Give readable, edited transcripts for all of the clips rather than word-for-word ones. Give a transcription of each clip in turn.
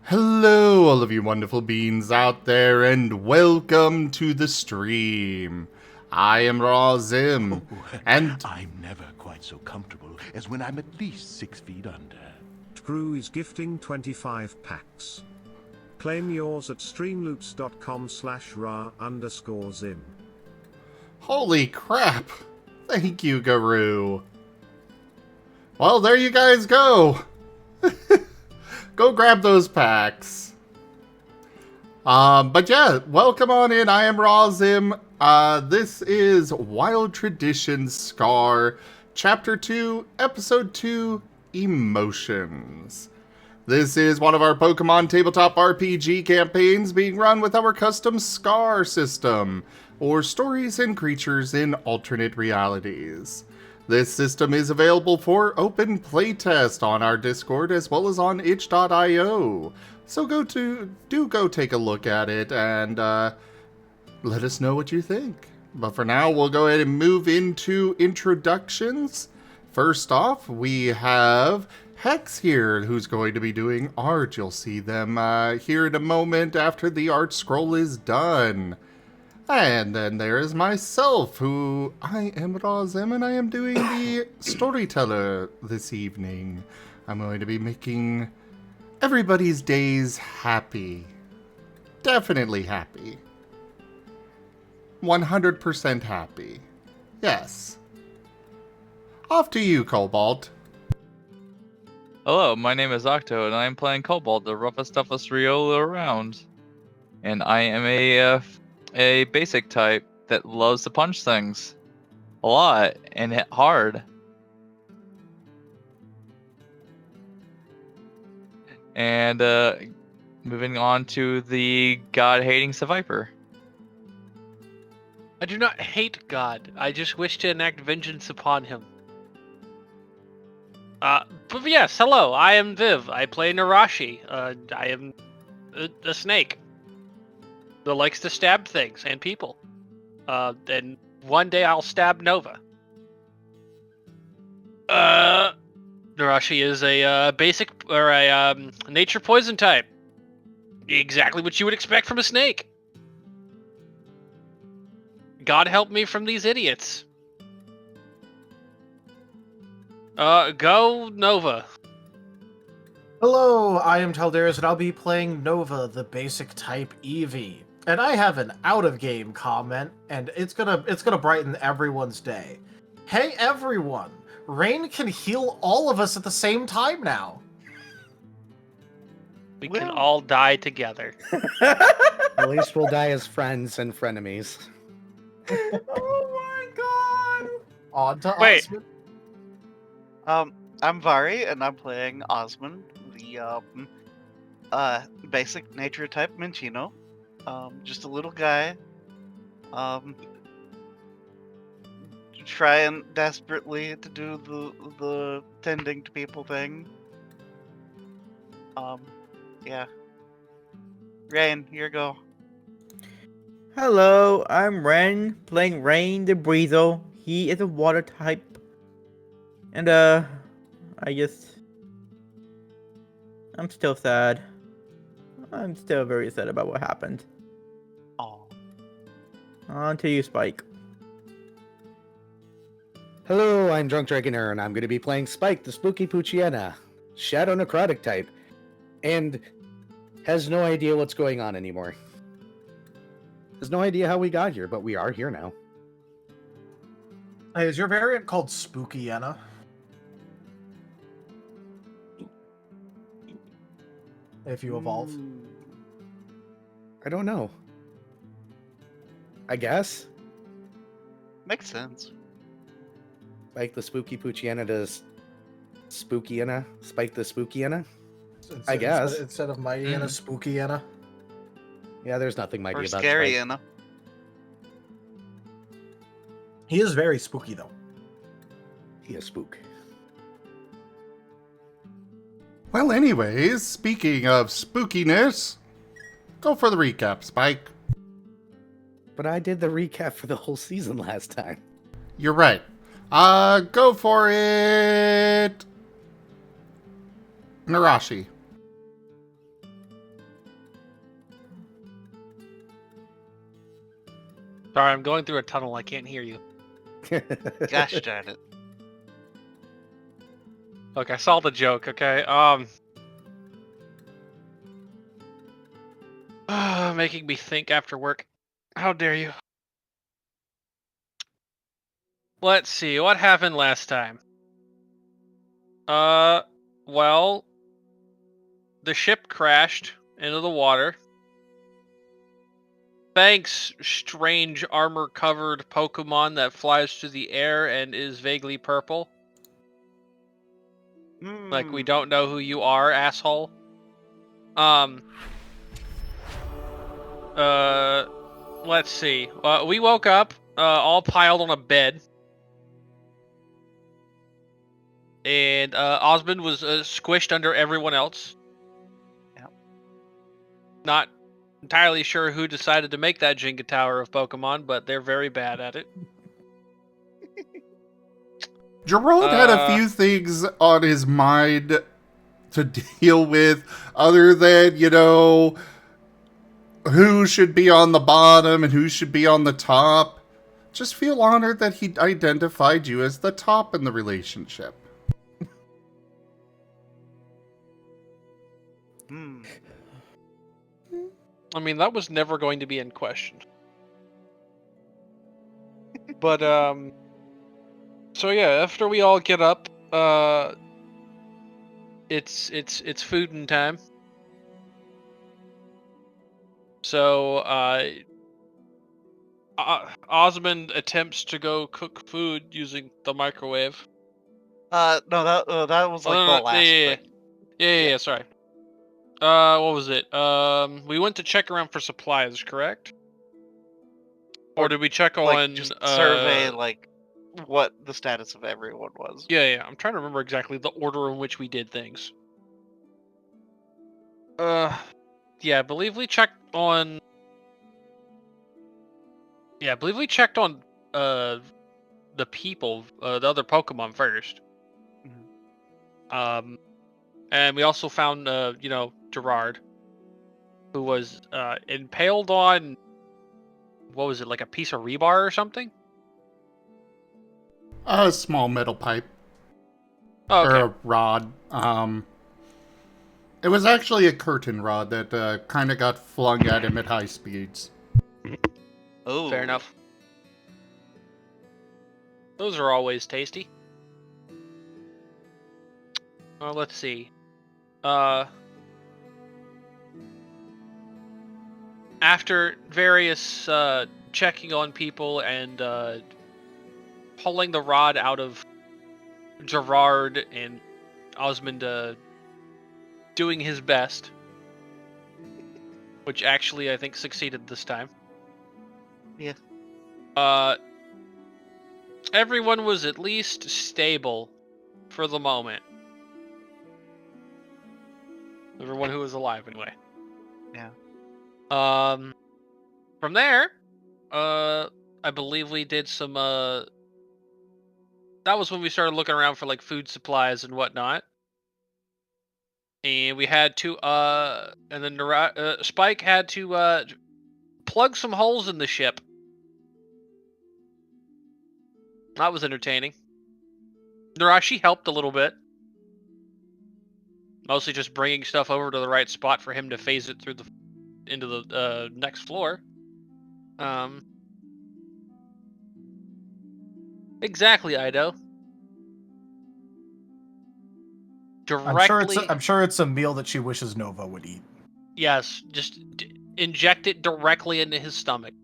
Hello, all of you wonderful beings out there, and welcome to the stream. I am Razim, and I'm never quite so comfortable as when I'm at least 6 feet under. Drew is gifting 25 packs. Claim yours at streamloops.com/ra_zim. holy crap! Thank you, Guru. Well, there you guys go. Go grab those packs. But yeah, welcome on in. I am Razim. This is Wild Traditions Scar, Chapter 2, Episode 2, Emotions. This is one of our Pokemon tabletop RPG campaigns being run with our custom Scar system, or Stories and Creatures in Alternate Realities. This system is available for open playtest on our Discord as well as on itch.io. So go take a look at it and let us know what you think. But for now, we'll go ahead and move into introductions. First off, we have Hex here, who's going to be doing art. You'll see them here in a moment after the art scroll is done. And then there is myself, who I am Razim, and I am doing the storyteller this evening. I'm going to be making everybody's days happy. Definitely happy. 100% happy. Yes. Off to you, Cobalt. Hello, my name is Octo, and I am playing Cobalt, the roughest, toughest Riolo around. And I am a basic type that loves to punch things a lot and hit hard. And moving on to the god-hating Seviper. I do not hate God. I just wish to enact vengeance upon him. But yes, hello. I am Viv. I play Nerashi. I am a snake that likes to stab things and people. And one day I'll stab Nova. Nerashi is a basic or a nature poison type. Exactly what you would expect from a snake. God help me from these idiots. Go Nova. Hello, I am Taldaris, and I'll be playing Nova, the basic type Eevee. And I have an out-of-game comment, and it's gonna brighten everyone's day. Hey everyone, Rain can heal all of us at the same time now. We can all die together. At least we'll die as friends and frenemies. Oh my god! On to Wait. Osmond. I'm Vari, and I'm playing Osmund, the basic nature type Minchino. Just a little guy. Trying desperately to do the tending to people thing. Yeah. Rain, here go. Hello, I'm Ren, playing Rain the Breezel. He is a water type. And I'm still sad. I'm still very sad about what happened. Oh. On to you, Spike. Hello, I'm Drunk Dragoner, and I'm going to be playing Spike, the Spooky Poochiana, Shadow Necrotic type, and has no idea what's going on anymore. Has no idea how we got here, but we are here now. Hey, is your variant called Spookiana? If you evolve. I don't know. I guess. Makes sense. Spike the Spooky Poochiana does Spookiana? Spike the Spookiana? I guess. Instead of Mightyana, Spookiana. Yeah, there's nothing mighty Or about scary, Spike. Anna. He is very spooky, though. He is spook. Well, anyways, speaking of spookiness, go for the recap, Spike. But I did the recap for the whole season last time. You're right. Go for it. Nerashi. Sorry, I'm going through a tunnel. I can't hear you. Gosh darn it. Look, I saw the joke. Okay. Making me think after work. How dare you? Let's see. What happened last time? Well, the ship crashed into the water. Thanks, strange armor-covered Pokemon that flies through the air and is vaguely purple. Like, we don't know who you are, asshole. Let's see. We woke up, all piled on a bed. And, Osmond was, squished under everyone else. Yep. Not entirely sure who decided to make that Jenga tower of Pokemon, but they're very bad at it. Gerard had a few things on his mind to deal with, other than, who should be on the bottom and who should be on the top. Just feel honored that he identified you as the top in the relationship. I mean, that was never going to be in question. But, so yeah, after we all get up, it's foodin' time. So, Osmond attempts to go cook food using the microwave. No, that was like the last thing. Yeah, sorry. What was it? We went to check around for supplies, correct? Or did we check on just survey like what the status of everyone was? Yeah. I'm trying to remember exactly the order in which we did things. Yeah, I believe we checked on. Yeah, I believe we checked on the people, the other Pokemon first. And we also found Gerard, who was impaled on, what was it, like a piece of rebar or something? A small metal pipe. Oh, okay. Or a rod. It was actually a curtain rod that kind of got flung at him at high speeds. Oh, fair enough. Those are always tasty. Let's see. After various checking on people and pulling the rod out of Gerard and Osmond doing his best, which actually I think succeeded this time. Yeah. Everyone was at least stable for the moment. Everyone who was alive, anyway. Yeah. From there, I believe we did some. That was when we started looking around for like food supplies and whatnot. And we had to, and then Spike had to plug some holes in the ship. That was entertaining. Nerashi helped a little bit. Mostly just bringing stuff over to the right spot for him to phase it through into the next floor. Exactly, Ido. Directly. I'm sure it's a meal that she wishes Nova would eat. Yes, just inject it directly into his stomach.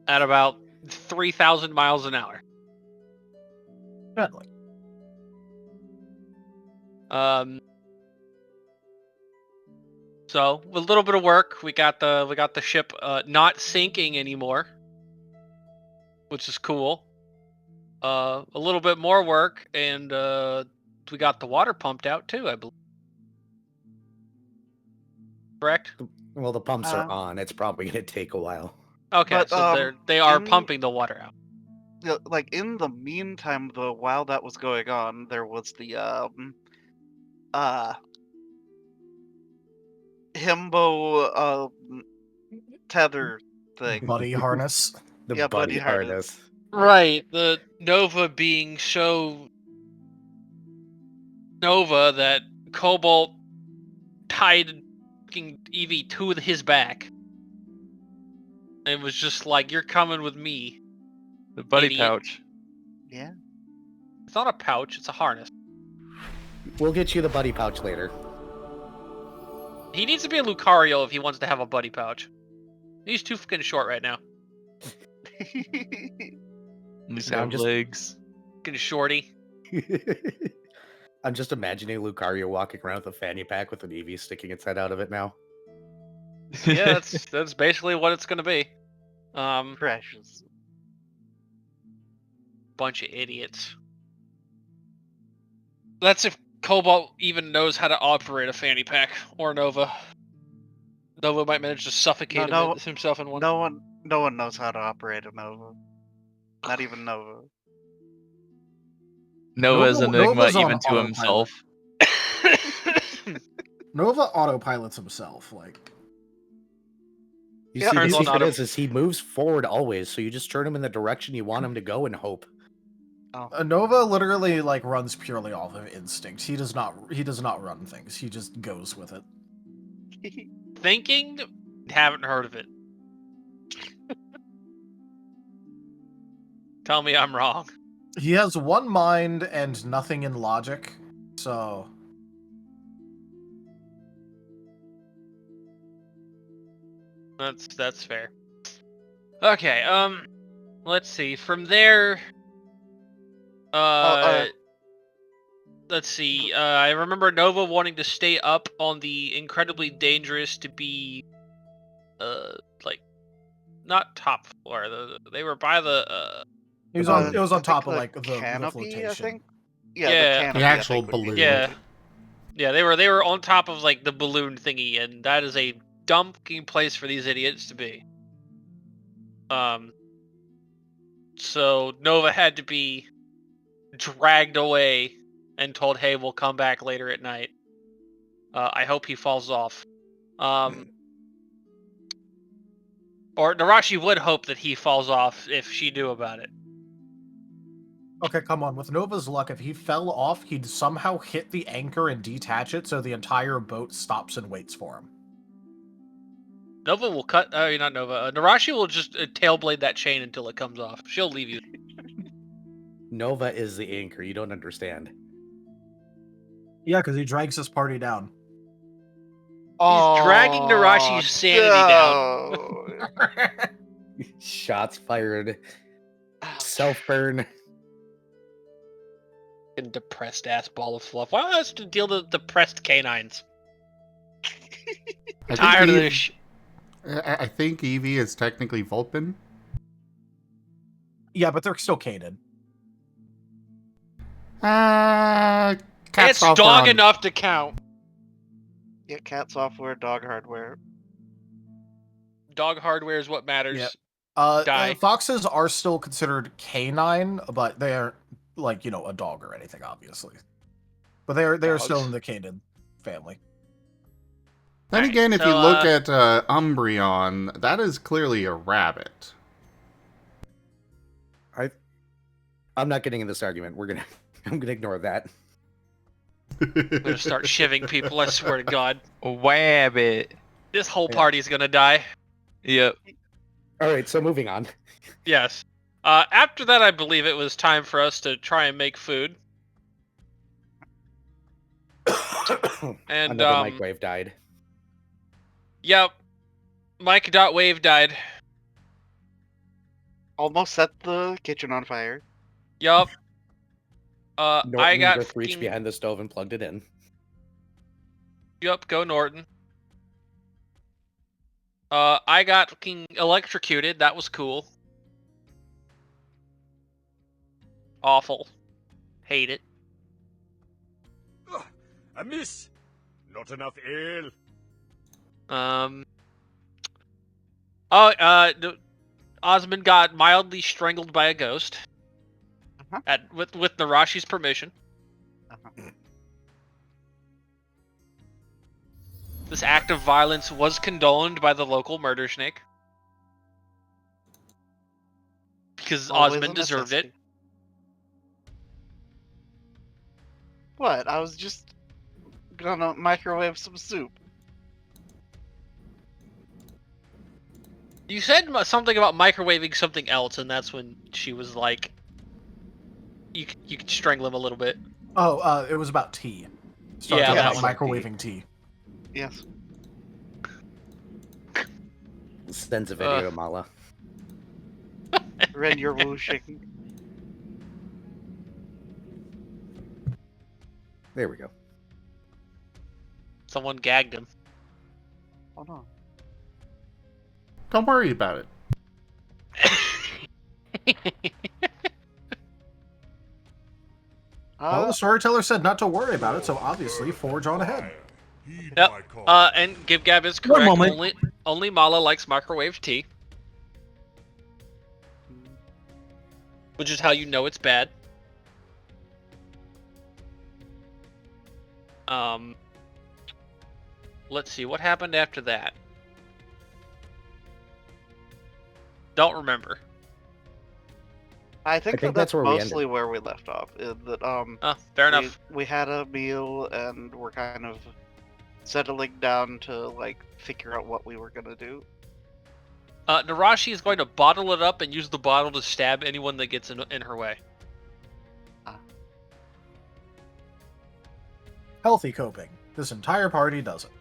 At about 3,000 miles an hour. Gently. So with a little bit of work, we got the ship not sinking anymore, which is cool. A little bit more work, and we got the water pumped out too, I believe. Correct? Well, the pumps are on. It's probably going to take a while. Okay, but, so they are pumping the water out. Like in the meantime, though, while that was going on, there was the Himbo tether thing. Buddy harness. The Yeah, buddy buddy harness. harness. Right, the Nova being so Nova that Cobalt tied fucking Eevee to his back. It was just like, you're coming with me. The buddy Idiot. pouch. Yeah. It's not a pouch, it's a harness. We'll get you the buddy pouch later. He needs to be a Lucario if he wants to have a buddy pouch. He's too fucking short right now. At least No, I'm have just- legs. Fucking shorty. I'm just imagining Lucario walking around with a fanny pack with an Eevee sticking its head out of it now. Yeah, that's basically what it's gonna be. Precious. Bunch of idiots. That's if Cobalt even knows how to operate a fanny pack, or Nova. Nova might manage to suffocate himself in one. No one knows how to operate a Nova. Not even Nova. Nova's Nova- enigma Nova's on even to autopilot. himself. Nova autopilots himself, like. You Yeah, see, the turns on secret auto- is he moves forward always, so you just turn him in the direction you want him to go and hope. Nova literally like runs purely off of instinct. He does not run things. He just goes with it. Thinking? Haven't heard of it. Tell me I'm wrong. He has one mind and nothing in logic, so That's fair. Okay, let's see. From there, let's see. I remember Nova wanting to stay up on the incredibly dangerous to be, like, not top floor. They were by the it was Uh, on I top think of like the canopy, flotation. I think. Yeah, Yeah. the canopy. The I actual think, was balloon. Yeah. Yeah, they were on top of like the balloon thingy, and that is a dumb fucking place for these idiots to be. So Nova had to be dragged away and told, "Hey, we'll come back later at night." I hope he falls off. Or Nerashi would hope that he falls off if she knew about it. Okay, come on. With Nova's luck, if he fell off, he'd somehow hit the anchor and detach it, so the entire boat stops and waits for him. Nova will cut. Not Nova. Nerashi will just tailblade that chain until it comes off. She'll leave you. Nova is the anchor. You don't understand. Yeah, because he drags his party down. He's dragging Nerashi's sanity down. Shots fired. Self burn. Fucking depressed ass ball of fluff. Why don't I have to deal with depressed canines? I think Tired of Eve- this shit. I think Eevee is technically Vulpin. Yeah, but they're still cated. Cat It's software dog on- enough to count. Yeah, cat software, dog hardware. Dog hardware is what matters. Yeah. Die. Foxes are still considered canine, but they aren't like, a dog or anything, obviously. But they are still Dogs. in the canid family. Then Alright, again, if so, you look at Umbreon, that is clearly a rabbit. I'm not getting in this argument. I'm gonna ignore that. I'm gonna start shivving people, I swear to God. Wabbit. This whole Yeah. party's gonna die. Yep. All right, so moving on. Yes. After that, I believe it was time for us to try and make food. And, Another microwave died. Yep. Mike.wave died. Almost set the kitchen on fire. Yup. Norton I got just reached fucking- behind the stove and plugged it in. Yup, go Norton. I got fucking electrocuted. That was cool. Awful. Hate it. A miss. Not enough ale. Osmund got mildly strangled by a ghost. Uh-huh. With Nerashi's permission. Uh-huh. This act of violence was condoned by the local murder snake. Because Always Osmond a deserved it. necessity. What? I was just gonna microwave some soup. You said something about microwaving something else, and that's when she was like, you could strangle him a little bit. Oh, it was about tea. Yeah, Talking that about one. microwaving tea. Yes. Sends a video to Mala. Ren, you're whooshing. There we go. Someone gagged him. Oh no. Don't worry about it. Well, the storyteller said not to worry about it, so obviously forge on ahead. Yep. And Gib-Gab is One correct. moment. Only Mala likes microwave tea. Which is how you know it's bad. Let's see, what happened after that? Don't remember. I think think that's that's where we ended. mostly where we left off. Fair enough. We had a meal and we're kind of settling down to like figure out what we were gonna do. Nerashi is going to bottle it up and use the bottle to stab anyone that gets in her way. Healthy coping. This entire party does it.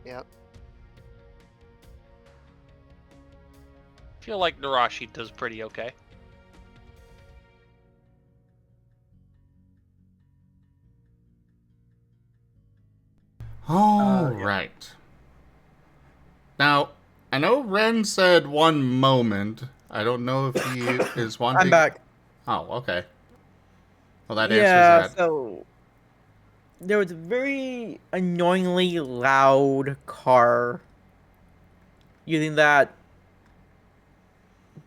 Yep. I feel like Nerashi does pretty okay. All Yeah. right. Now, I know Ren said one moment. I don't know if he is wanting. I'm back. Oh, okay. Well, that Yeah, answers that. so there was a very annoyingly loud car using that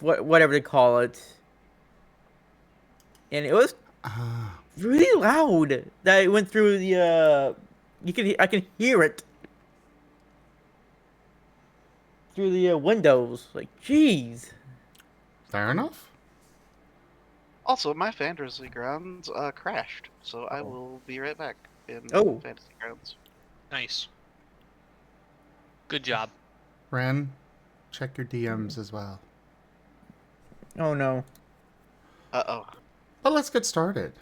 whatever they call it, and it was really loud. That it went through the I can hear it through the windows. Like, jeez. Fair enough. Also, my fantasy grounds crashed, so I will be right back in Oh. fantasy grounds. Nice. Good job. Ren, check your DMs as well. Oh no. Uh-oh. But let's get started.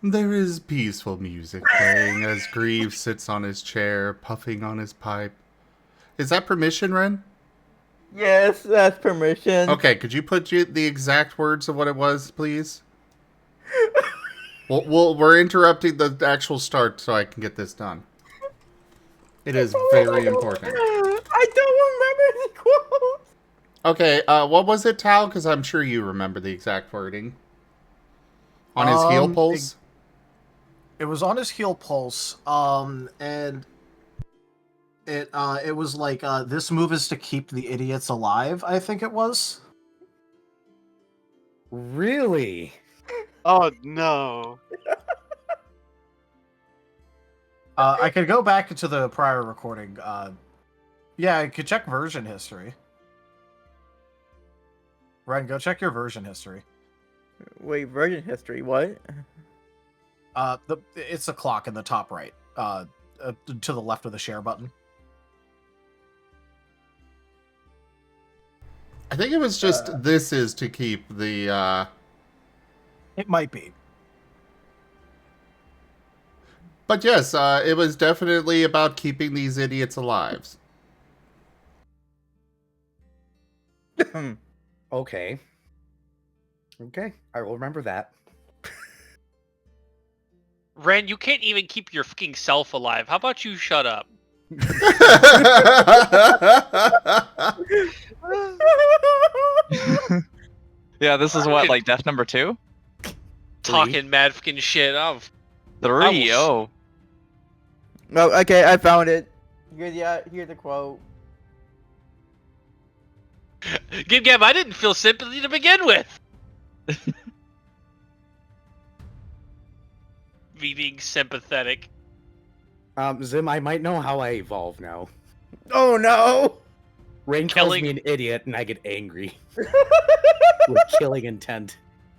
There is peaceful music playing as Grieve sits on his chair, puffing on his pipe. Is that permission, Ren? Yes, that's permission. Okay, could you put the exact words of what it was, please? We're interrupting the actual start so I can get this done. It is very important. I don't remember the quote. Okay, what was it, Tal? Because I'm sure you remember the exact wording. On his heel pulse? It was on his heel pulse, and it was like, this move is to keep the idiots alive, I think it was. Really? Oh no. I could go back to the prior recording. Yeah, I could check version history. Ryan, go check your version history. Wait, version history, what? It's a clock in the top right, to the left of the share button. I think it was just this is to keep the... It might be. But yes, it was definitely about keeping these idiots alive. Okay. Okay, I will remember that. Ren, you can't even keep your fucking self alive. How about you shut up? Yeah, this is what, like death number 2? Talking mad fucking shit. Oh, 3, I oh. Oh, okay, I found it. Here's the quote. Gib-Gab, I didn't feel sympathy to begin with. Me being sympathetic. Zim, I might know how I evolve now. Oh no! Rain calls Killing- me an idiot, and I get angry with killing intent.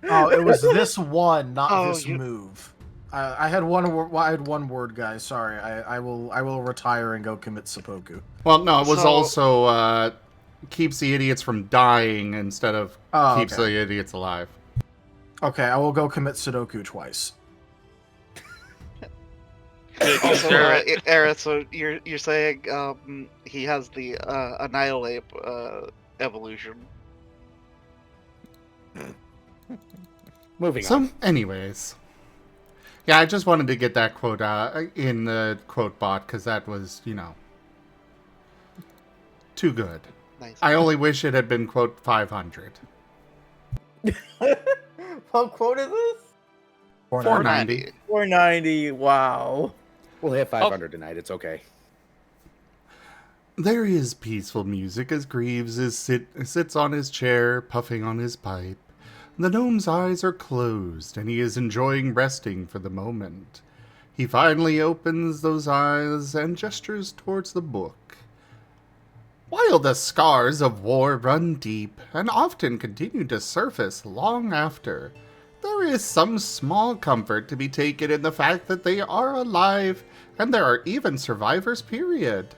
Oh, it was this one, not Oh, this move. I had one word, guys. Sorry. I will retire and go commit seppuku. Well, no, it was So- also keeps the idiots from dying instead of keeps okay. the idiots alive. Okay, I will go commit Sudoku twice. Also, Sure. Era, so you're saying he has the annihilate evolution. Moving So, on. anyways. Yeah, I just wanted to get that quote in the quote bot, because that was, too good. Nice. I only wish it had been quote 500. What quote is this? 490. 490. Wow. We'll hit 500 tonight. It's okay. There is peaceful music as Greaves sits on his chair, puffing on his pipe. The gnome's eyes are closed, and he is enjoying resting for the moment. He finally opens those eyes and gestures towards the book. While the scars of war run deep and often continue to surface long after, there is some small comfort to be taken in the fact that they are alive and there are even survivors, period.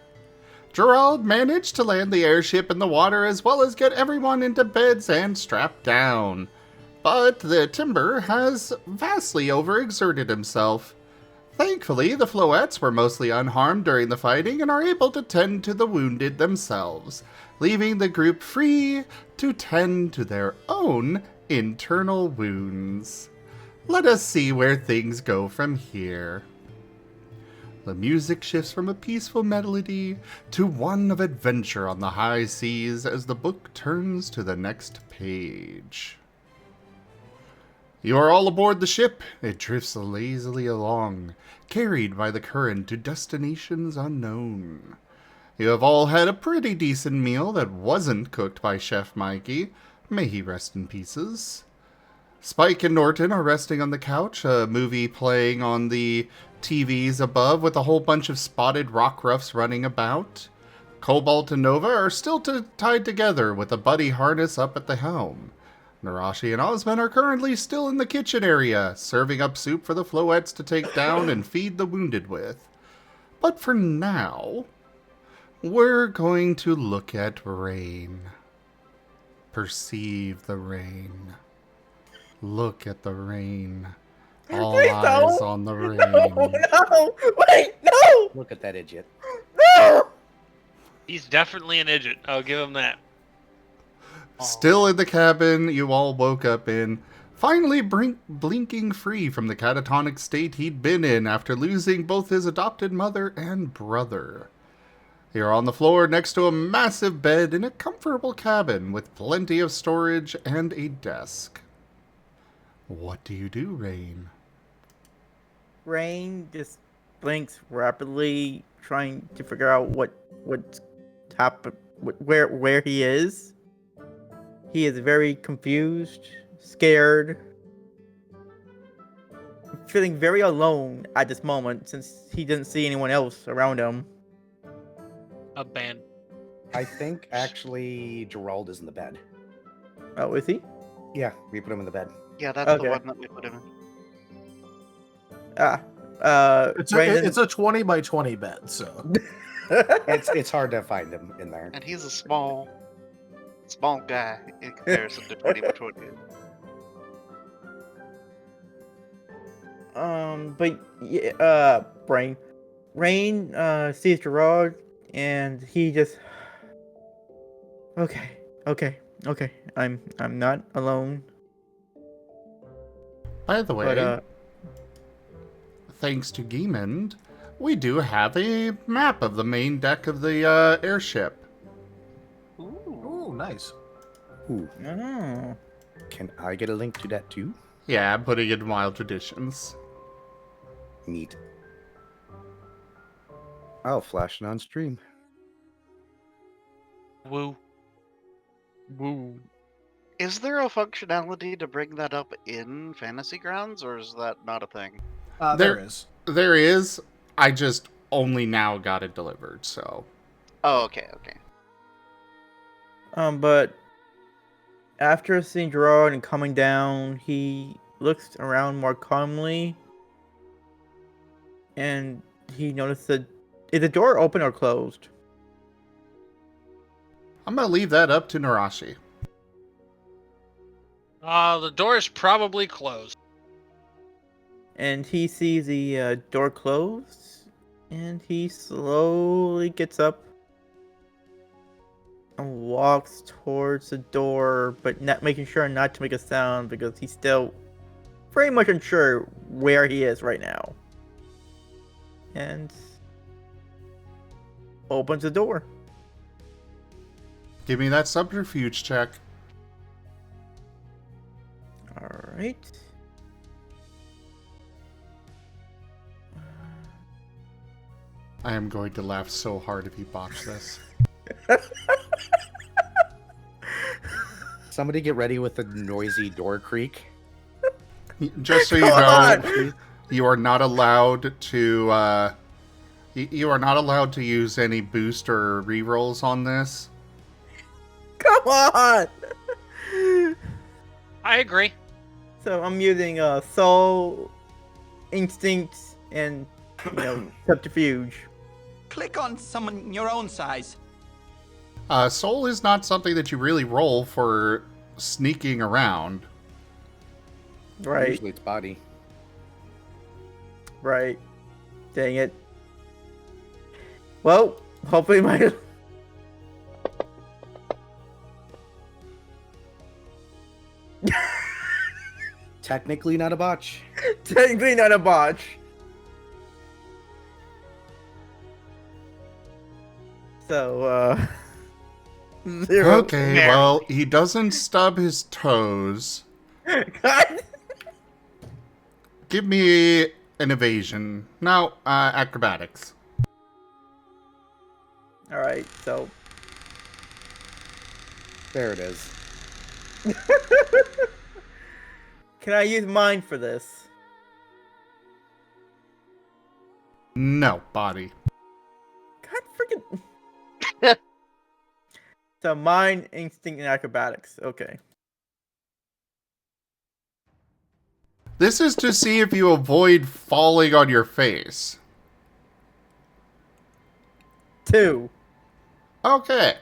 Gerald managed to land the airship in the water as well as get everyone into beds and strapped down. But the timber has vastly overexerted himself. Thankfully, the Floettes were mostly unharmed during the fighting and are able to tend to the wounded themselves, leaving the group free to tend to their own internal wounds. Let us see where things go from here. The music shifts from a peaceful melody to one of adventure on the high seas as the book turns to the next page. You are all aboard the ship. It drifts lazily along, carried by the current to destinations unknown. You have all had a pretty decent meal that wasn't cooked by Chef Mikey. May he rest in pieces. Spike and Norton are resting on the couch, a movie playing on the TVs above with a whole bunch of spotted rock roughs running about. Cobalt and Nova are still tied together with a buddy harness up at the helm. Nerashi and Osmund are currently still in the kitchen area, serving up soup for the Floettes to take down and feed the wounded with. But for now, we're going to look at rain. Perceive the rain. Look at the rain. All Please eyes don't. on the rain. No! Wait, no! Look at that idiot. No! He's definitely an idiot. I'll give him that. Still in the cabin you all woke up in, finally blinking free from the catatonic state he'd been in after losing both his adopted mother and brother. You're on the floor next to a massive bed in a comfortable cabin with plenty of storage and a desk. What do you do, Rain? Rain just blinks rapidly, trying to figure out what's where he is. He is very confused, scared, feeling very alone at this moment since he didn't see anyone else around him. A band. I think actually Gerald is in the bed. Oh, is he? Yeah, we put him in the bed. Yeah, that's Okay. the one that we put him in. It's a 20 by 20 bed, so. It's hard to find him in there. And he's a small guy in comparison to 20 by 20. But yeah, Rain sees Gerard and he just okay. I'm not alone. By the way, But thanks to Giemond, we do have a map of the main deck of the airship. Ooh, nice. Ooh, oh. can I get a link to that too? Yeah, I'm putting it in Wild Traditions. Neat. I'll flash it on stream. Woo. Woo. Is there a functionality to bring that up in Fantasy Grounds, or is that not a thing? There is. There is. I just only now got it delivered, so. Oh, okay. But after seeing Gerard and coming down, he looks around more calmly, and he noticed that is the door open or closed? I'm gonna leave that up to Nerashi. The door is probably closed. And he sees the door closed, and he slowly gets up and walks towards the door, but not making sure not to make a sound because he's still very much unsure where he is right now. And opens the door. Give me that subterfuge check. Alright. I am going to laugh so hard if you botch this. Somebody get ready with the noisy door creak. Just so you know, you are not allowed to you are not allowed to use any boost or rerolls on this. Come on! I agree. So I'm using soul, instinct, and subterfuge. Click on someone your own size. Soul is not something that you really roll for sneaking around. Right. Usually it's body. Right. Dang it. Well, hopefully my... Technically not a botch. Technically not a botch. So, 0. Okay, well, he doesn't stub his toes. God. Give me an evasion. No, acrobatics. Alright, so... There it is. Can I use mine for this? No, body. God freaking... So mine, instinct, and acrobatics. Okay. This is to see if you avoid falling on your face. 2. Okay.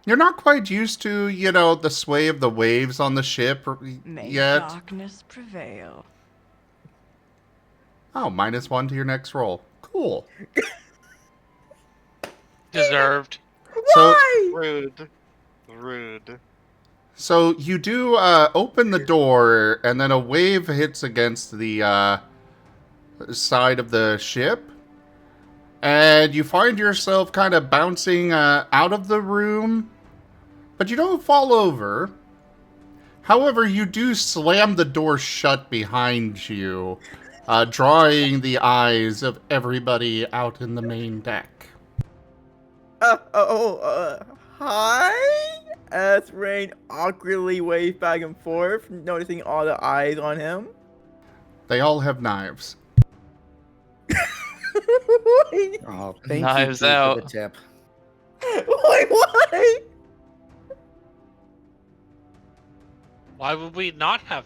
You're not quite used to, the sway of the waves on the ship May yet. darkness prevail. Oh, -1 to your next roll. Cool. Deserved. Why? Rude. So you do open the door, and then a wave hits against the side of the ship. And you find yourself kind of bouncing out of the room. But you don't fall over. However, you do slam the door shut behind you, drawing the eyes of everybody out in the main deck. Hi? As Rain awkwardly waves back and forth, noticing all the eyes on him. They all have knives. Oh, thank Knives you out. for the tip. Wait, why? Why would we not have?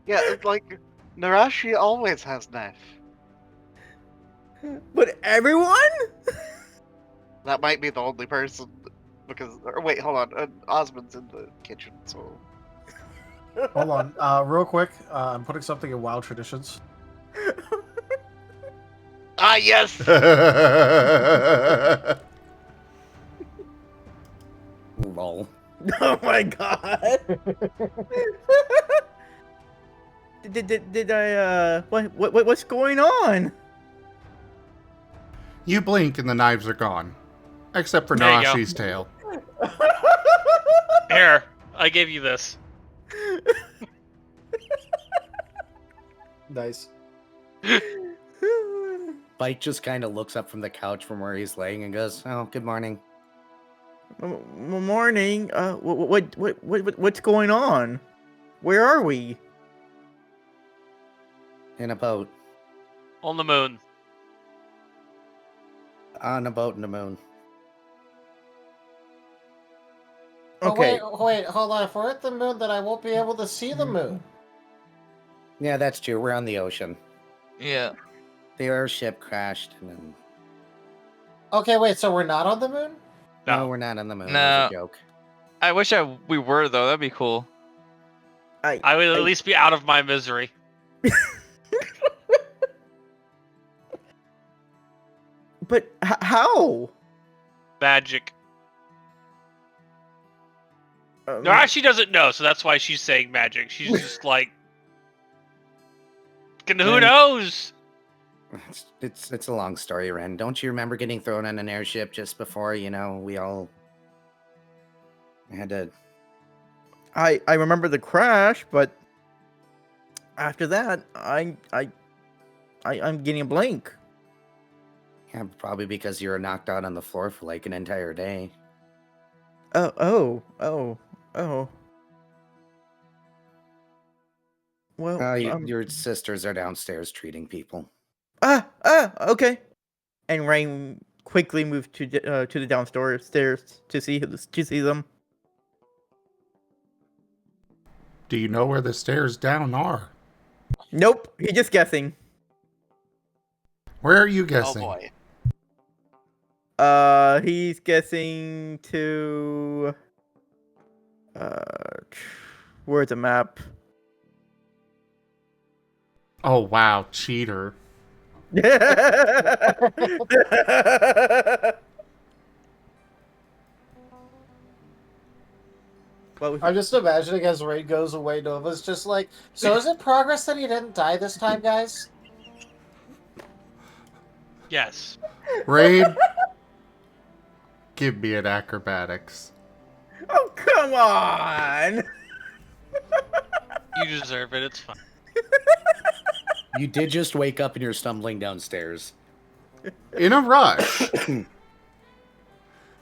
Yeah, it's like Nerashi always has knife. But everyone? That might be the only person because. Or wait, hold on. Osmund's in the kitchen, so. Hold on, real quick. I'm putting something in Wild Traditions. Ah, yes. Lol. Oh my god. Did I what's going on? You blink and the knives are gone. Except for There you go. Nerashi's tail. Here, I gave you this. Nice. Bite just kind of looks up from the couch from where he's laying and goes, "Oh, good morning." Morning. What's going on? Where are we? In a boat. On the moon. On a boat in the moon. Okay. Oh, wait, hold on. If we're at the moon, then I won't be able to see the moon. Yeah, that's true. We're on the ocean. Yeah. The airship crashed, and then... Okay, wait, so we're not on the moon? No, No. we're not on the moon. No. It was a joke. I wish we were though. That'd be cool. I would at least be out of my misery. But how? Magic. Um, Nerashi doesn't know, so that's why she's saying magic. She's just like, who knows? It's a long story, Ren. Don't you remember getting thrown on an airship just before, we all had to... I remember the crash, but after that, I'm getting a blank. Yeah, probably because you were knocked out on the floor for like an entire day. Oh. Well, Your sisters are downstairs treating people. Okay. And Rain quickly moved to the downstairs to see them. Do you know where the stairs down are? Nope, he's just guessing. Where are you Oh guessing? boy. He's guessing to where's the map? Oh, wow, cheater. Well, I'm just imagining as Rain goes away, Nova's just like, so is it progress that he didn't die this time, guys? Yes. Raid, give me an acrobatics. oh, come on! You deserve it. It's fine. You did just wake up and you're stumbling downstairs. In a rush.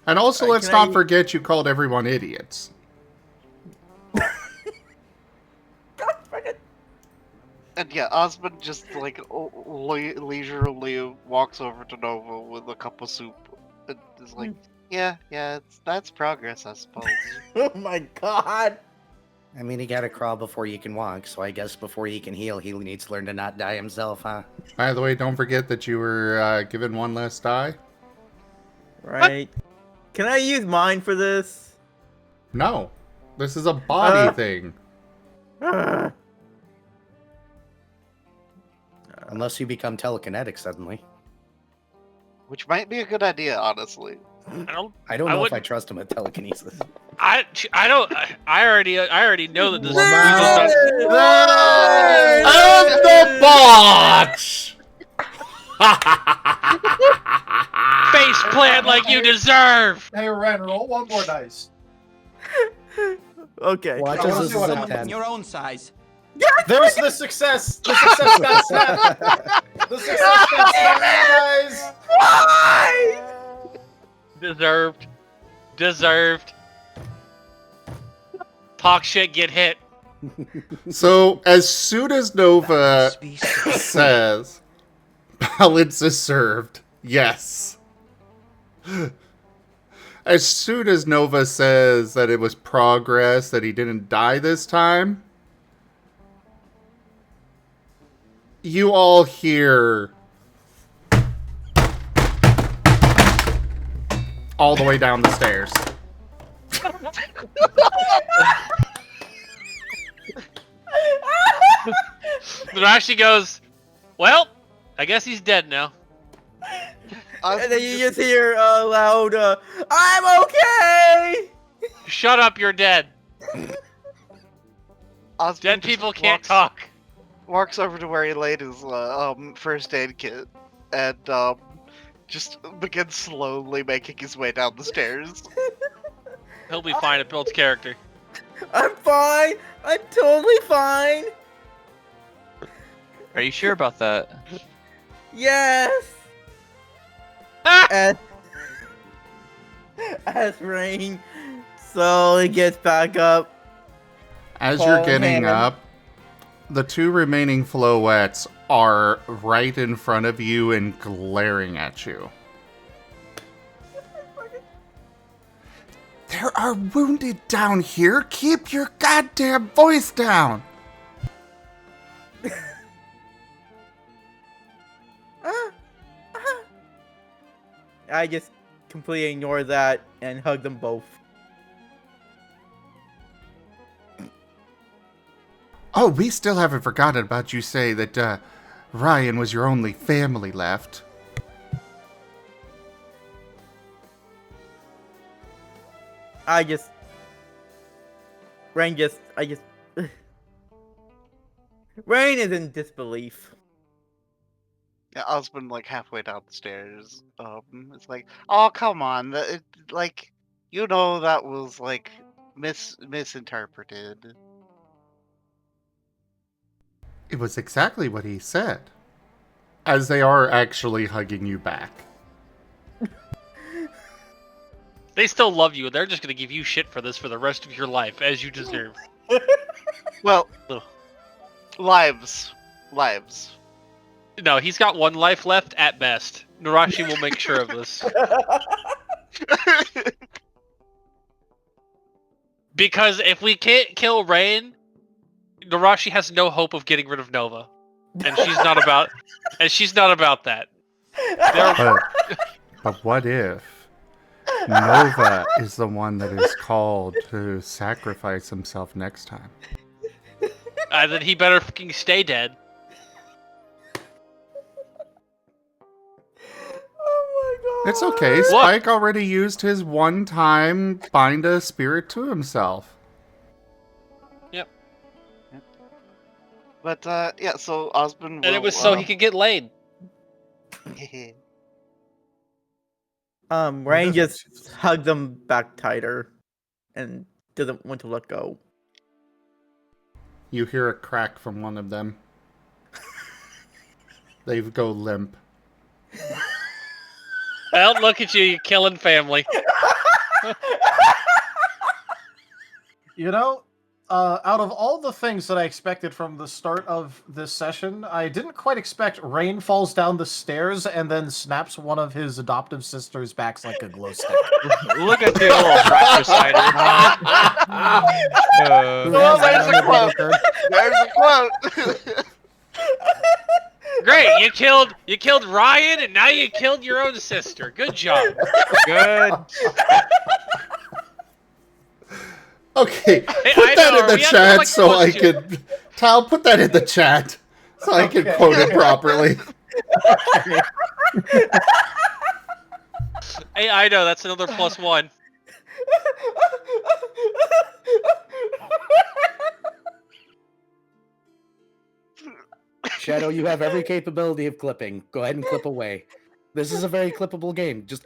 And also, let's can not I- forget you called everyone idiots. And yeah, Osmond just like leisurely walks over to Nova with a cup of soup and is like, "Yeah, that's progress, I suppose." Oh my god! I mean, he gotta crawl before you can walk, so I guess before he can heal, he needs to learn to not die himself, huh? By the way, don't forget that you were given one less die. Right. Can I use mine for this? No, this is a body Uh. thing. Unless you become telekinetic suddenly. Which might be a good idea, honestly. I don't. I don't I know if wouldn't- I trust him with telekinesis. I don't. I already know that this. Well, we And just the box! don't face plant like you deserve. Hey, Ren, roll one more dice. Okay. Watch I wanna as see this what is a happens. 10. Your own size. There's the success! The success got snapped! The success got snapped, guys! Deserved. Talk shit, get hit. So, as soon as Nova says, balance is served, yes. As soon as Nova says that it was progress, that he didn't die this time, you all hear all the way down the stairs. Nerashi goes, well, I guess he's dead now. And then you just hear loud, I'm okay! Shut up, you're dead. Osmond Dead just people can't talk. Walks over to where he laid his first aid kit and just begins slowly making his way down the stairs. He'll be fine. It builds character. I'm fine! I'm totally fine! Are you sure about that? Yes! Ah! As Rain slowly gets back up. As you're Paul getting Hammond. up, the two remaining flowettes are right in front of you and glaring at you. There are wounded down here. Keep your goddamn voice down. I just completely ignore that and hug them both. Oh, we still haven't forgotten about you say that Ryan was your only family left. Rain is in disbelief. Yeah, Osmond, like halfway down the stairs, it's like, oh come on, like, you know that was like misinterpreted. It was exactly what he said. As they are actually hugging you back. They still love you. They're just gonna give you shit for this for the rest of your life, as you deserve. Well, lives. No, he's got one life left at best. Nerashi will make sure of this. Because if we can't kill Rain, Nerashi has no hope of getting rid of Nova, and she's not about. And she's not about that. But what if Nova is the one that is called to sacrifice himself next time? Then he better fucking stay dead. It's okay. Spike already used his one-time bind a spirit to himself. Yep. But yeah, so Osmond will, And it was so he could get laid. Rain just hugged them back tighter and doesn't want to let go. You hear a crack from one of them. They go limp. Well, look at you, you killing family. You know, out of all the things that I expected from the start of this session, I didn't quite expect Rain falls down the stairs and then snaps one of his adoptive sisters' backs like a glow stick. Look at the little fratricider. Well, there's a quote. There's a quote. Great, you killed Ryan, and now you killed your own sister. Good job. Good. Okay, put I that know, in the we have to, chat like, so I quote you. could... Tal, put that in the chat so I can quote it properly. Hey, I know, that's another +1. Shadow, you have every capability of clipping. Go ahead and clip away. This is a very clippable game. Just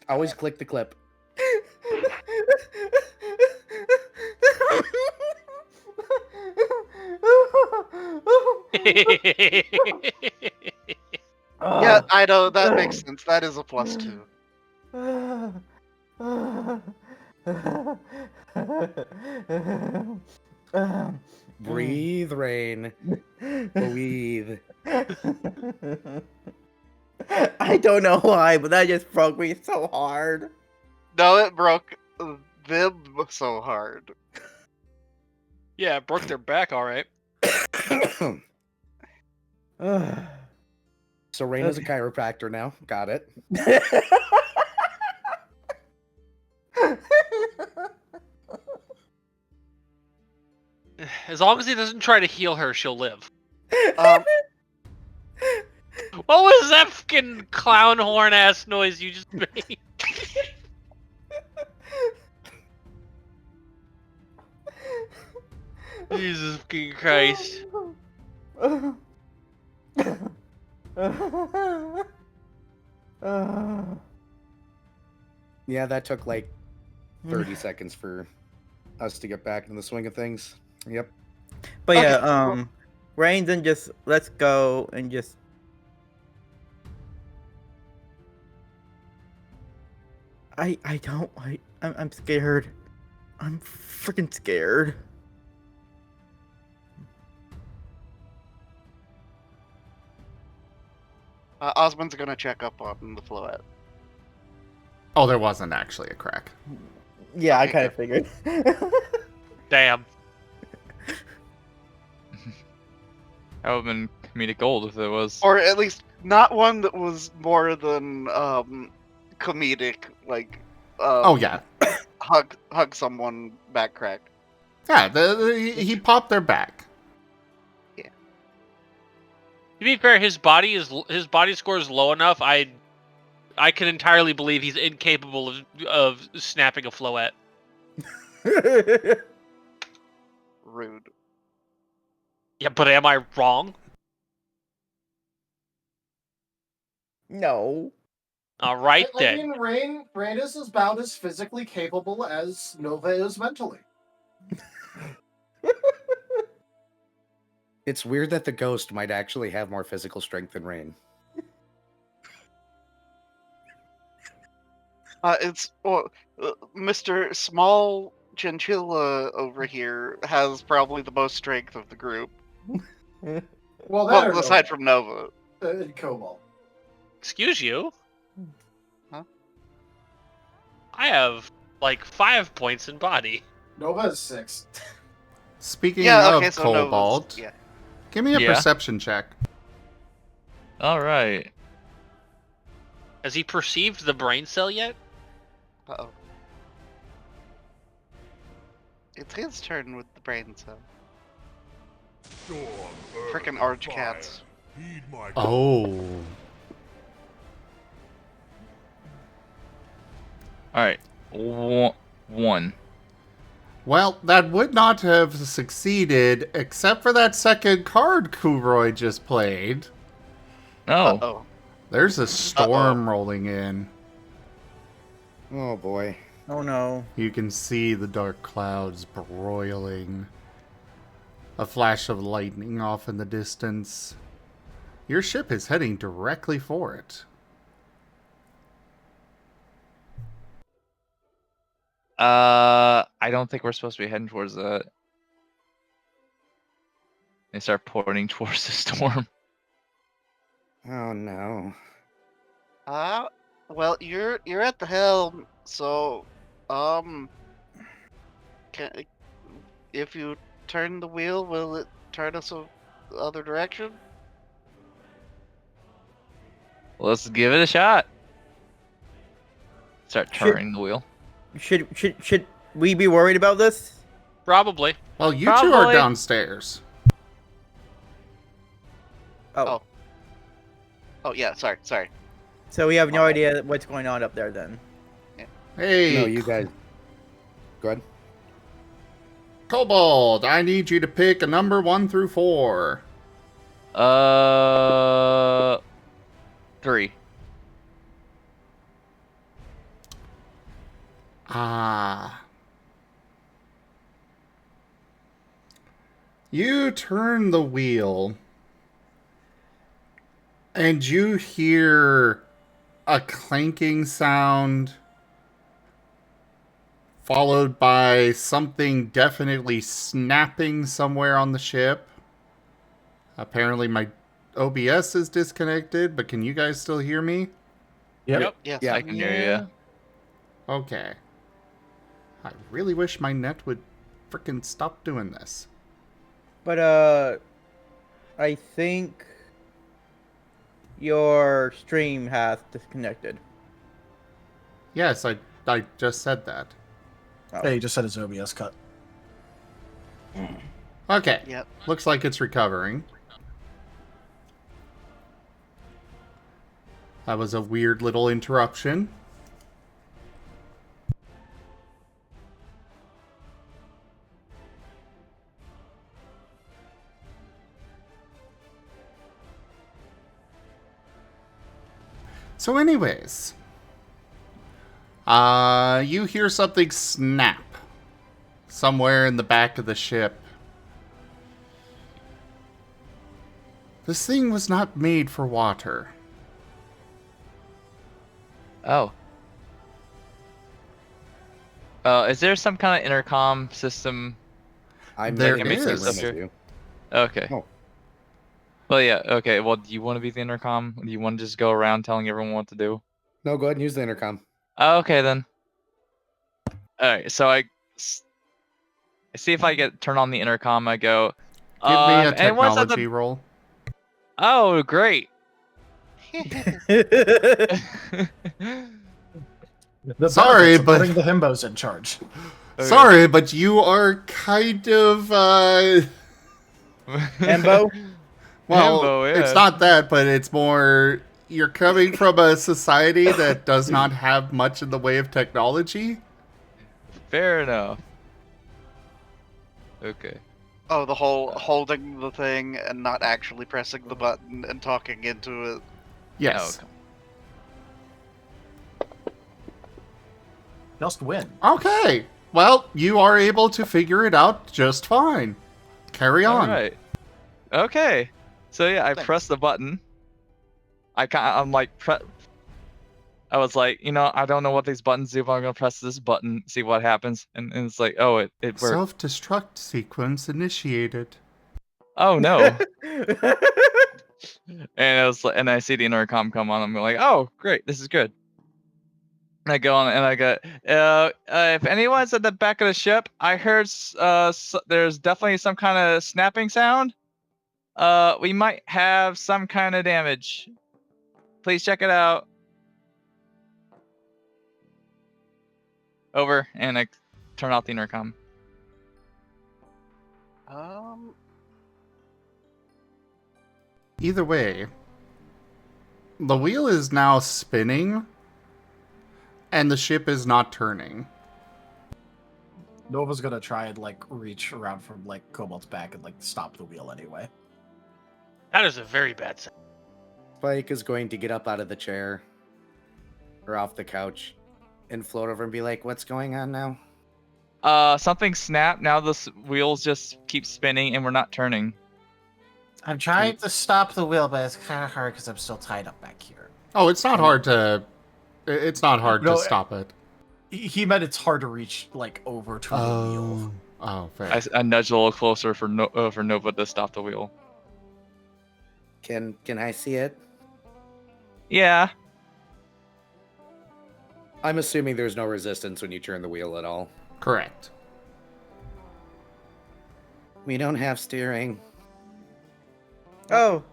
always click the clip. Yeah, I know, that makes sense. That is a +2. Breathe, Rain. Breathe. I don't know why, but that just broke me so hard. No, it broke them so hard. Yeah, it broke their back, alright. So Rain is a chiropractor now. Got it. As long as he doesn't try to heal her, she'll live. Um, What was that fucking clown horn ass noise you just made? Jesus fucking Christ. Yeah, that took like 30 seconds for us to get back in the swing of things. Yep. But Okay, yeah, Rain then just let's go and just. I'm scared. I'm freaking scared. Osmond's gonna check up on the Floette. Oh, there wasn't actually a crack. Yeah, I Okay, kind of figured. Damn. That would have been comedic gold if it was. or at least not one that was more than comedic, like Oh yeah, hug someone back cracked. yeah. He popped their back. To be fair, his body score is low enough. I can entirely believe he's incapable of snapping a floette. Rude. Yeah, but am I wrong? No. All right I then. mean, Rain is about as physically capable as Nova is mentally. It's weird that the ghost might actually have more physical strength than Rain. Mr. Small Chinchilla over here has probably the most strength of the group. Well, that Well, aside from Nova. Cobalt. Excuse you? Huh? I have like 5 points in body. Nova is 6. Speaking Yeah, of okay, so Cobalt, Nova's, yeah. give me a Yeah. perception check. All right. Has he perceived the brain cell yet? Uh-oh. It's his turn with the brain cell. Frickin' arch cats. Oh. All right. One. Well, that would not have succeeded except for that second card Kuroy just played. Oh. Uh-oh. There's a storm rolling in. Oh boy. Oh no. You can see the dark clouds broiling. A flash of lightning off in the distance. Your ship is heading directly for it. I don't think we're supposed to be heading towards that. They start pointing towards the storm. Oh no. Well, you're at the helm, so if you turn the wheel, will it turn us the other direction? Let's give it a shot. Start turning the wheel. Should we be worried about this? Probably. Well, you two are Probably. downstairs. Oh. Oh yeah, sorry. So we have no idea what's going on up there then. Hey, No, you guys. Go ahead. Cobalt, I need you to pick a number 1 through 4. 3. You turn the wheel, and you hear a clanking sound, followed by something definitely snapping somewhere on the ship. Apparently my OBS is disconnected, but can you guys still hear me? Yep. Yes. Yeah. I can hear you. Okay. I really wish my net would frickin' stop doing this. But I think your stream has disconnected. Yes, I just said that. Oh. Hey, he just said his OBS cut. Okay. Yep. Looks like it's recovering. That was a weird little interruption. So anyways, you hear something snap somewhere in the back of the ship. This thing was not made for water. Oh. Is there some kind of intercom system? I'm There ready to is. say Up what here. I do. Okay. Oh. Well, yeah. Okay. Well, do you want to be the intercom? Do you want to just go around telling everyone what to do? No, go ahead and use the intercom. Okay then. Alright, so I see if I get turn on the intercom. I go. Give me a if anyone's at technology roll. Oh, great. The Sorry, benefits of but- putting the himbos in charge. Okay. Sorry, but you are kind of Himbo? well, Himbo, it's yeah. not that, but it's more you're coming from a society that does not have much in the way of technology. Fair enough. Okay. Oh, the whole holding the thing and not actually pressing the button and talking into it. Yes. Just win. Okay. Well, you are able to figure it out just fine. Carry on. Alright. Okay. So yeah, I Thanks. press the button. I'm like, I was like, I don't know what these buttons do, but I'm gonna press this button, see what happens, and it's like, oh, it worked. Self-destruct sequence initiated. Oh no. And I see the intercom come on. I'm like, oh, great, this is good. And I go on and I go, if anyone's at the back of the ship, I heard there's definitely some kind of snapping sound. We might have some kind of damage. Please check it out. Over, and I turn off the intercom. Either way, the wheel is now spinning, and the ship is not turning. Nova's gonna try and reach around from Cobalt's back and stop the wheel anyway. That is a very bad sound. Spike is going to get up out of the chair or off the couch and float over and be like, "What's going on now?" Something snapped. Now the wheels just keep spinning, and we're not turning. I'm trying to stop the wheel, but it's kind of hard because I'm still tied up back here. Oh, it's not hard to. It's not hard No, to stop it. He meant it's hard to reach over to the wheel. Oh, fair. I nudge a little closer for Nova to stop the wheel. Can I see it? Yeah. I'm assuming there's no resistance when you turn the wheel at all. Correct. We don't have steering. Oh,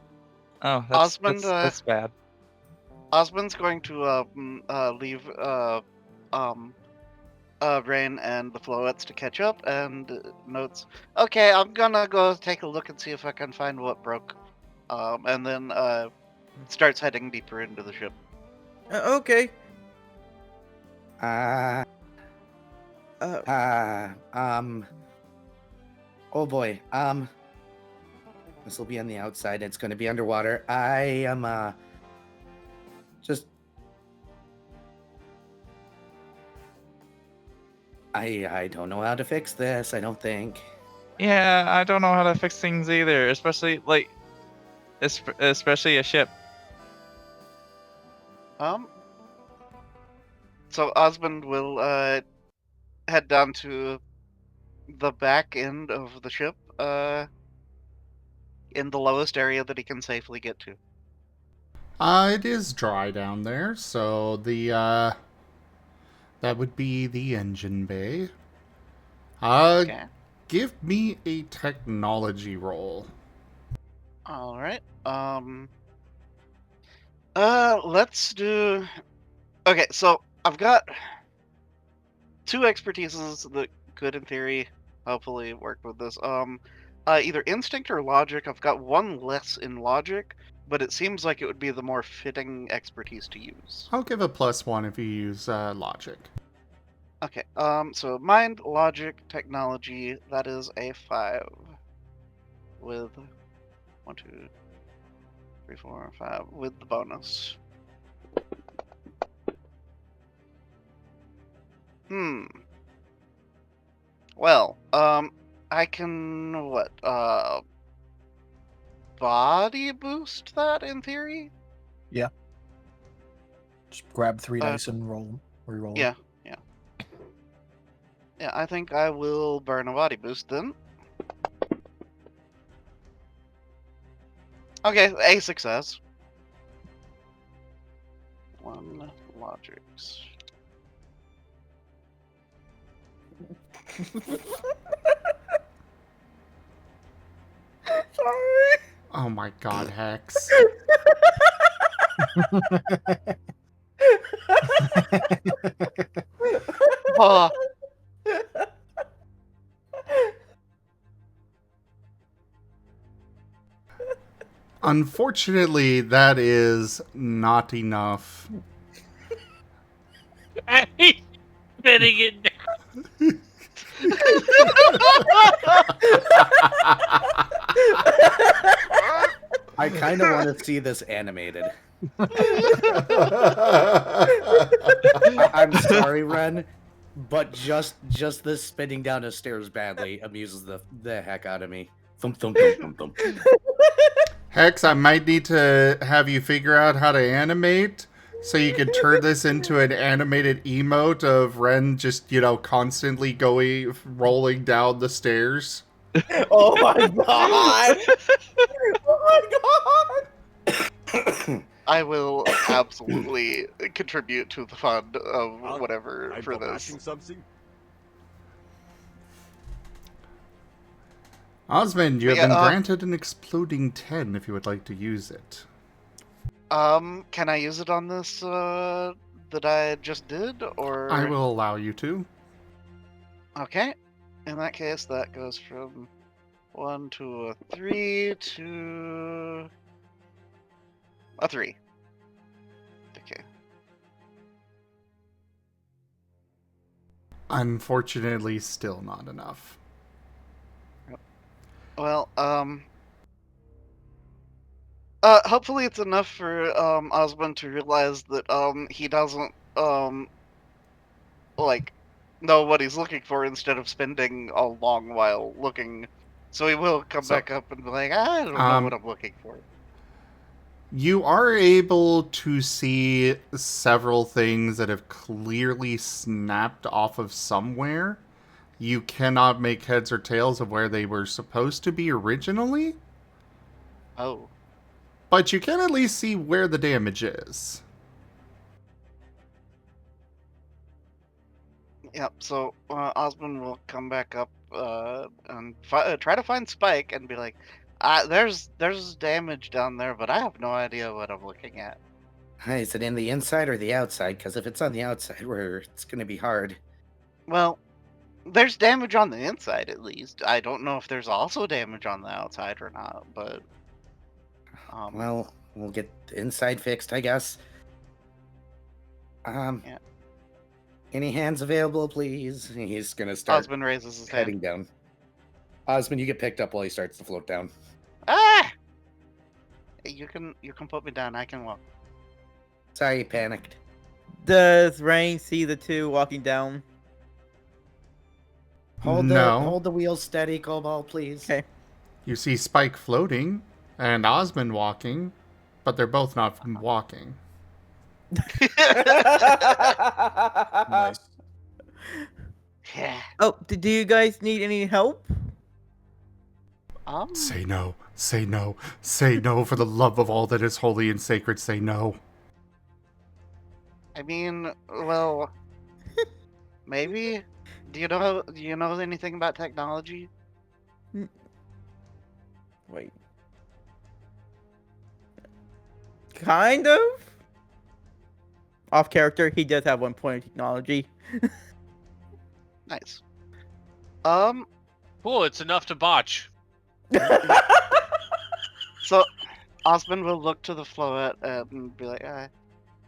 Oh, Osmond, that's bad. Osmond's going to leave Rain and the Floettes to catch up, and notes, okay, I'm gonna go take a look and see if I can find what broke. And then starts heading deeper into the ship. okay. Oh boy. This will be on the outside. It's going to be underwater. I am, just... I don't know how to fix this, I don't think. Yeah, I don't know how to fix things either, especially especially a ship. So Osmond will head down to the back end of the ship, in the lowest area that he can safely get to. It is dry down there, so that would be the engine bay. Okay. Give me a technology roll. All right. Let's do. Okay, so I've got 2 expertises that could, in theory, hopefully work with this. Either instinct or logic. I've got 1 less in logic, but it seems like it would be the more fitting expertise to use. I'll give a +1 if you use logic. Okay. So mind, logic, technology. That is a 5. With 1, 2, 3, 4, 5 with the bonus. Well, I can body boost that in theory? Yeah. Just grab 3 dice and roll. Reroll. Yeah. Yeah, I think I will burn a body boost then. Okay, a success. 1 logics. Sorry. Oh my god, Hex. Oh, Unfortunately, that is not enough. He's spitting it down. I kind of want to see this animated. I'm sorry, Ren, but just this spinning down the stairs badly amuses the heck out of me. Thump thump thump thump thump. Hex, I might need to have you figure out how to animate so you can turn this into an animated emote of Ren just, constantly rolling down the stairs. Oh my god! Oh my god! I will absolutely contribute to the fund of whatever for this. Something. Osmond, you have Yeah, been granted an exploding 10 if you would like to use it. Can I use it on this that I just did, or? I will allow you to. Okay. In that case, that goes from 1 to a 3 to a 3. Okay. Unfortunately, still not enough. Well, hopefully it's enough for Osmond to realize that he doesn't like know what he's looking for instead of spending a long while looking. So he will come back up and be like, I don't know what I'm looking for. You are able to see several things that have clearly snapped off of somewhere. You cannot make heads or tails of where they were supposed to be originally. Oh. But you can at least see where the damage is. Yep, so Osmond will come back up and try to find Spike and be like, there's damage down there, but I have no idea what I'm looking at. Is it in the inside or the outside? Because if it's on the outside, it's going to be hard. Well, there's damage on the inside at least. I don't know if there's also damage on the outside or not, but... well, we'll get the inside fixed, I guess. Yeah. Any hands available, please? He's going to start Osmond raises his heading hand. down. Osmond, you get picked up while he starts to float down. Ah! You can put me down. I can walk. Sorry, you panicked. Does Rain see the two walking down? Hold the wheels steady, Cobalt, please. Okay. You see Spike floating and Osmond walking, but they're both not walking. Nice. Yeah. Oh, do you guys need any help? Say no. Say no. Say no for the love of all that is holy and sacred. Say no. I mean, well, maybe. Do you know anything about technology? Wait. Kind of? Off character, he does have 1 point of technology. Nice. Cool, it's enough to botch. So, Osmond will look to the float and be like,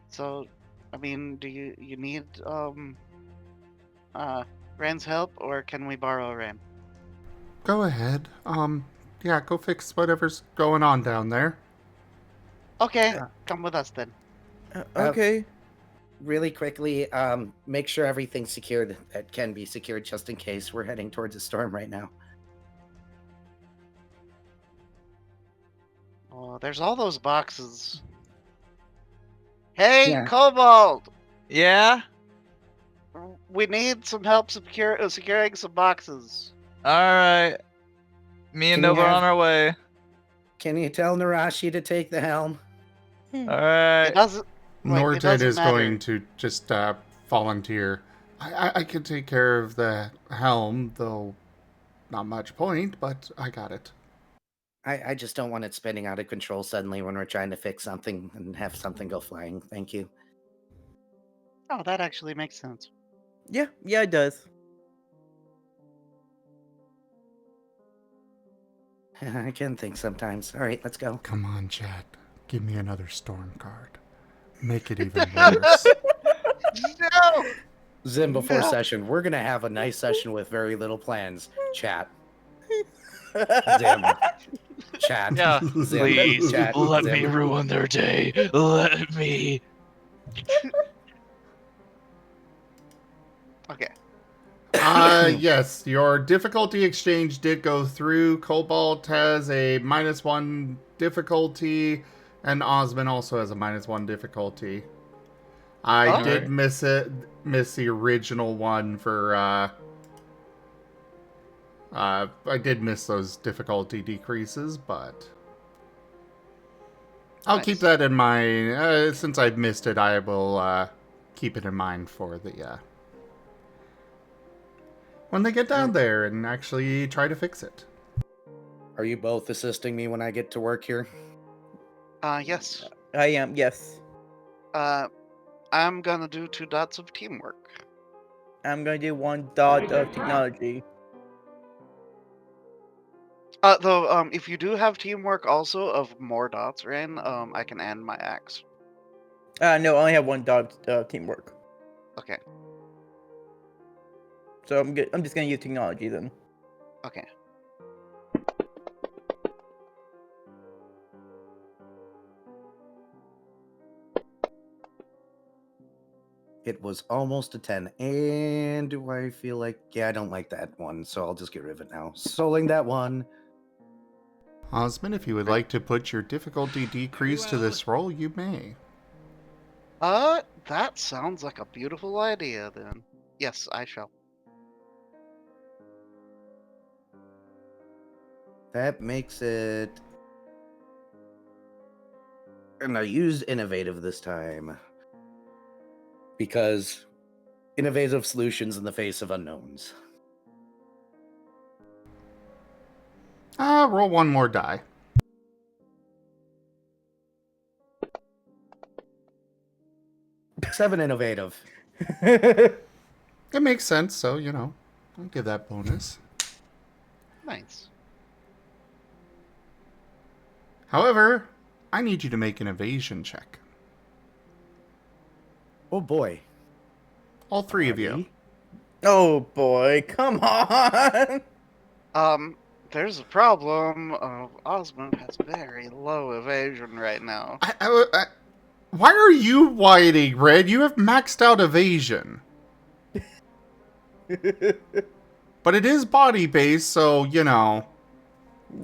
so, I mean, do you need, Ran's help, or can we borrow Ran? Go ahead. Yeah, go fix whatever's going on down there. Okay, come with us then. Okay. Really quickly, make sure everything's secured that can be secured just in case. We're heading towards a storm right now. Oh, there's all those boxes. Hey, Yeah. Cobalt! Yeah? We need some help securing some boxes. Alright. Me and Can you Nova are have- on our way. Can you tell Nerashi to take the helm? It Alright. doesn't. Wait, it Norted doesn't is matter. going to just volunteer. I could take care of the helm, though not much point, but I got it. I just don't want it spinning out of control suddenly when we're trying to fix something and have something go flying. Thank you. Oh, that actually makes sense. Yeah, it does. I can think sometimes. All right, let's go. Come on, chat. Give me another storm card. Make it even worse. No! Zim, before No. session, we're gonna have a nice session with very little plans. Chat. Zim. Chat. Yeah, Zim. please Chat. let Zim. me ruin their day. Let me. Okay. Yes, your difficulty exchange did go through. Cobalt has a -1 difficulty, and Osmond also has a -1 difficulty. I did miss the original one for, I did miss those difficulty decreases, but I'll keep that in mind. Since I've missed it, I will, keep it in mind for the, when they get down there and actually try to fix it. Are you both assisting me when I get to work here? Yes. I am, yes. I'm gonna do 2 dots of teamwork. I'm gonna do 1 dot of technology. Though, if you do have teamwork also of more dots, Rain, I can end my axe. No, I only have 1 dot of teamwork. Okay. So I'm good. I'm just gonna use technology then. Okay. It was almost a 10. And do I feel like... Yeah, I don't like that one, so I'll just get rid of it now. Soling that one. Osmond, if you would like to put your difficulty decrease to this roll, you may. That sounds like a beautiful idea, then. Yes, I shall. That makes it... And I used innovative this time. Because innovative solutions in the face of unknowns. Roll one more die. Seven innovative. It makes sense, so, you know, I'll give that bonus. Nice. However, I need you to make an evasion check. Oh boy. All 3 of you. Oh boy, come on! There's a problem. Osmond has very low evasion right now. Why are you whining, Red? You have maxed out evasion. But it is body-based, so, you know.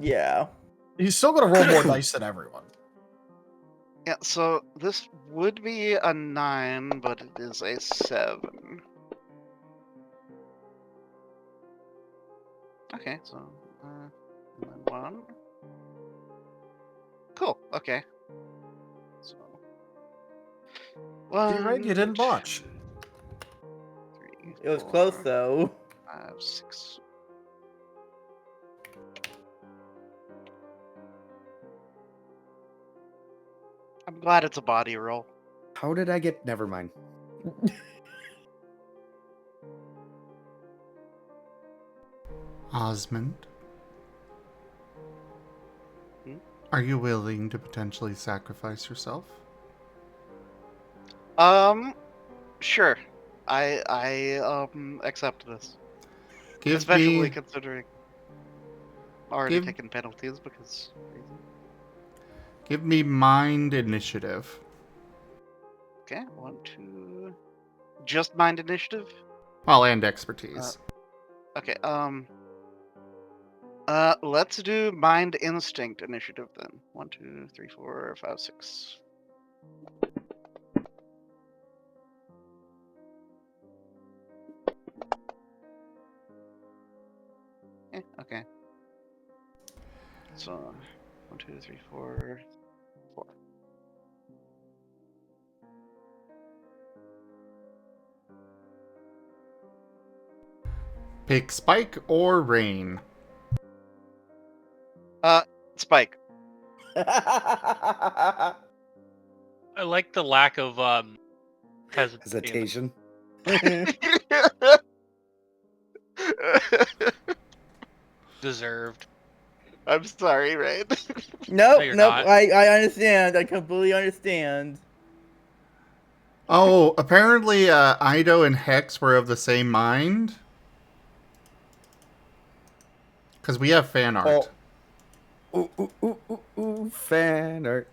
Yeah. He's still gonna roll more dice than everyone. Yeah, so this would be a 9, but it is a 7. Okay, so, and then 1. Cool, okay. So, You're right, you didn't botch. 3, It was close 4, though. 5, 6. I'm glad it's a body roll. How did I get... Never mind. Osmond? Are you willing to potentially sacrifice yourself? Sure. I accept this. Give Especially me... considering already taken penalties because... Give me mind initiative. Okay, 1, 2... Just mind initiative? Well, and expertise. Okay, let's do mind instinct initiative then. 1, 2, 3, 4, 5, 6. Okay. So, 1, 2, 3, 4, 4. Pick Spike or Rain. Spike. I like the lack of hesitation. Deserved. I'm sorry, right? Nope, you're nope. not. I understand. I completely understand. Oh, apparently Ido and Hex were of the same mind. Because we have fan art. Ooh, fan art.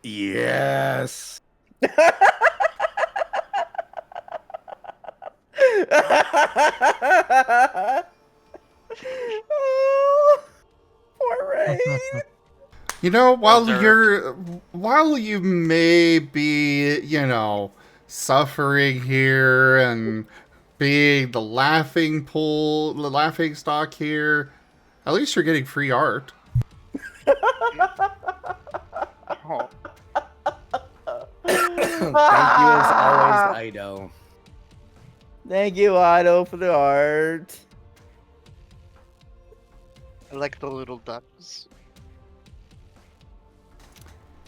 Yes. Oh, poor Rain. You know, Deserved. while you may be, you know, suffering here and being the laughing stock here, at least you're getting free art. Oh. Thank you as always, Ido. Thank you, Otto, for the art. I like the little ducks.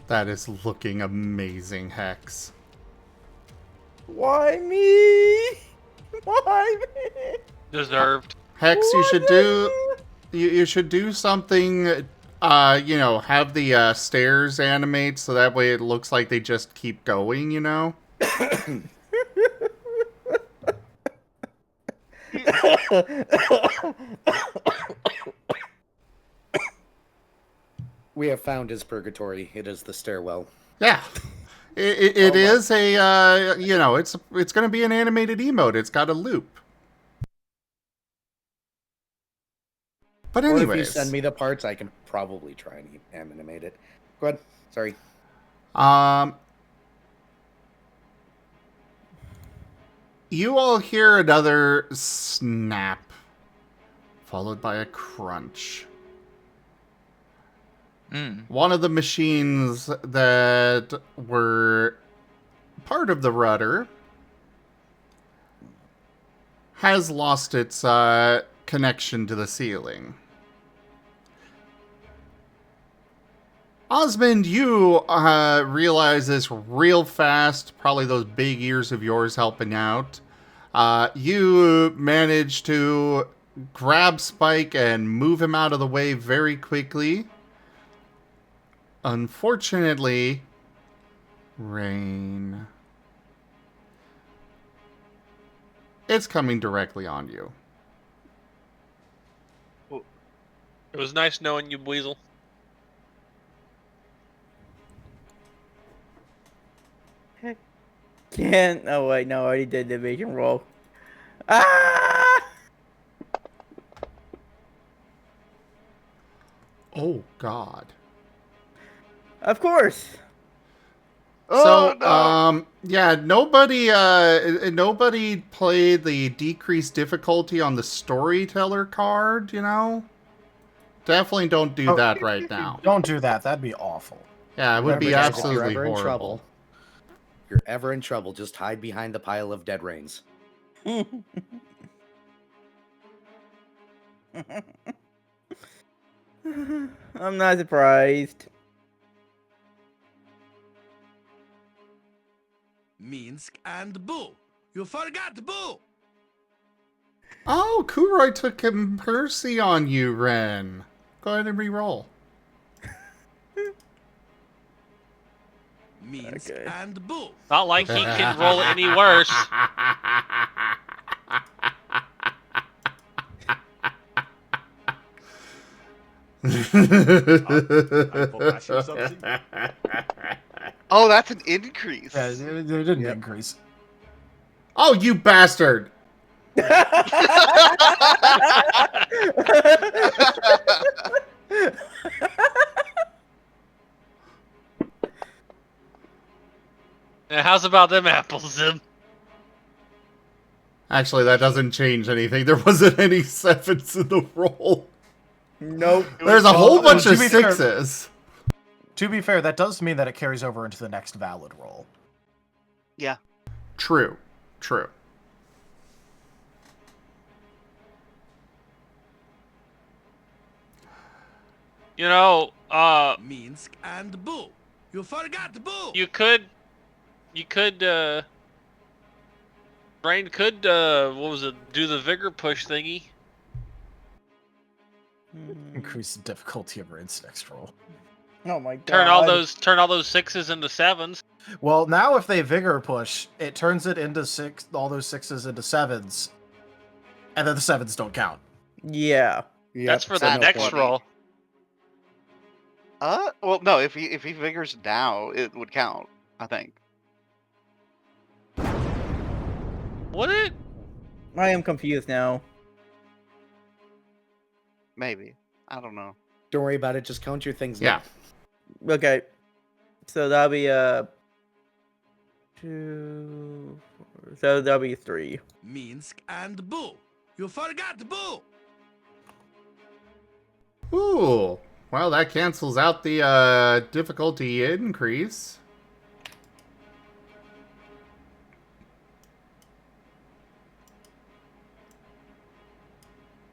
That is looking amazing, Hex. Why me? Why me? Deserved. Hex, you should do something. You know, have the stairs animate so that way it looks like they just keep going. You know. We have found his purgatory. It is the stairwell. Yeah. It is a, you know, it's going to be an animated emote. It's got a loop. But Or if you anyways. send me the parts, I can probably try and animate it. Go ahead. Sorry. You all hear another snap, followed by a crunch. One of the machines that were part of the rudder has lost its connection to the ceiling. Osmund, you realize this real fast, probably those big ears of yours helping out. You manage to grab Spike and move him out of the way very quickly. Unfortunately, Rain. It's coming directly on you. It was nice knowing you, Weasel. Can't. Oh wait, no, I already did the evasion roll. Ah! Oh, God. Of course. So, no. yeah, nobody played the decreased difficulty on the storyteller card, you know? Definitely don't do that right now. Don't do that. That'd be awful. Yeah, it would be Remember, guys, if absolutely you're ever in horrible. trouble, if you're ever in trouble, just hide behind the pile of dead rains. I'm not surprised. Minsk and Boo. You forgot Boo. Oh, Kuroi took mercy on you, Ren. Go ahead and re-roll. Minsk and Boo. Not like he can roll any worse. Oh, that's an increase. Yeah, it didn't increase. Oh, you bastard! Now, how's about them apples, Zim? Actually, that doesn't change anything. There wasn't any sevens in the roll. Nope. There's a whole bunch to of be fair- sixes. To be fair, that does mean that it carries over into the next valid roll. Yeah. True. True. You know, Minsk and Boo. You forgot Boo. you could, Brain could, what was it, do the vigor push thingy. Increase the difficulty of Rain's next roll. Oh my god. Turn all those 6s into 7s. Well, now if they vigor push, it turns it into all those 6s into 7s, and then the 7s don't count. Yeah. Yep, That's for so the no next point. roll. Well, no. If he vigors now, it would count. I think. Would it? I am confused now. Maybe. I don't know. Don't worry about it. Just count your things. Yeah. Now. Okay. So that'll be 2, 4, so that'll be 3. Minsk and Boo. You forgot Boo. Ooh. Well, that cancels out the difficulty increase.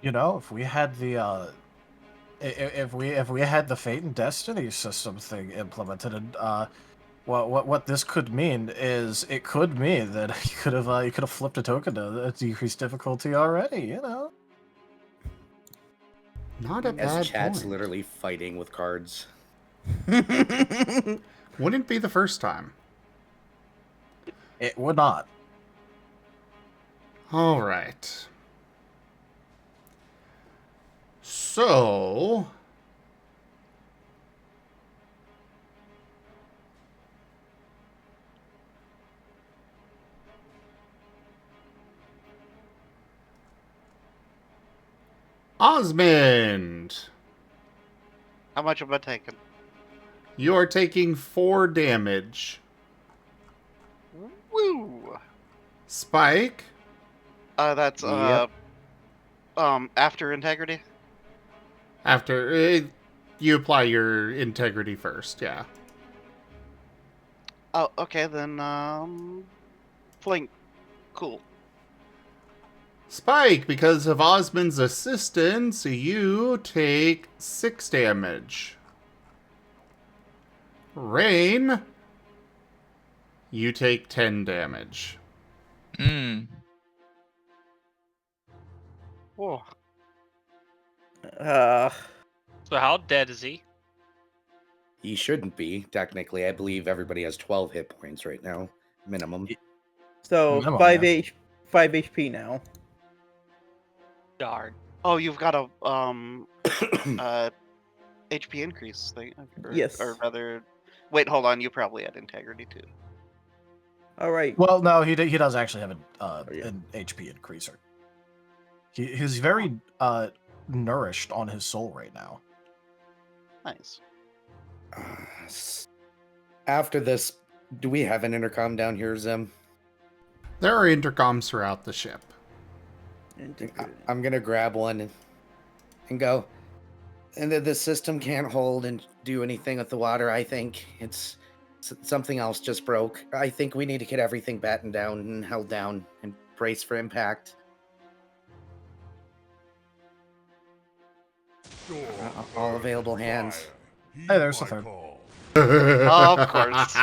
You know, if we had the if we had the Fate and Destiny system thing implemented, and what this could mean is it could mean that you could have flipped a token to decrease difficulty already. You know. Not a As bad chat's point. literally fighting with cards. Wouldn't be the first time. It would not. All right. So, Osmund, How much am I taking? you are taking 4 damage. Woo! Spike, That's Yep. After integrity. after you apply your integrity first, yeah. Oh, okay then. Flink. Cool. Spike, because of Osmond's assistance, you take 6 damage. Rain, you take 10 damage. Hmm. Whoa. So how dead is he? He shouldn't be, technically. I believe everybody has 12 hit points right now, minimum. So Minimum, 5 yeah. 5 HP now. Darn. Oh, you've got a HP increase thing. Yes. Or rather, wait, hold on. You probably had integrity too. All right. Well, no, he does actually have yeah. an HP increaser. He's very nourished on his soul right now. Nice. After this, do we have an intercom down here, Zim? There are intercoms throughout the ship. I'm gonna grab one and go. And the system can't hold and do anything with the water. I think it's something else just broke. I think we need to get everything battened down and held down and brace for impact. All available hands. Hey, there's the third. Of course.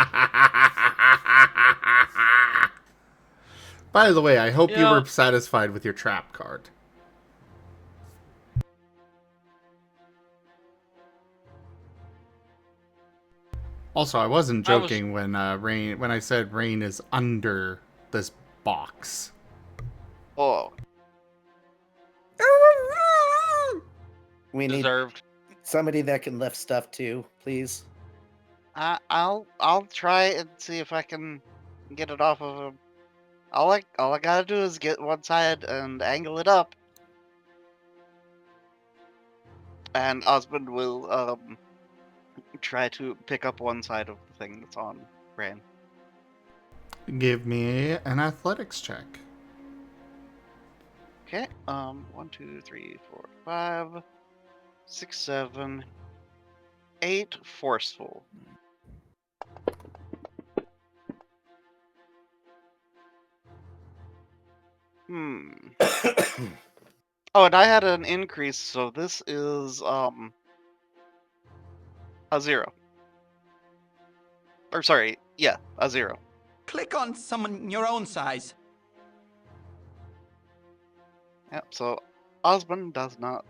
By the way, I hope you Yeah. were satisfied with your trap card. Also, I wasn't joking when I said Rain is under this box. Oh, We need Deserved. somebody that can lift stuff too, please. I'll try and see if I can get it off of him. All I gotta do is get one side and angle it up, and Osmond will try to pick up one side of the thing that's on Rain. Give me an athletics check. Okay. 1, 2, 3, 4, 5, 6, 7, 8. Forceful. Oh, and I had an increase, so this is A 0. Or sorry, yeah, a 0. Click on someone your own size. Yep. So Osmund does not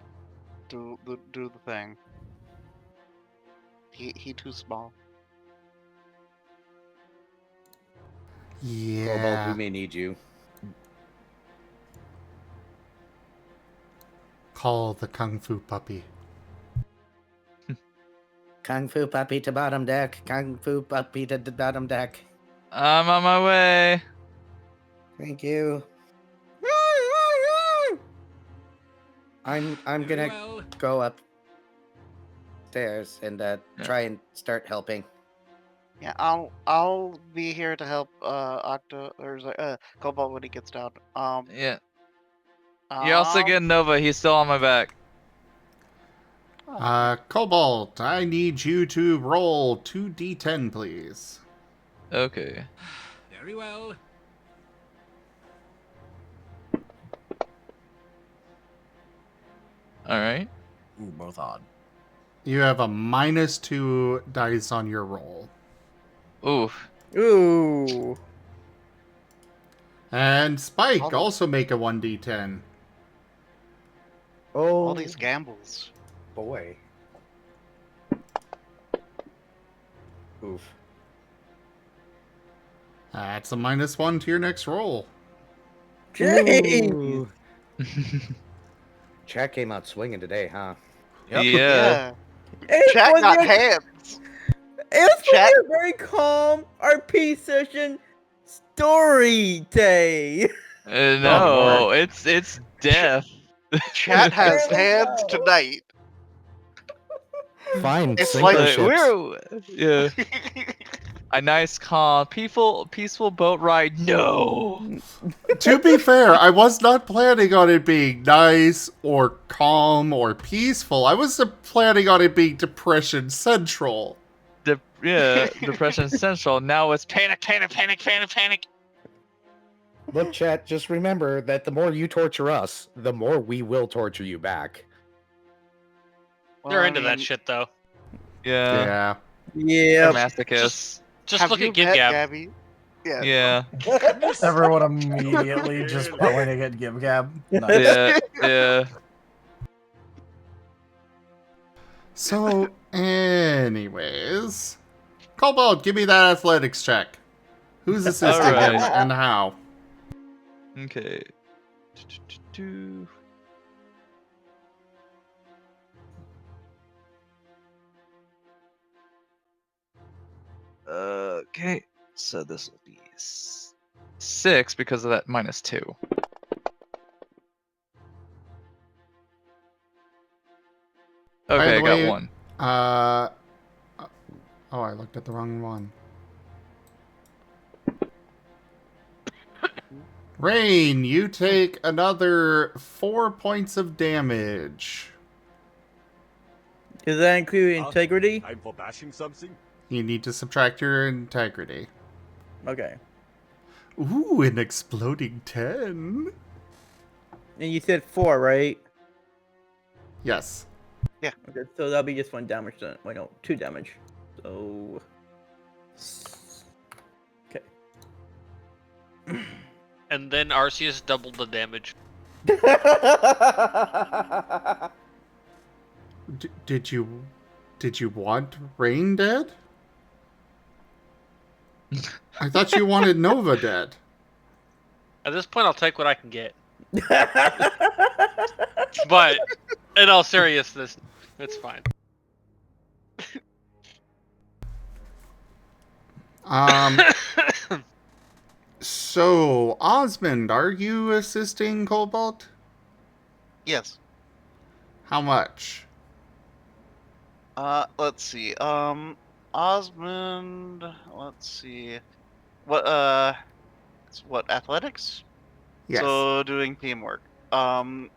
do the thing. He too small. Cobalt, we Yeah. may need you. Call the Kung Fu puppy. Kung Fu puppy to bottom deck. Kung Fu puppy to the bottom deck. I'm on my way. Thank you. I'm Very gonna well. go upstairs and try and start helping. Yeah, I'll be here to help Octo or Cobalt when he gets down. Yeah. You also get Nova. He's still on my back. Cobalt, I need you to roll 2d10, please. Okay. Very well. All right. Ooh, both odd. You have a -2 dice on your roll. Oof. Ooh. And Spike, All the- also make a 1d10. Oh, all these gambles. boy. Oof. That's a -1 to your next roll. Jeez. Ooh. Chat came out swinging today, huh? Yep. Yeah. It's Chat when got you're- hands. It's when Chat- you're very calm. RP session story day. No, it's death. Chat has There we hands go. tonight. Fine, It's sink like- our Like, ships. yeah. A nice, calm, peaceful boat ride. No. To be fair, I was not planning on it being nice or calm or peaceful. I was planning on it being depression central. Depression Central. Now it's panic. Look, chat, just remember that the more you torture us, the more we will torture you back. They're Well, I into that mean, shit though. Yeah. Yeah. Masochists. Just have look you at Gib met Gab. Gabby? Yeah. Yeah. Everyone immediately just pointing at Gib Gab. Nice. Yeah. So, anyways, Cobalt, give me that athletics check. Who's assisting him Alright. and how? Okay. Okay, so this will be 6 because of that -2. By Okay, the I way, got 1. Oh, I looked at the wrong one. Rain, you take another 4 points of damage. Does that include integrity? I'm for bashing something. You need to subtract your integrity. Okay. Ooh, an exploding 10. And you said 4, right? Yes. Okay, so that'll be just 1 damage then. Wait, no, 2 damage. So. Okay. And then Arceus doubled the damage. Did you want Rain dead? I thought you wanted Nova dead. At this point, I'll take what I can get. But in all seriousness, it's fine. So, Osmund, are you assisting Cobalt? Yes. How much? Let's see. Osmond. Let's see. What? What athletics? Yes. So doing teamwork. And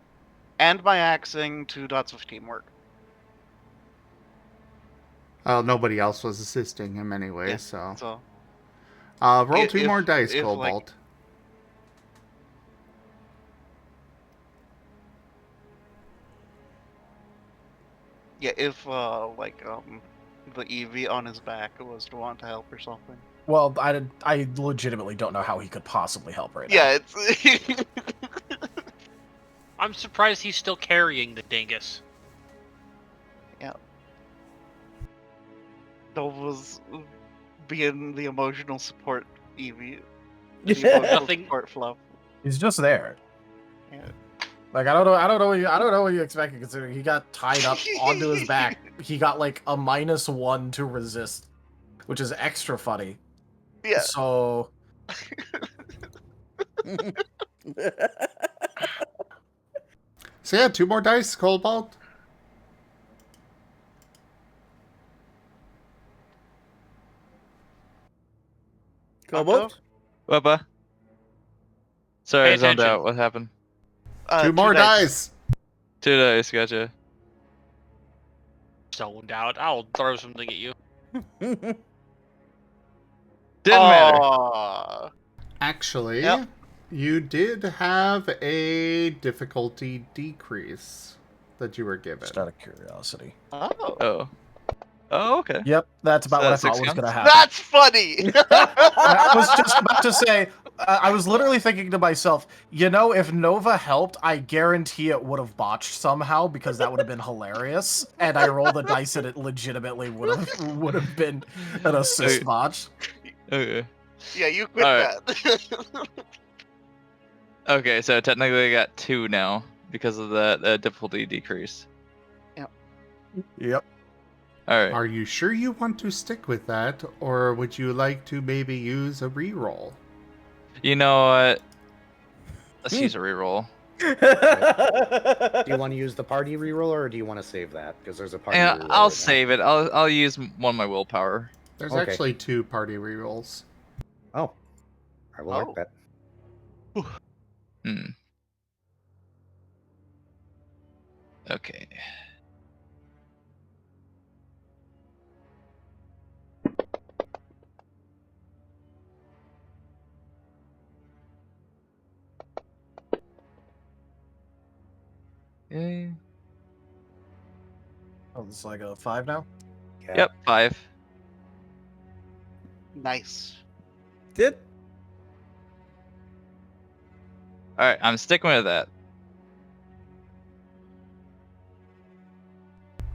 my axing 2 dots of teamwork. Well, nobody else was assisting him anyway, Yeah, so. So Roll 2 more dice, if, like- Cobalt. yeah, if the Eevee on his back was to want to help or something. Well, I legitimately don't know how he could possibly help right now. Yeah, it's. I'm surprised he's still carrying the dingus. Yeah. Nova's being the emotional support Eevee. The emotional Nothing- support fluff. He's just there. Yeah. Like I don't know what you expected considering he got tied up onto his back. He got like a -1 to resist, which is extra funny. Yeah. So So yeah, 2 more dice, Cobalt. Cobalt? Bubba. Sorry, Pay I zoned attention. out. What happened? 2 more dice. 2 dice, gotcha. Zoned out. I'll throw something at you. Didn't matter. Aw. Actually, Yep. you did have a difficulty decrease that you were given. just out of curiosity. Oh. Oh. Oh, okay. Yep, that's about So what I that's thought 6 was counts? gonna happen. That's funny! I was just about to say, I was literally thinking to myself, you know, if Nova helped, I guarantee it would have botched somehow because that would have been hilarious. And I rolled a dice and it legitimately would have been an assist Okay. botch. Okay. Yeah, you quit Alright. that. Okay, so technically I got 2 now because of that difficulty decrease. Yep. Alright. Are you sure you want to stick with that, or would you like to maybe use a reroll? You know what? Let's use a reroll. Do you want to use the party reroll or do you want to save that? Because there's a party Yeah, reroll. I'll right now. save it. I'll use one of my willpower. There's Okay. actually 2 party rerolls. Oh. I will mark that. Hmm. Okay. Okay. Oh, it's like a 5 now? Yeah. Yep, 5. Nice. Did Alright, I'm sticking with that.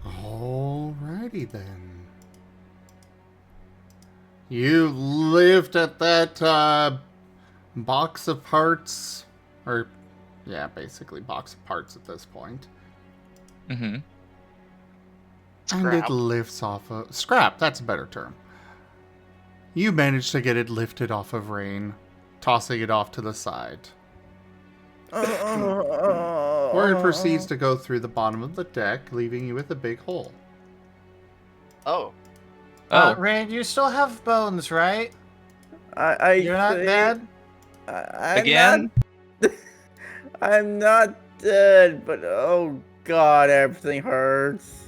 Alrighty then. You lived at that box of parts, or yeah, basically box of parts at this point. Mm-hmm. And it Scrap. lifts off of scrap. That's a better term. You manage to get it lifted off of Rain, tossing it off to the side, where it proceeds to go through the bottom of the deck, leaving you with a big hole. Oh. Oh, Rain, you still have bones, right? You're You're not dead? I'm again? Not, I'm not dead, but oh god, everything hurts.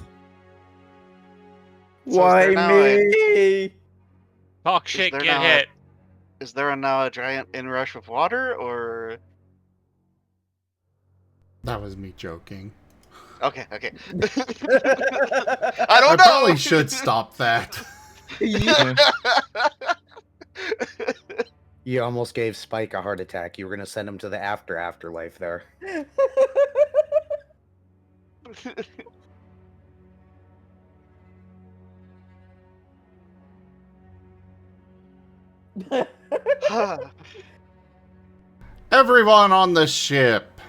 So is Why there now me? Talk shit, there get now- hit. Is there now a giant inrush of water, or... That was me joking. Okay. I I don't know! probably should stop that. You almost gave Spike a heart attack. You were going to send him to the afterlife there. Everyone on the ship.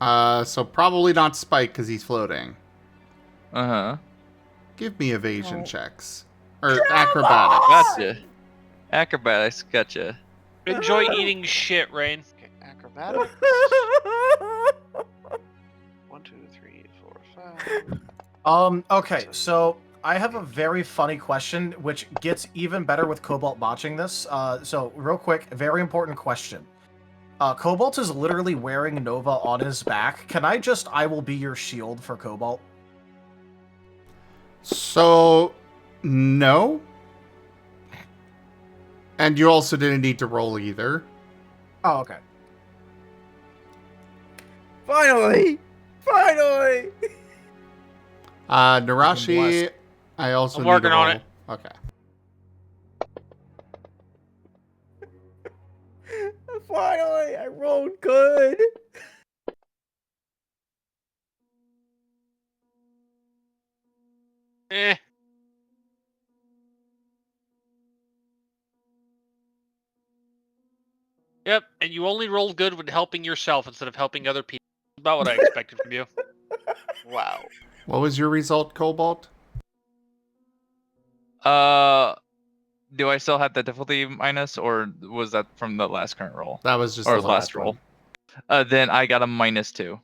So probably not Spike because he's floating. Uh-huh. Give me evasion checks. Or acrobatics. Gotcha. Acrobatics, gotcha. Enjoy eating shit, Rain. Okay, acrobatics. 1, 2, 3, 4, 5. Okay, so I have a very funny question, which gets even better with Cobalt botching this. So real quick, very important question. Cobalt is literally wearing Nova on his back. Can I will be your shield for Cobalt? So, no. And you also didn't need to roll either. Oh, okay. Finally! Nerashi, I also I'm need working a on roll. it. Okay. Finally, I rolled good. Eh. Yep, and you only rolled good when helping yourself instead of helping other people. That's about what I expected from you. Wow. What was your result, Cobalt? Do I still have the difficulty minus, or was that from the last current roll? That was just Or the last last roll? one. Then I got a -2.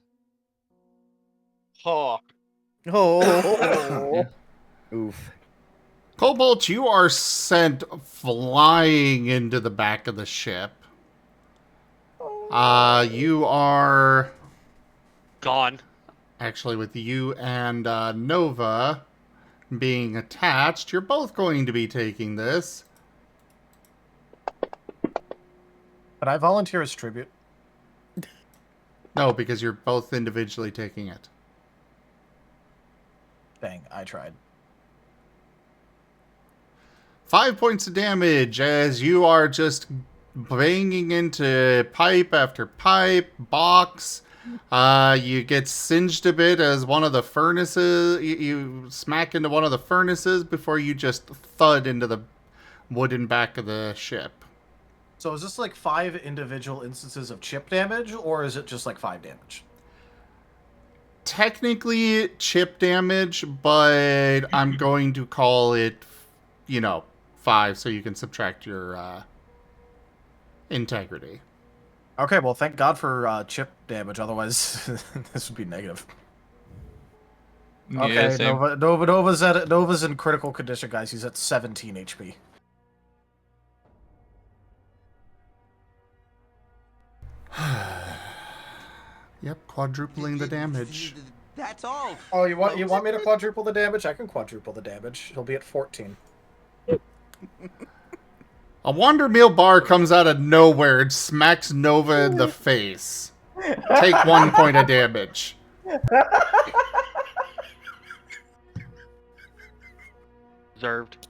Oh. Oh. Yeah. Oof. Cobalt, you are sent flying into the back of the ship. You are Gone. actually with you and Nova being attached. You're both going to be taking this. But I volunteer as tribute. No, because you're both individually taking it. Dang, I tried. 5 points of damage as you are just banging into pipe after pipe, box. You get singed a bit as one of the furnaces, you smack into one of the furnaces before you just thud into the wooden back of the ship. So is this like 5 individual instances of chip damage, or is it just like 5 damage? Technically chip damage, but I'm going to call it, 5 so you can subtract your integrity. Okay, well, thank God for chip damage. Otherwise, this would be negative. Yeah, Okay, same. Nova's in critical condition, guys. He's at 17 HP. Yep, quadrupling the damage. That's all. Oh, you want me to quadruple the damage? I can quadruple the damage. He'll be at 14. A Wonder Meal bar comes out of nowhere and smacks Nova in the face. Take 1 point of damage. Deserved.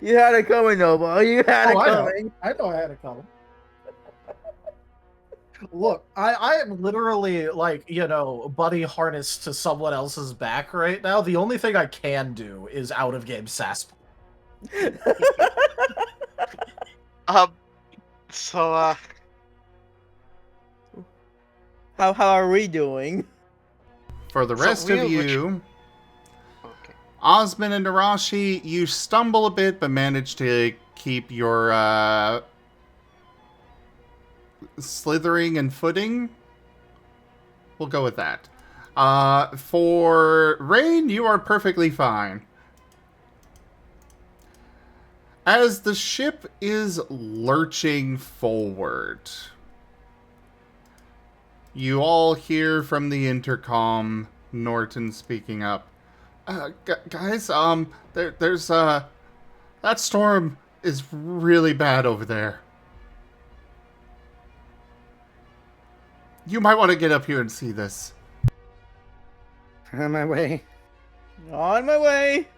You had it coming, Nova. You had it coming. I know I had it coming. Look, I am literally like, buddy harnessed to someone else's back right now. The only thing I can do is out of game sass. So How are we doing? For the So rest of you, okay. Osmund and Nerashi, you stumble a bit but manage to keep your slithering and footing. We'll go with that. For Rain, you are perfectly fine. As the ship is lurching forward, you all hear from the intercom Norton speaking up. Guys, there's that storm is really bad over there. You might want to get up here and see this. On my way. On my way.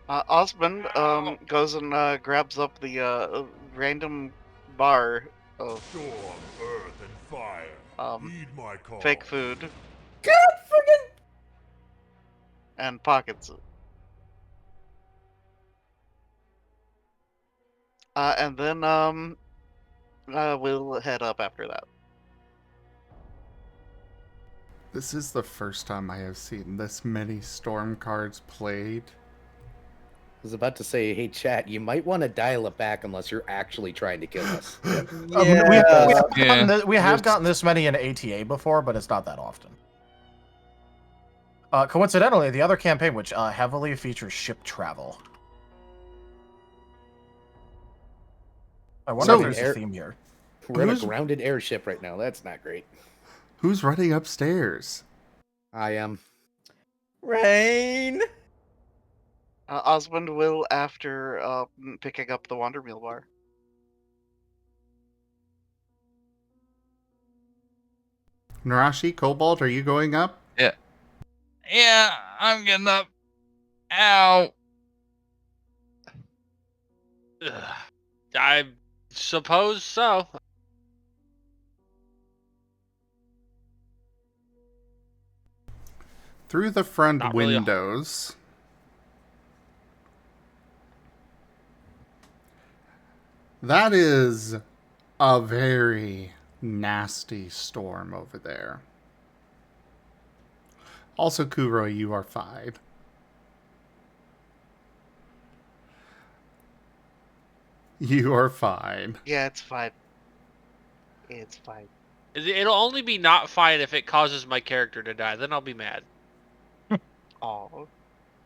Osmond goes and grabs up the random bar of Storm, earth, and fire. Heed my call. fake food God friggin'. and pockets it. And then we'll head up after that. This is the first time I have seen this many storm cards played. I was about to say, hey, chat, you might want to dial it back unless you're actually trying to kill us. We have gotten this many in ATA before, but it's not that often. Coincidentally, the other campaign, which heavily features ship travel. I wonder if there's a theme here. We're in a grounded airship right now. That's not great. Who's running upstairs? I am. Rain. Osmond will after picking up the Wonder Meal bar. Nerashi, Cobalt, are you going up? Yeah. Yeah, I'm getting up. Ow. Ugh. I suppose so. Through the front Not really a windows, that is a very nasty storm over there. Also, Kuro, you are 5. You are fine. Yeah, it's fine. It's fine. It'll only be not fine if it causes my character to die. Then I'll be mad. Oh.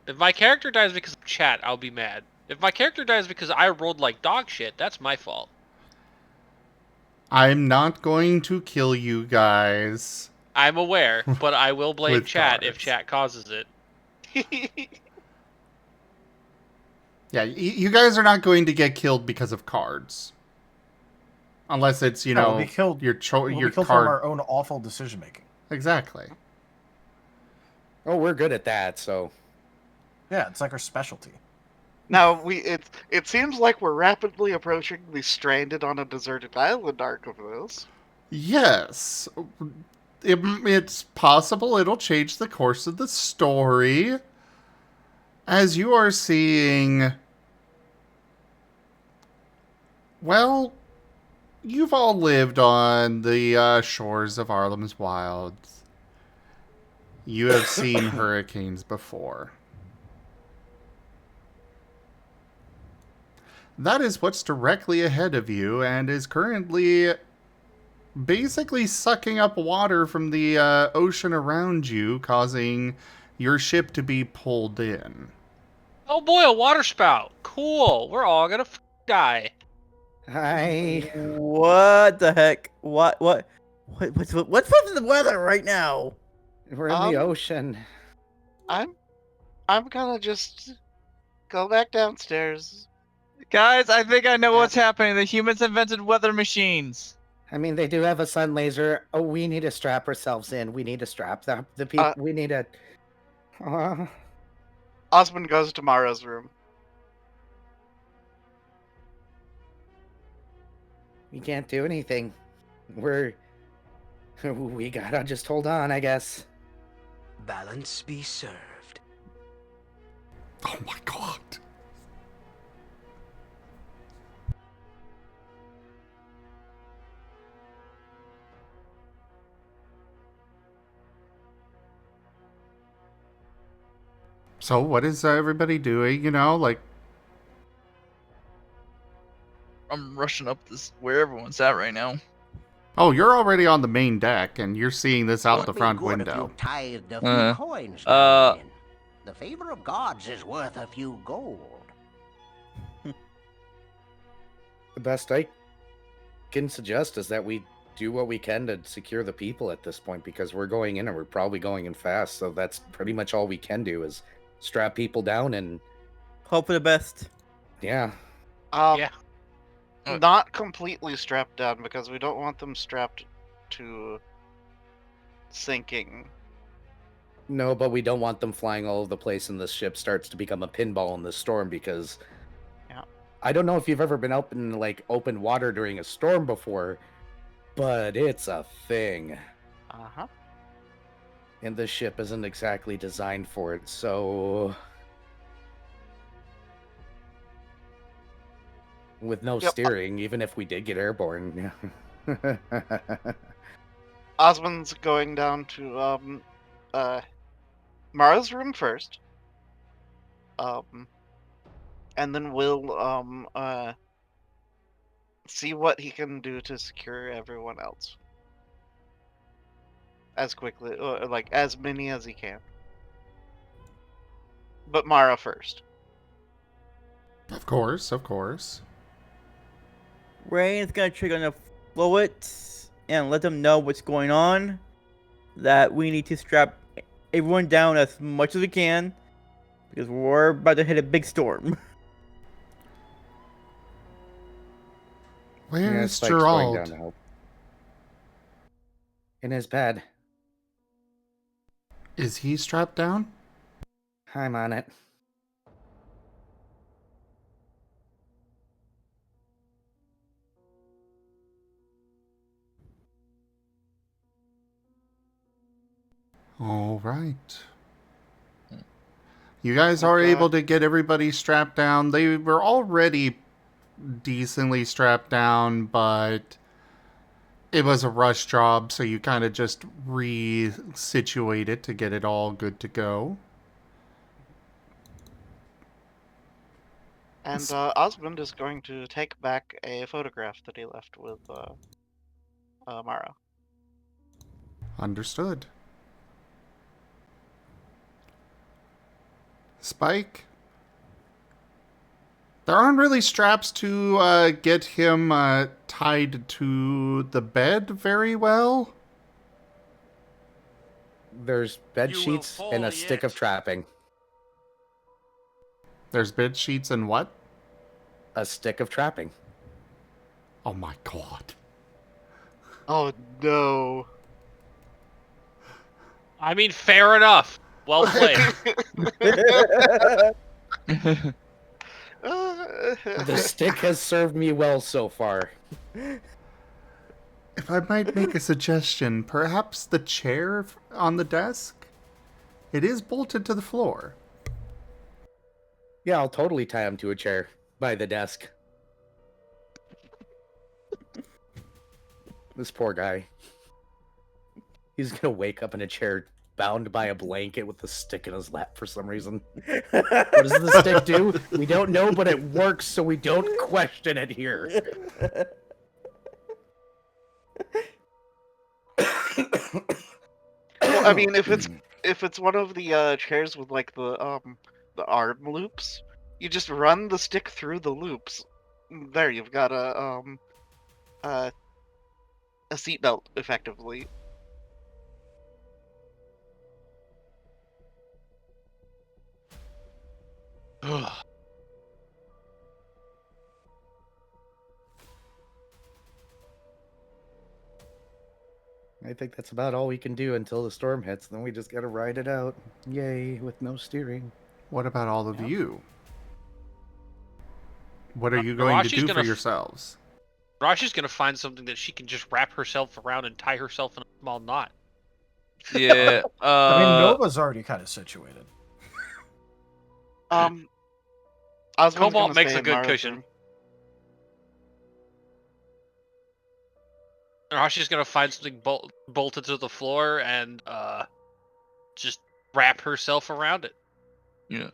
If my character dies because of chat, I'll be mad. If my character dies because I rolled like dog shit, that's my fault. I'm not going to kill you guys. I'm aware, but I will blame With chat if cards. chat causes it. Yeah, you guys are not going to get killed because of cards. Unless it's, you No, know, we'll be killed. your We'll your be killed card. from our own awful decision making. Exactly. Oh, we're good at that, so. Yeah, it's like our specialty. Now it seems like we're rapidly approaching the stranded on a deserted island arc of this. Yes. It's possible it'll change the course of the story. As you are seeing... Well, you've all lived on the shores of Harlem's wilds. You have seen hurricanes before. That is what's directly ahead of you and is currently basically sucking up water from the ocean around you, causing your ship to be pulled in. Oh boy, a water spout. Cool. We're all gonna die. Hi. What the heck? What's with the weather right now? We're in the ocean. I'm gonna just go back downstairs. Guys, I think I know what's happening. The humans invented weather machines. I mean, they do have a sun laser. Oh, we need to strap ourselves in. We need to strap the people. We need to. Osmund goes to Mara's room. We can't do anything. We gotta just hold on, I guess. Balance be served. Oh my god. So what is everybody doing, you know, like... I'm rushing up this where everyone's at right now. Oh, you're already on the main deck, and you're seeing this out Would the be front good if window. you tithed a few coins down in. The favor of gods is worth a few gold. The best I can suggest is that we do what we can to secure the people at this point, because we're going in and we're probably going in fast. So that's pretty much all we can do is strap people down and hope for the best. Yeah. Yeah. Not completely strapped down because we don't want them strapped to sinking. No, but we don't want them flying all over the place and the ship starts to become a pinball in the storm, because I don't know if you've ever been out in like open water during a storm before, but it's a thing. Uh-huh. And the ship isn't exactly designed for it, so with no steering, even if we did get airborne. Osmond's going down to Mara's room first. And then we'll see what he can do to secure everyone else. As quickly, like as many as he can. But Mara first. Of course, of course. Rain's gonna trigger on the fluids and let them know what's going on. That we need to strap everyone down as much as we can, because we're about to hit a big storm. Where's Spike's going down Gerald? to help. In his bed. Is he strapped down? I'm on it. All right. You guys are able to get everybody strapped down. They were already decently strapped down, but it was a rush job, so you kind of just resituate it to get it all good to go. And Osmund is going to take back a photograph that he left with Mara. Understood. Spike? There aren't really straps to get him tied to the bed very well. There's bed sheets and a stick of trapping. There's bed sheets and what? A stick of trapping. Oh my god. Oh no. I mean, fair enough. Well played. The stick has served me well so far. If I might make a suggestion, perhaps the chair on the desk? It is bolted to the floor. Yeah, I'll totally tie him to a chair by the desk. This poor guy. He's gonna wake up in a chair bound by a blanket with a stick in his lap for some reason. What does the stick do? We don't know, but it works, so we don't question it here. Well, I mean, if it's one of the chairs with like the arm loops, you just run the stick through the loops. There, you've got a seatbelt effectively. I think that's about all we can do until the storm hits. Then we just gotta ride it out. Yay, with no steering. What about all of you? What are you going to do for yourselves? Rashi's gonna find something that she can just wrap herself around and tie herself in a small knot. Yeah. I mean, Nova's already kind of situated. Cobalt makes a good cushion. Rashi's gonna find something bolted to the floor and just wrap herself around it. Yeah.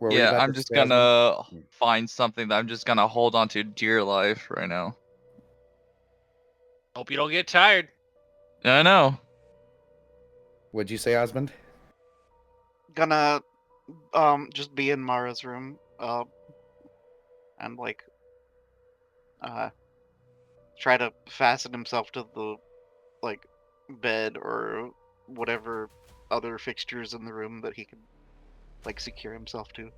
Were we Yeah, about I'm to just say gonna find something that I'm just gonna hold on to dear life right now. Hope you don't get tired. I know. What'd you say, Osmond? Gonna just be in Mara's room and like try to fasten himself to the like bed or whatever other fixtures in the room that he can like secure himself to.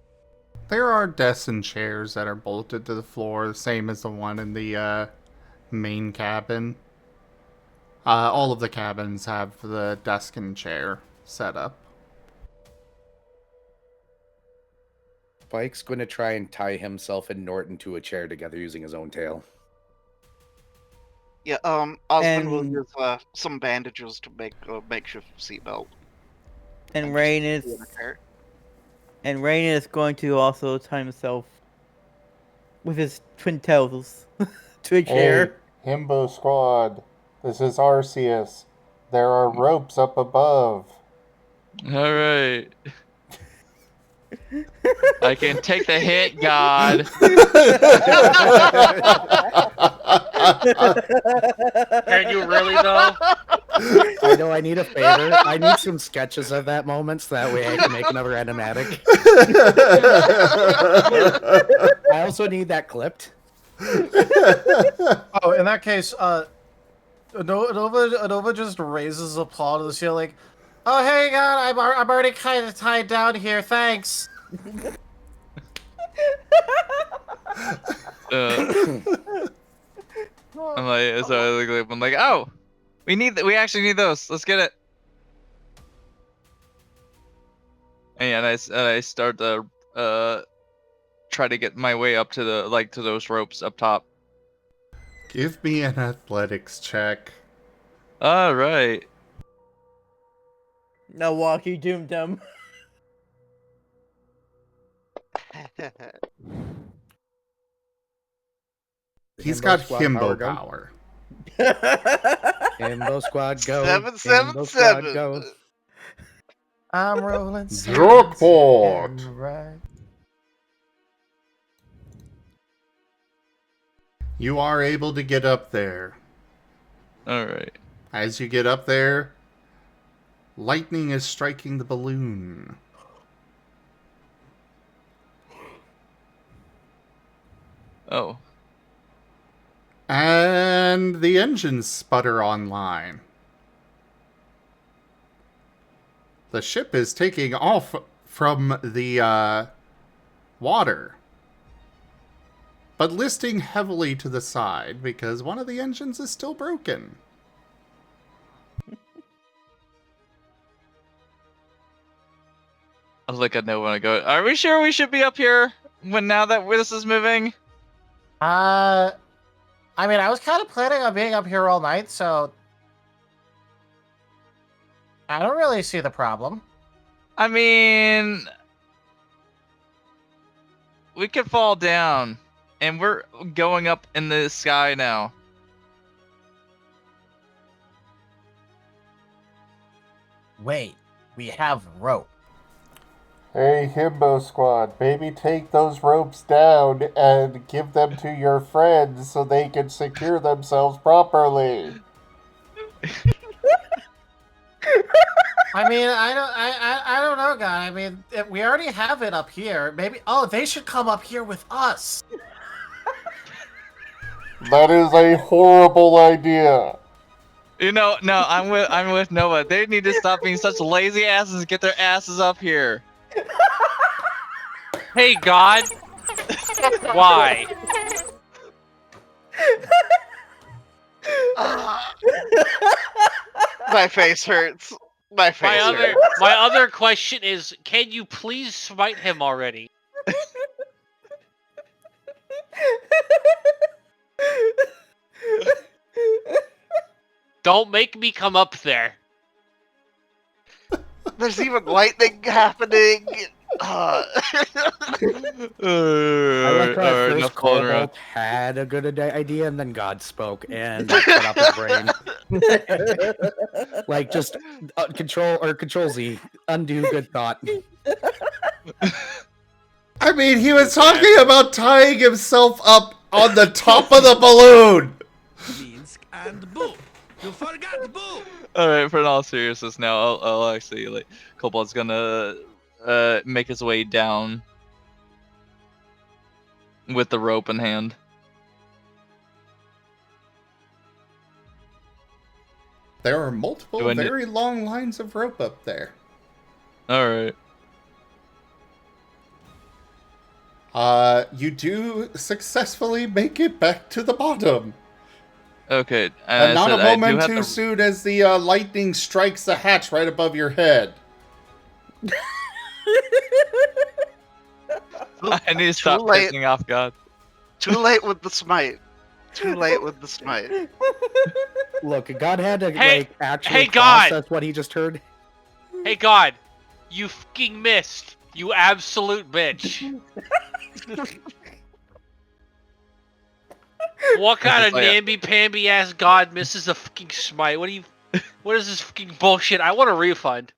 There are desks and chairs that are bolted to the floor, the same as the one in the main cabin. All of the cabins have the desk and chair set up. Spike's gonna try and tie himself and Norton to a chair together using his own tail. Yeah, Osmond will use some bandages to make a makeshift seatbelt. And Rain is going to also tie himself with his twin tails to a chair. Hey, Himbo Squad, this is Arceus. There are ropes up above. All right. I can take the hit, God. Can you really though? I know I need a favor. I need some sketches of that moment so that way I can make another animatic. I also need that clipped. Oh, in that case, Nova just raises a paw to the ceiling, like, "Oh, hey, God, I'm already kind of tied down here. Thanks." I'm like, oh, we actually need those. Let's get it. And I start to try to get my way up to the to those ropes up top. Give me an athletics check. All right. No walkie doom dum. He's Himbo got squad himbo go. power. Himbo squad go. Seven, Himbo seven, squad seven. go. I'm rolling Jackpot! right. You are able to get up there. All right. As you get up there, lightning is striking the balloon. Oh. And the engines sputter online. The ship is taking off from the water, but listing heavily to the side because one of the engines is still broken. I look at Nova and I go, "Are we sure we should be up here now that this is moving?" I mean, I was kind of planning on being up here all night, so I don't really see the problem. I mean, we could fall down, and we're going up in the sky now. Wait, we have rope. Hey, Himbo Squad, maybe take those ropes down and give them to your friends so they can secure themselves properly. I mean, I don't know, guy. I mean, we already have it up here. Maybe, they should come up here with us. That is a horrible idea. You know, no, I'm with Nova. They need to stop being such lazy asses and get their asses up here. Hey, God. Why? My face hurts. My face hurts. My other question is, can you please smite him already? Don't make me come up there. There's even lightning happening. I like how at first Cobalt had a good idea and then God spoke and cut off his brain. Like just control Z, undo good thought. I mean, he was talking about tying himself up on the top of the balloon. And boom! You forgot the boom! Alright, for all seriousness now, I'll actually, Cobalt's gonna make his way down with the rope in hand. There are multiple very long lines of rope up there. Alright. You do successfully make it back to the bottom. Okay, and not a moment too soon as the lightning strikes the hatch right above your head. I need to stop pissing off God. Too late with the smite. Too late with the smite. Look, God had to actually process what he just heard. Hey, God, you fucking missed. You absolute bitch. What kind of namby-pamby ass God misses a fucking smite? What is this fucking bullshit? I want a refund.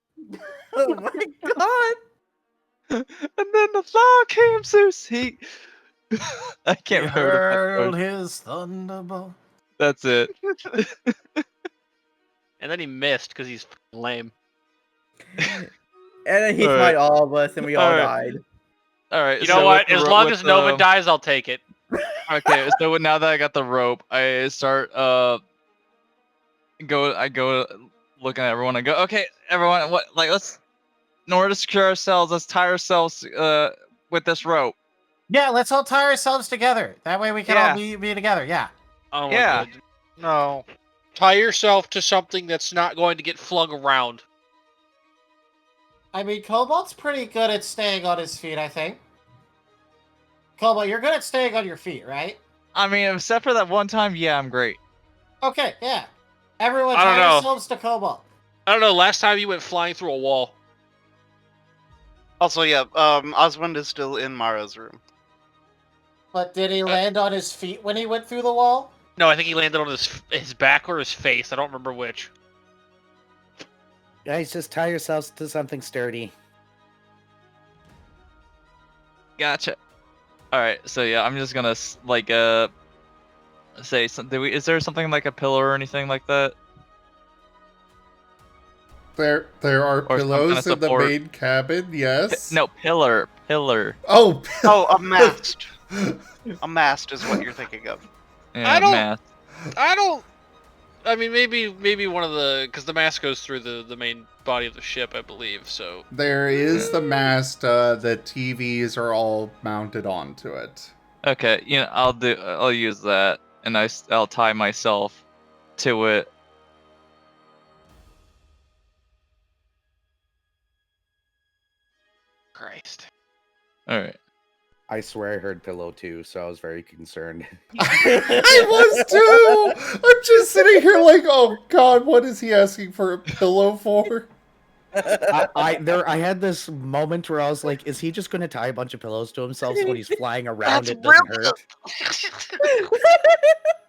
Oh my God. And then the thaw came, Zeus. I can't remember. Hurled his thunderbolt. That's it. And then he missed because he's lame. And then he smite all of us, and we all died. All right. You know what? As long as Nova dies, I'll take it. Okay. So now that I got the rope, I start I go looking at everyone. I go, okay, everyone, let's, in order to secure ourselves, let's tie ourselves with this rope. Yeah, let's all tie ourselves together. That way we can all be together. Yeah. Oh my God. No. Tie yourself to something that's not going to get flung around. I mean, Cobalt's pretty good at staying on his feet, I think. Cobalt, you're good at staying on your feet, right? I mean, except for that one time, yeah, I'm great. Okay, yeah. Everyone I don't tie know. yourselves to Cobalt. I don't know. Last time you went flying through a wall. Also, yeah, Osmund is still in Mara's room. But did he land on his feet when he went through the wall? No, I think he landed on his back or his face. I don't remember which. Guys, just tie yourselves to something sturdy. Gotcha. All right, so yeah, I'm just gonna like say something. Is there something like a pillar or anything like that? There are Or some kind pillows of in the support? main cabin, yes. No, pillar. Oh, Oh, a mast. A mast is what you're thinking of. Yeah, I don't- math. I don't. I mean, maybe one of the because the mast goes through the main body of the ship, I believe. So there is the mast. The TVs are all mounted onto it. Okay, I'll use that, and I'll tie myself to it. Christ. All right. I swear I heard pillow too, so I was very concerned. I was too. I'm just sitting here like, oh god, what is he asking for a pillow for? I had this moment where I was like, is he just going to tie a bunch of pillows to himself so when he's flying around it doesn't hurt?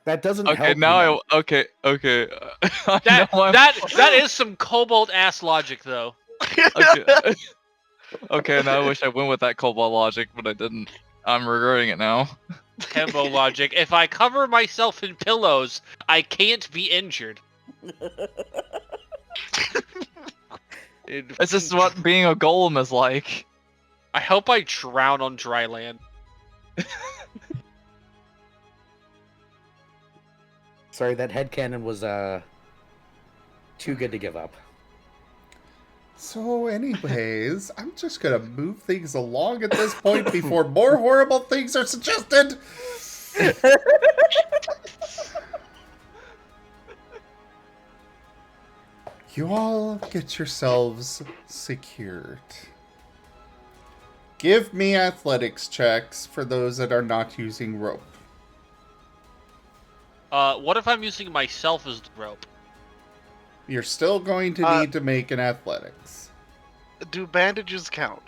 That doesn't Okay, help. now okay. That is some Cobalt ass logic, though. Okay. Okay, now I wish I went with that Cobalt logic, but I didn't. I'm regretting it now. Hembo logic. If I cover myself in pillows, I can't be injured. This is what being a golem is like. I hope I drown on dry land. Sorry, that headcanon was too good to give up. So, anyways, I'm just gonna move things along at this point before more horrible things are suggested. You all get yourselves secured. Give me athletics checks for those that are not using rope. What if I'm using myself as the rope? You're still going to need to make an athletics. Do bandages count?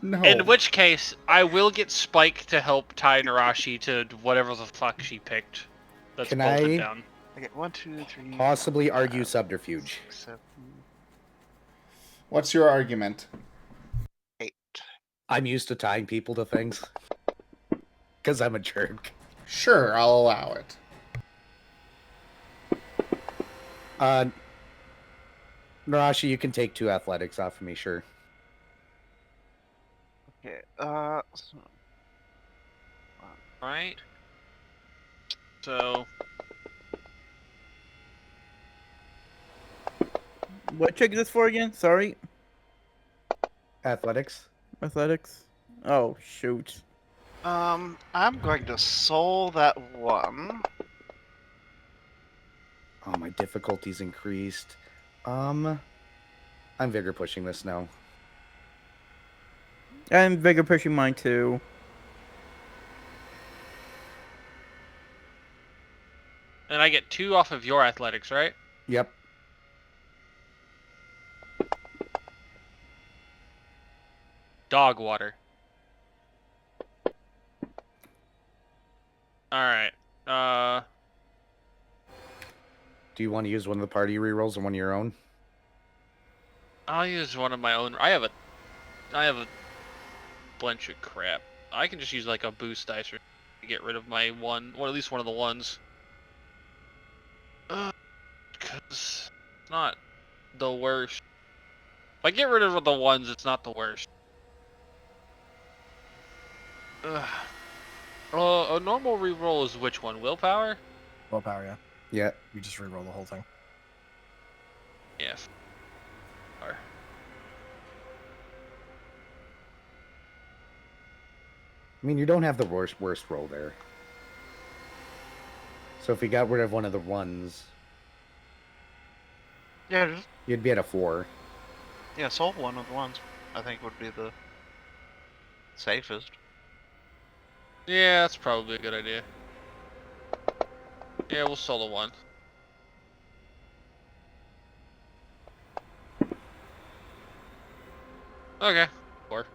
No. In which case, I will get Spike to help tie Nerashi to whatever the fuck she picked. That's Can bolted I- down. Okay, 1, 2, 3. Possibly 4, argue 5, subterfuge. 6, 7, What's your argument? 8. I'm used to tying people to things. Because I'm a jerk. Sure, I'll allow it. Nerashi, you can take 2 athletics off of me, sure. Okay, so, Right? So, What check is this for again? Sorry. Athletics. Athletics. Oh shoot. I'm going to soul that one. Oh, my difficulty's increased. I'm vigor pushing this now. I'm vigor pushing mine too. and I get 2 off of your athletics, right? Yep. Dog water. Alright. Do you want to use one of the party rerolls or one of your own? I'll use one of my own. I have a bunch of crap. I can just use like a boost dice to get rid of my one, or at least one of the ones. Because it's not the worst. If I get rid of the ones, it's not the worst. A normal reroll is which one? Willpower? Willpower, yeah. Yeah. You just reroll the whole thing. Yeah. I mean, you don't have the worst roll there. So if we got rid of one of the ones... Yeah, just, You'd be at a 4. yeah, solve one of the ones. I think would be the safest. Yeah, that's probably a good idea. Yeah, we'll solo one. Okay. 4.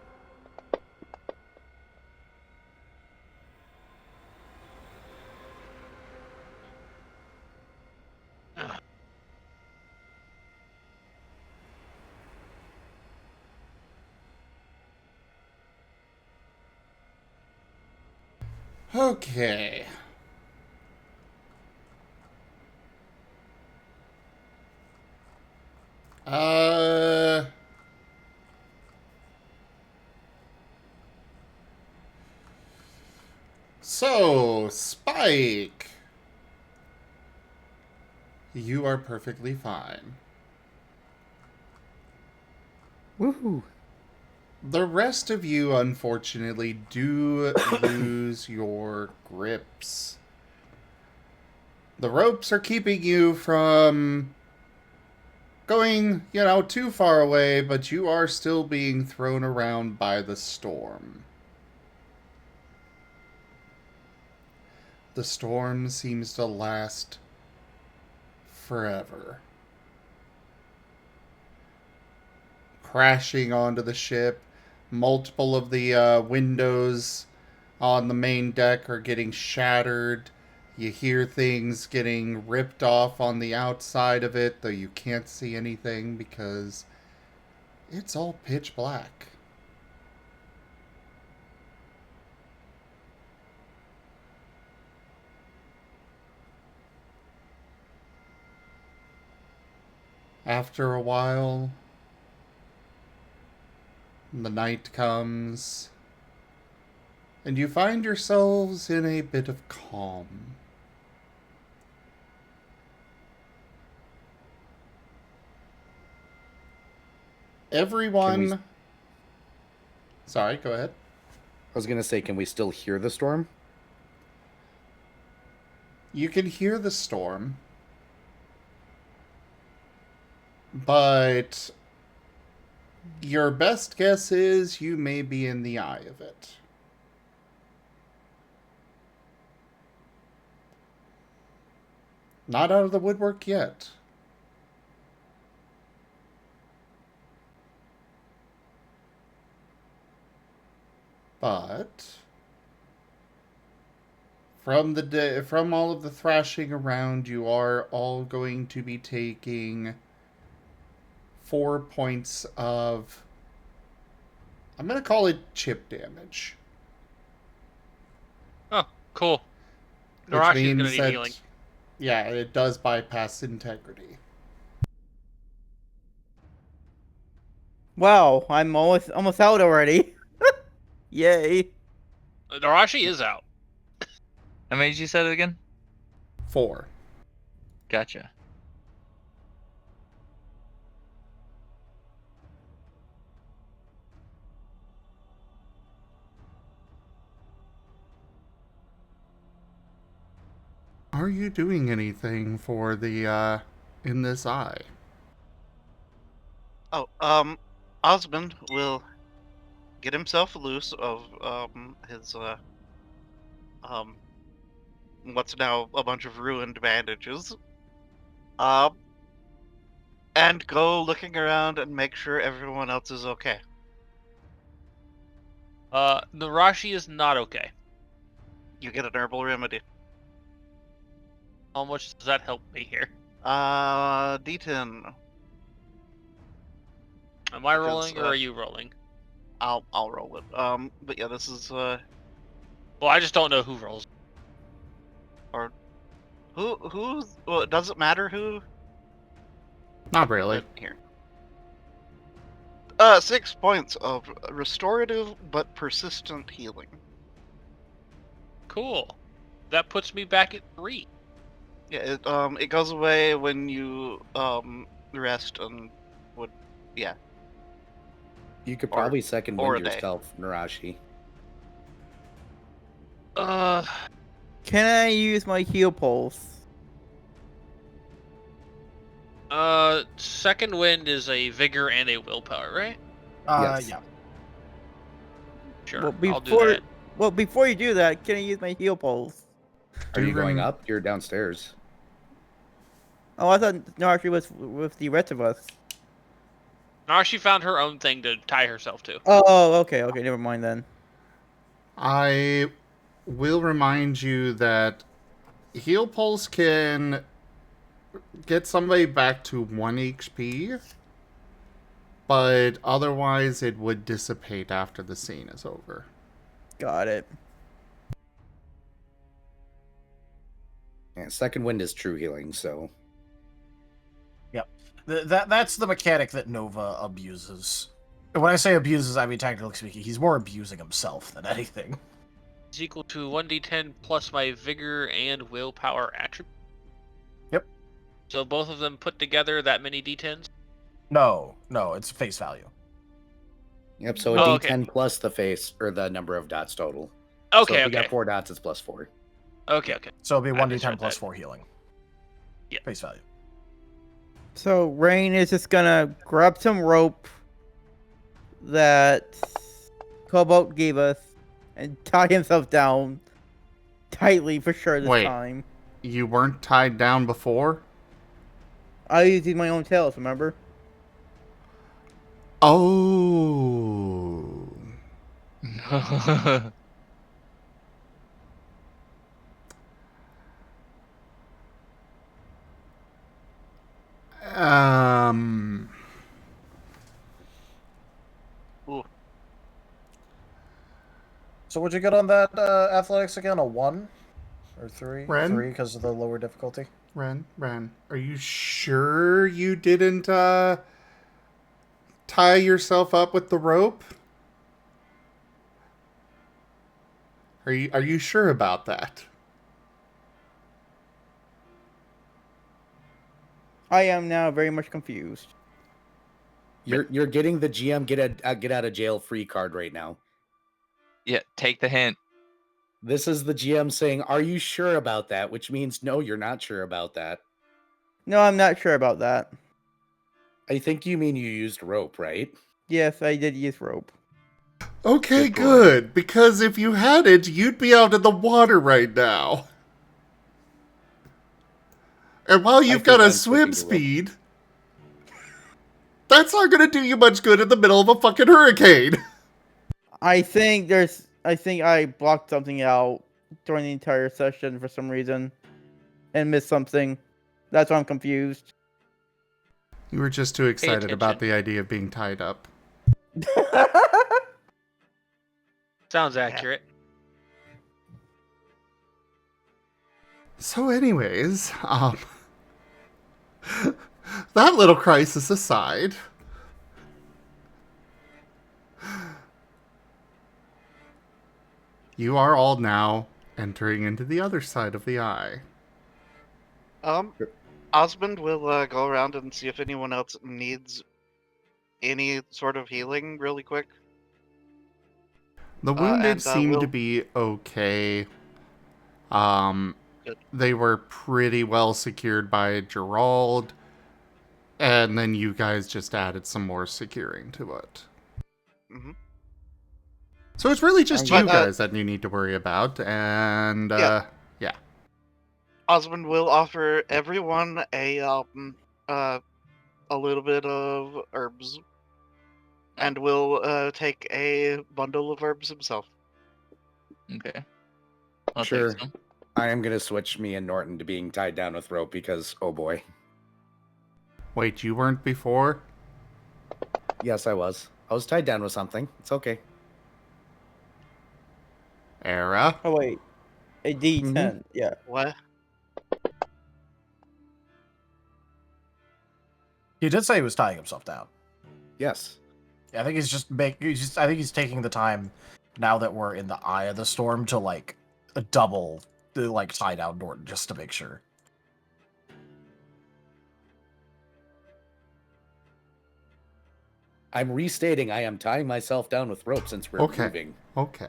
Okay. Uh... So, Spike. You are perfectly fine. Woohoo! The rest of you, unfortunately, do lose your grips. The ropes are keeping you from going, too far away, but you are still being thrown around by the storm. The storm seems to last forever. Crashing onto the ship, multiple of the windows on the main deck are getting shattered. You hear things getting ripped off on the outside of it, though you can't see anything because it's all pitch black. After a while, the night comes, and you find yourselves in a bit of calm. Everyone... Sorry, go ahead. I was going to say, can we still hear the storm? You can hear the storm, but your best guess is you may be in the eye of it. Not out of the woodwork yet. But from all of the thrashing around, you are all going to be taking 4 points of, I'm going to call it chip damage. Oh, cool. Which Nerashi's means gonna need that, healing. yeah, it does bypass integrity. Wow, I'm almost out already. Yay. Nerashi is out. How many did you say it again? 4. Gotcha. Are you doing anything for the, in this eye? Oh, Osmond will get himself loose of his what's now a bunch of ruined bandages. And go looking around and make sure everyone else is okay. Nerashi is not okay. You get an herbal remedy. How much does that help me here? D10. Am I rolling or are you rolling? I'll roll it. But yeah, this is Well, I just don't know who rolls. or who's well, does it matter who? Not really. Here. 6 points of restorative but persistent healing. Cool. That puts me back at 3. Yeah, it goes away when you rest and yeah. You could probably second or wind a day. yourself, Nerashi. Can I use my heal pulse? Second wind is a vigor and a willpower, right? Yes. Yeah. Sure, Well, I'll do that. before you do that, can I use my heal pulse? Are you going rem- up? You're downstairs. Oh, I thought Nerashi was with the rest of us. Narashi found her own thing to tie herself to. Oh, okay, never mind then. I will remind you that heal pulse can get somebody back to 1 HP, but otherwise it would dissipate after the scene is over. Got it. And second wind is true healing, so Yep. That's the mechanic that Nova abuses. And when I say abuses, I mean technically speaking, he's more abusing himself than anything. Is equal to 1d10 plus my vigor and willpower attribute. Yep. So both of them put together that many d10s? No, it's face value. yep. So a Oh, D10 okay. plus the face or the number of dots total. Okay, so if you got okay. 4 dots, it's plus 4. Okay. So it'll be I 1d10 misread plus that. 4 healing. Yeah. Face value. So Rain is just gonna grab some rope that Cobalt gave us and tie himself down tightly for sure this Wait. time. You weren't tied down before? I used my own tails, remember? Oh. Ooh. So what'd you get on that athletics again? A 1? Or 3? Ren? 3 because of the lower difficulty? Ren, are you sure you didn't tie yourself up with the rope? Are you sure about that? I am now very much confused. You're getting the GM get out of jail free card right now. Yeah, take the hint. This is the GM saying, "Are you sure about that?" Which means no, you're not sure about that. No, I'm not sure about that. I think you mean you used rope, right? Yes, I did use rope. Okay, Good boy. good. Because if you hadn't, you'd be out in the water right now. And while you've got think a I'm swim sticking to rope. speed, that's not going to do you much good in the middle of a fucking hurricane. I think I blocked something out during the entire session for some reason and missed something. That's why I'm confused. You were just too excited about attention. the idea of being tied up. Sounds accurate. So anyways, that little crisis aside, you are all now entering into the other side of the eye. Osmond will go around and see if anyone else needs any sort of healing really quick. The wounded and, seem we'll- to be okay. Good. They were pretty well secured by Gerald, and then you guys just added some more securing to it. Mhm. So it's really just you But, guys that you need to worry about, and Yeah. yeah. Osmond will offer everyone a little bit of herbs, and will take a bundle of herbs himself. Okay. I'll Sure. take some. I am gonna switch me and Norton to being tied down with rope because, oh boy. Wait, you weren't before? Yes, I was. I was tied down with something. It's okay. Era? Oh wait, a D10. Yeah. What? He did say he was tying himself down. Yes. Yeah, I think I think he's taking the time now that we're in the eye of the storm to like double tie down Norton just to make sure. I'm restating I am tying myself down with rope since we're Okay. moving. Okay.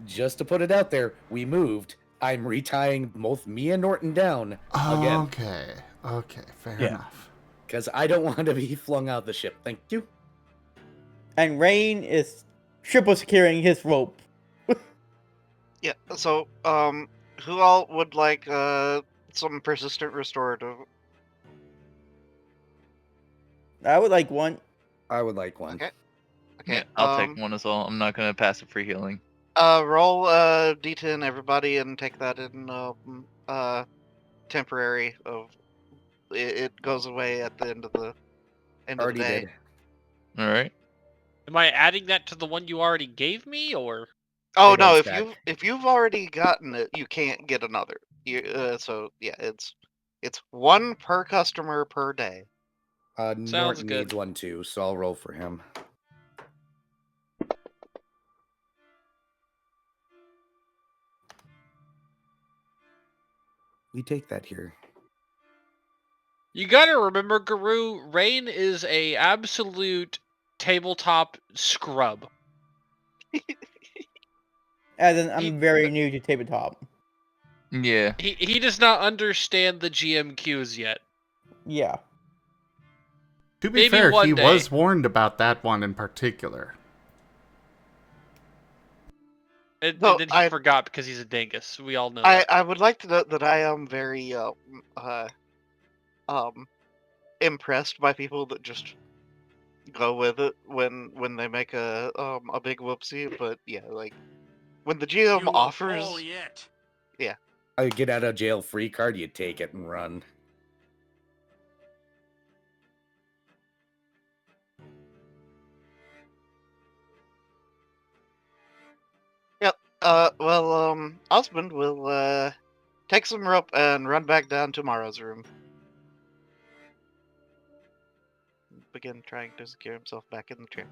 Just to put it out there, we moved. I'm retying both me and Norton down again. Okay. Okay, fair Yeah. enough. Because I don't want to be flung out the ship. Thank you. And Rain is triple securing his rope. Yeah. So, who all would like some persistent restorative? I would like one. I would like one. Okay. Okay. Yeah, I'll take one as well. I'm not gonna pass a free healing. Roll D10 everybody and take that in temporary of it goes away at the end of the Already day. did. All right. Am I adding that to the one you already gave me, or? Oh They no, don't if stack. you've already gotten it, you can't get another. So yeah, it's one per customer per day. Norton good. needs one too, so I'll roll for him. We take that here. You gotta remember, Guru, Rain is a absolute tabletop scrub. As in, I'm very new to tabletop. Yeah. He does not understand the GMQs yet. Yeah. To be Maybe fair, one he day. was warned about that one in particular. And No, then he forgot because he's a dingus. We all know that. I would like to note that I am very impressed by people that just go with it when they make a big whoopsie. But yeah, like when the GM offers, yeah. I get out of jail free card, you take it and run. Yep. Well, Osmond will take some rope and run back down to Mara's room. Begin trying to secure himself back in the chair.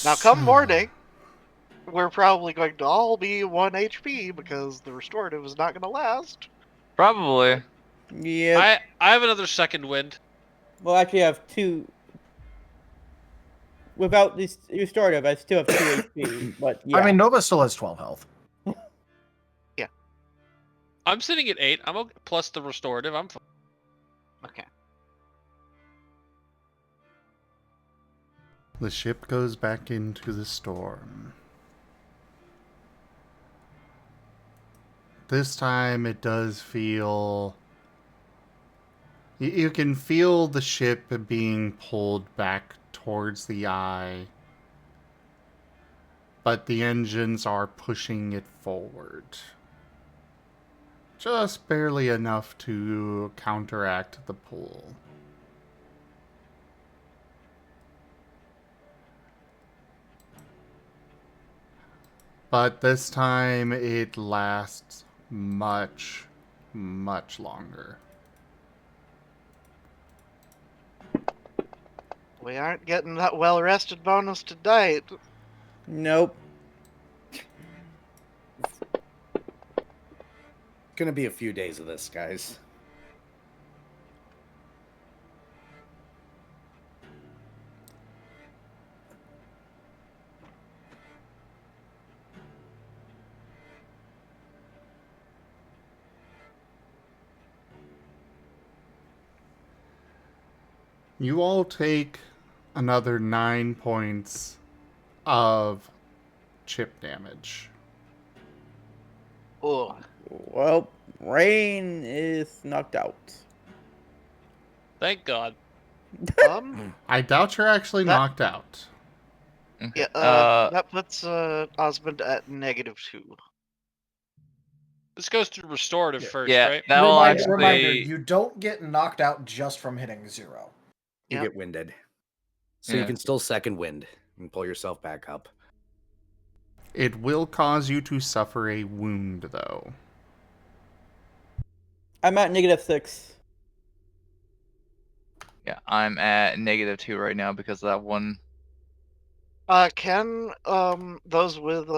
Now, come morning, we're probably going to all be 1 HP because the restorative is not going to last. Probably. Yeah. I have another second wind. Well, actually, I have 2. Without this restorative, I still have 2 HP. But yeah. I mean, Nova still has 12 health. Yeah. I'm sitting at 8. I'm okay. Plus the restorative. I'm fine. Okay. The ship goes back into the storm. This time it does feel... You can feel the ship being pulled back towards the eye, but the engines are pushing it forward. Just barely enough to counteract the pull. But this time it lasts much, much longer. We aren't getting that well-rested bonus tonight. Nope. Gonna be a few days of this, guys. You all take another 9 points of chip damage. Oh. Well, Rain is knocked out. Thank God. I doubt you're actually knocked out. Yeah, that puts Osmond at -2. This goes to restorative first, Yeah, right? that will Reminder, you don't get knocked out just from hitting 0. You get winded. So you can still second wind and pull yourself back up. It will cause you to suffer a wound, though. I'm at -6. Yeah, I'm at -2 right now because of that one. Can those with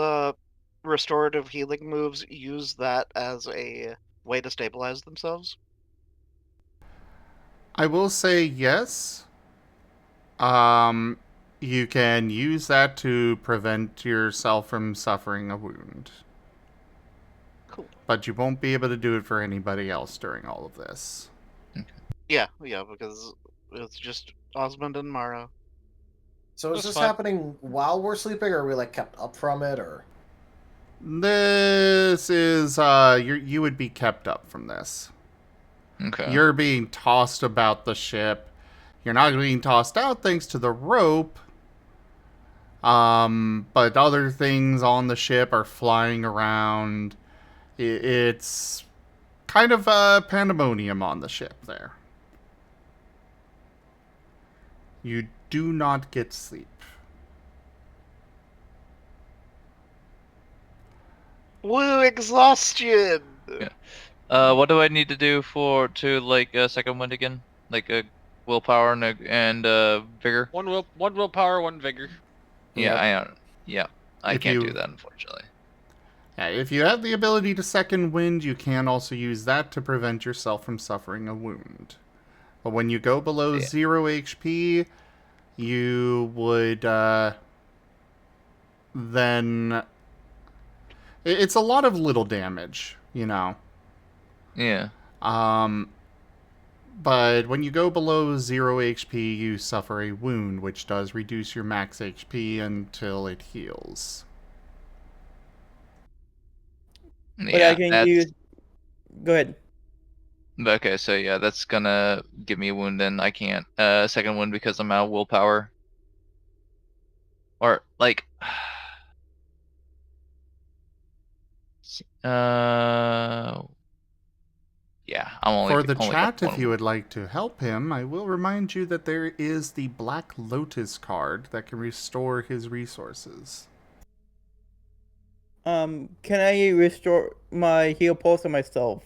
restorative healing moves use that as a way to stabilize themselves? I will say yes. You can use that to prevent yourself from suffering a wound. Cool. But you won't be able to do it for anybody else during all of this. Yeah, because it's just Osmund and Mara. So is That's this fine. happening while we're sleeping, or are we like kept up from it, or? This is you would be kept up from this. Okay. You're being tossed about the ship. You're not being tossed out thanks to the rope. But other things on the ship are flying around. It's kind of pandemonium on the ship there. You do not get sleep. Woo, exhaustion! Yeah. What do I need to do to like second wind again? Like a willpower and vigor? One willpower, one vigor. Yeah, Yep. I don't. Yeah, I If can't you- do that unfortunately. Yeah, if you have the ability to second wind, you can also use that to prevent yourself from suffering a wound. But when you go below Yeah. 0 HP, you would then... It's a lot of little damage, you know. Yeah. But when you go below 0 HP, you suffer a wound, which does reduce your max HP until it heals. But Yeah, I can that's use. Go ahead. okay. So yeah, that's gonna give me a wound. Then I can't second wind because I'm out of willpower. Or like, yeah, I'm For the only chat, got if one you wound. would like to help him, I will remind you that there is the Black Lotus card that can restore his resources. Can I restore my heal pulse on myself?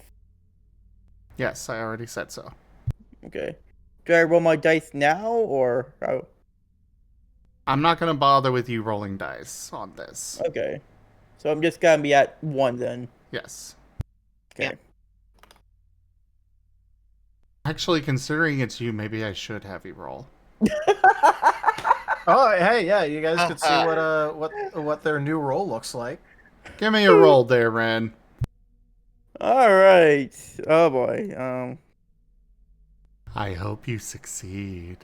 Yes, I already said so. Okay. Do I roll my dice now or how? I'm not going to bother with you rolling dice on this. Okay. So I'm just gonna be at 1 then. Yes. Okay. Actually, considering it's you, maybe I should have you roll. Oh, hey, yeah, you guys could see what their new role looks like. Give me a roll there, Ren. All right. Oh boy. I hope you succeed.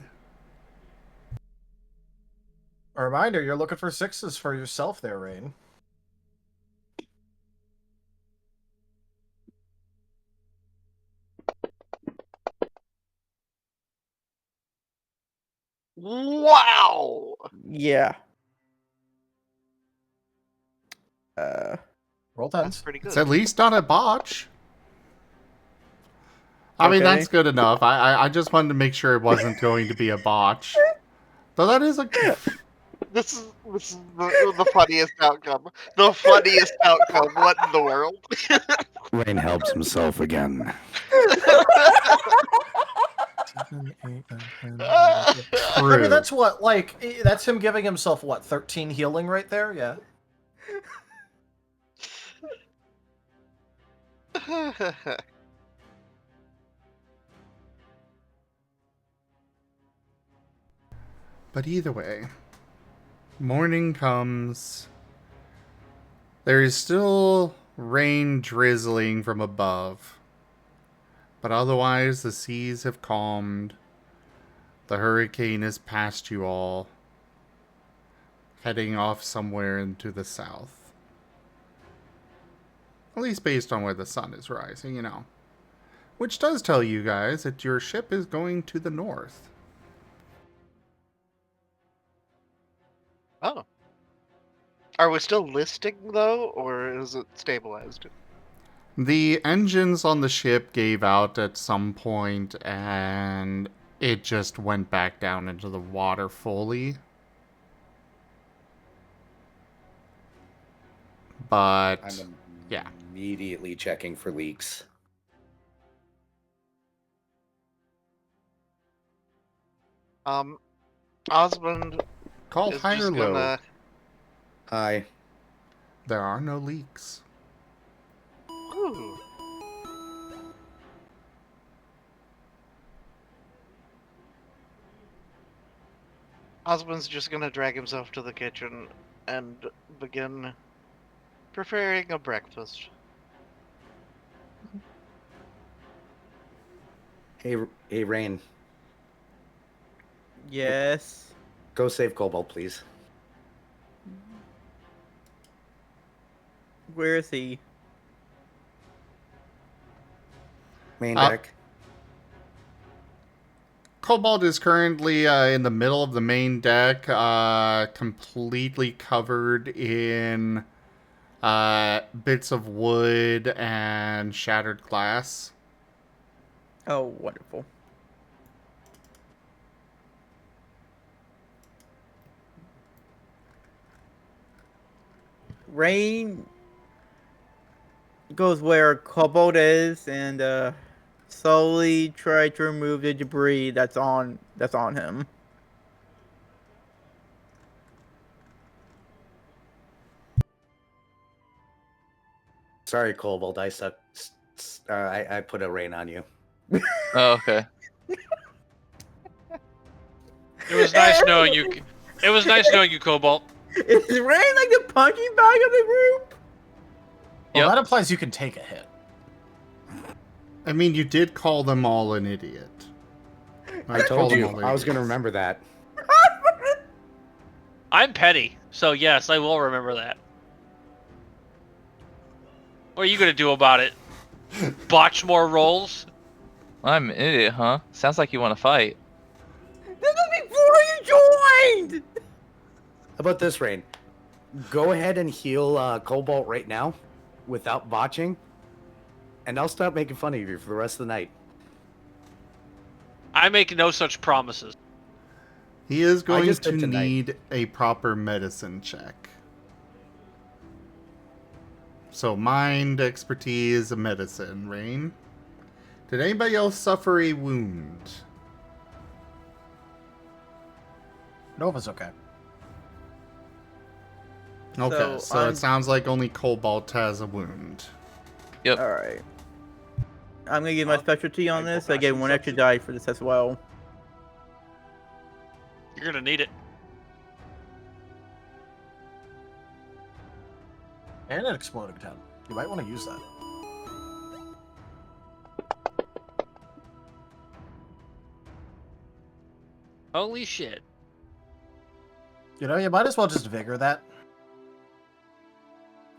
A reminder, you're looking for 6s for yourself there, Rain. Wow! Yeah. Roll That's 10s. pretty good. It's at least not a botch. I mean, Okay. that's good enough. I just wanted to make sure it wasn't going to be a botch. Though that is a... This is the funniest outcome. The funniest outcome. What in the world? Rain helps himself again. 7, 8, 9, 10, 11, 12. True. I mean, that's what, like, that's him giving himself, what, 13 healing right there? Yeah. But either way, morning comes. There is still rain drizzling from above. But otherwise, the seas have calmed. The hurricane is past you all, heading off somewhere into the south. At least based on where the sun is rising, you know. Which does tell you guys that your ship is going to the north. Oh. Are we still listing, though, or is it stabilized? The engines on the ship gave out at some point, and it just went back down into the water fully. But, I'm yeah. immediately checking for leaks. Osmond Call is high or just low. gonna... Hi. There are no leaks. Ooh. Osmund's just gonna drag himself to the kitchen and begin preparing a breakfast. Hey, Rain. Yes. Go save Cobalt, please. Where is he? Main deck. Cobalt is currently in the middle of the main deck, completely covered in bits of wood and shattered glass. Oh, wonderful. Rain goes where Cobalt is and slowly try to remove the debris that's on him. Sorry, Cobalt. I suck. I put a Rain on you. Oh, okay. It was nice knowing you. It was nice knowing you, Cobalt. Is Rain like the punching bag of the group? Well, Yep. that implies you can take a hit. I mean, you did call them all an idiot. I told called them you. all I was idiots. going to remember that. I'm petty, so yes, I will remember that. What are you gonna do about it? Botch more rolls? I'm an idiot, huh? Sounds like you want to fight. This is before you joined! How about this, Rain? Go ahead and heal Cobalt right now without botching, and I'll stop making fun of you for the rest of the night. I make no such promises. He is going just to did tonight. need a proper medicine check. So, mind, expertise, medicine, Rain. Did anybody else suffer a wound? Nova's okay. Okay, so I'm- it sounds like only Cobalt has a wound. Yep. Alright. I'm gonna give my specialty on this. I get one extra die for this as well. You're gonna need it. And an exploding 10. You might want to use that. Holy shit. You know, you might as well just vigor that.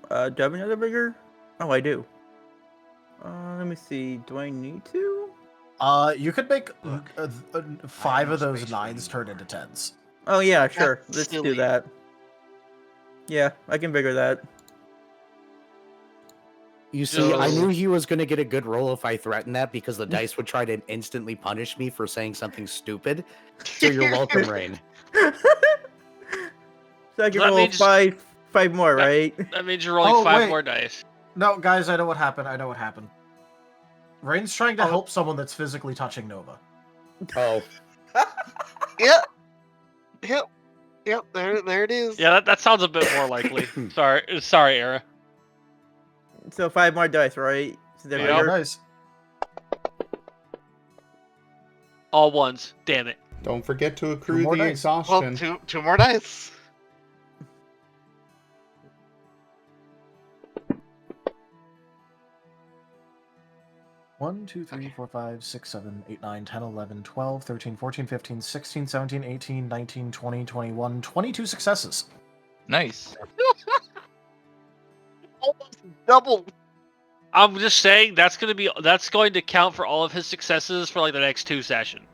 Do I have another bigger? Oh, I do. Let me see. Do I need to? You could make 5 of those 9s turn into 10s. Oh yeah, sure. That's Let's silly. do that. Yeah, I can bigger that. You see, I Just- knew he was going to get a good roll if I threatened that because the dice would try to instantly punish me for saying something stupid. So you're welcome, Rain. So I can That roll means- five more, right? That means you're rolling Oh, 5 wait. more dice. No, guys, I know what happened. I know what happened. Rain's trying to help someone that's physically touching Nova. Oh, Yep. Yep. There it is. Yeah, that sounds a bit more likely. Sorry, Era. So 5 more dice, right? So they're Yeah. Yeah, bigger. nice. All ones. Damn it. Don't forget to accrue more the dice. Well, exhaustion. two more dice. One, 2, 3, 4, 5, 6, 7, 8, 9, 10, 11, 12, 13, 14, 15, 16, 17, 18, 19, 20, 21, 22 successes. Nice. Almost double. I'm just saying that's going to count for all of his successes for like the next 2 sessions.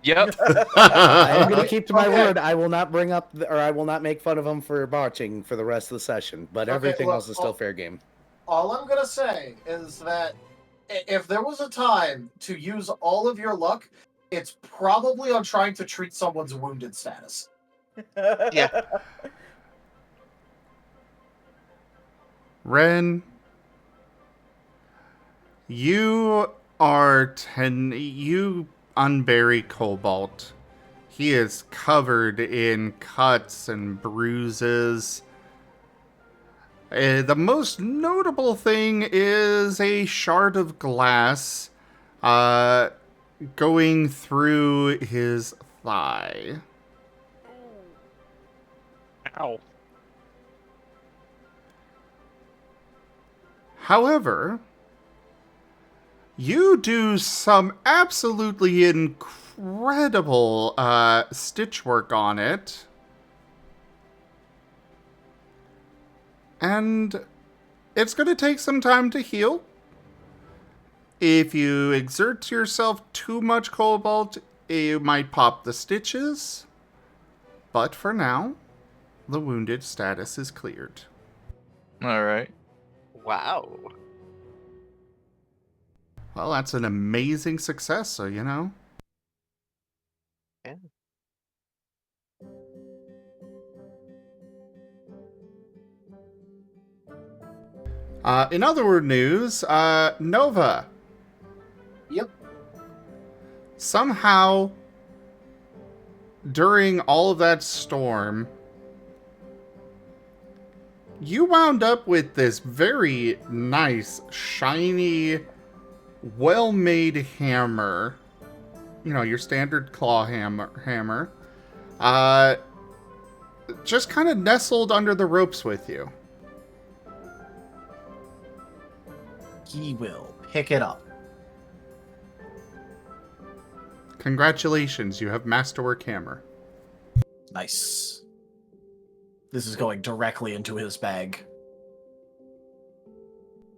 Yep. I am going to keep to my Okay. word. I will not bring up, or I will not make fun of him for botching for the rest of the session. But Okay, everything look, else is still fair game. All I'm going to say is that if there was a time to use all of your luck, it's probably on trying to treat someone's wounded status. Yeah. Ren, you you unbury Cobalt. He is covered in cuts and bruises. The most notable thing is a shard of glass going through his thigh. Ow. However, you do some absolutely incredible stitch work on it. And it's going to take some time to heal. If you exert yourself too much, Cobalt, you might pop the stitches. But for now, the wounded status is cleared. Alright. Wow. Well, that's an amazing success, so you know. Yeah. In other news, Nova. Yep. Somehow, during all of that storm, you wound up with this very nice, shiny, well-made hammer. You know, your standard claw hammer. Just kind of nestled under the ropes with you. He will pick it up. Congratulations, you have Masterwork Hammer. Nice. This is going directly into his bag.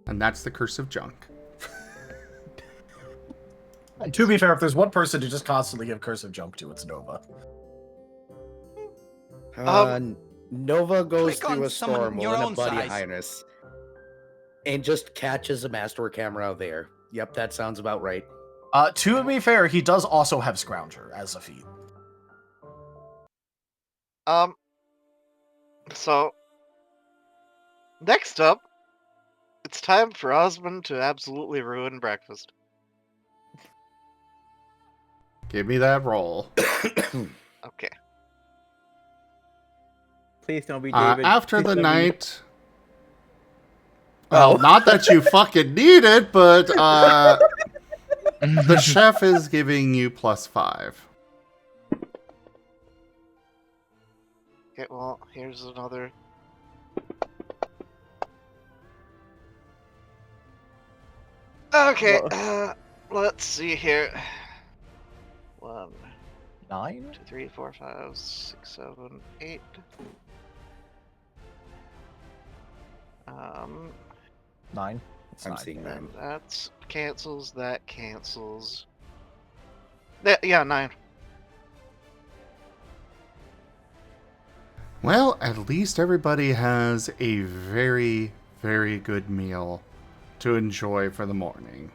And that's the curse of junk. And to be fair, if there's one person to just constantly give curse of junk to, it's Nova. Nova goes click on through a someone storm your in a own buddy size. highness and just catches a masterwork camera out there. Yep, that sounds about right. To be fair, he does also have Scrounger as a feat. So next up, it's time for Osmund to absolutely ruin breakfast. Give me that roll. Okay. Please don't be David. After Please the don't be- night... Well, not that you fucking need it, but the chef is giving you +5. Okay, well, here's another. Okay, let's see here. 1, 9? 2, 3, 4, 5, 6, 7, 8. 9? It's I'm 9. seeing that. And that's cancels, that cancels. Yeah, 9. Well, at least everybody has a very, very good meal to enjoy for the morning.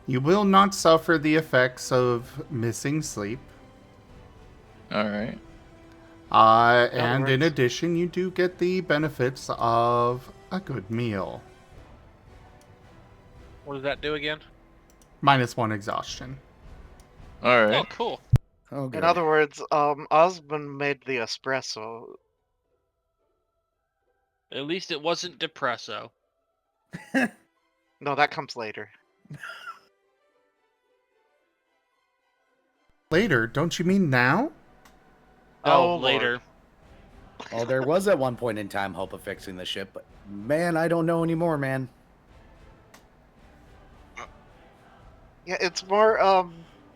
You will not suffer the effects of missing sleep. Alright. And in works. addition, you do get the benefits of a good meal. What does that do again? -1 exhaustion. Alright. Oh, cool. Oh, good. In other words, Osmund made the espresso. At least it wasn't depresso. No, that comes later. Later, don't you mean now? Oh, Lord. later. Well, there was at one point in time hope of fixing the ship, but man, I don't know anymore, man. Yeah, it's more,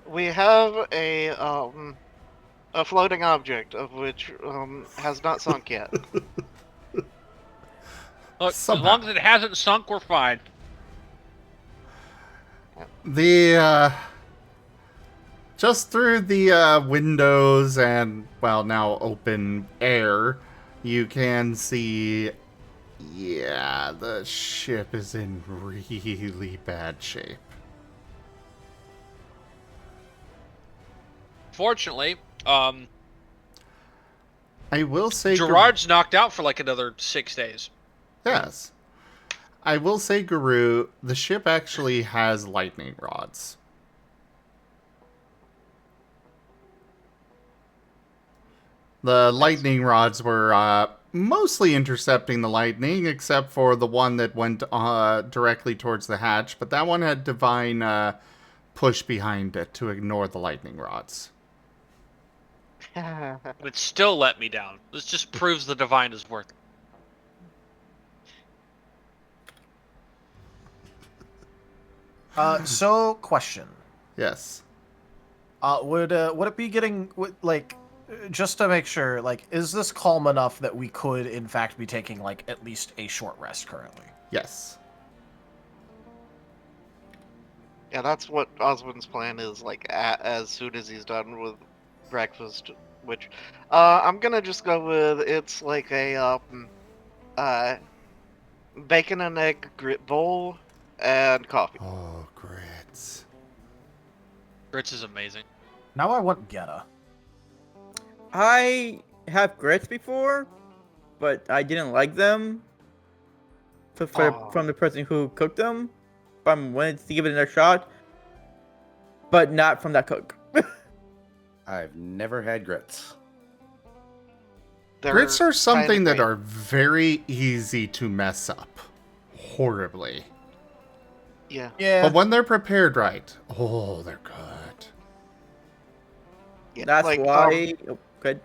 we have a floating object of which, has not sunk yet. Look, Somehow. as long as it hasn't sunk, we're fine. The, just through the windows and, well, now open air, you can see, yeah, the ship is in really bad shape. Fortunately, I will say... Gerard's knocked out for like another 6 days. Yes. I will say, Guru, the ship actually has lightning rods. The lightning rods were mostly intercepting the lightning, except for the one that went directly towards the hatch, but that one had divine push behind it to ignore the lightning rods. It still let me down. This just proves the divine is worth it. So question. Yes. Would it be getting just to make sure, is this calm enough that we could in fact be taking at least a short rest currently? Yes. Yeah, that's what Osmund's plan is, as soon as he's done with breakfast, which, I'm gonna just go with, it's like a, bacon and egg grit bowl and coffee. Oh, grits. Grits is amazing. Now I want Geta. I have grits before, but I didn't like them from the person who cooked them. But I'm willing to give it another shot, but not from that cook. I've never had grits. Grits are something that are very easy to mess up. Horribly. Yeah. But when they're prepared right, oh, they're good. Yeah, That's why... oh, good.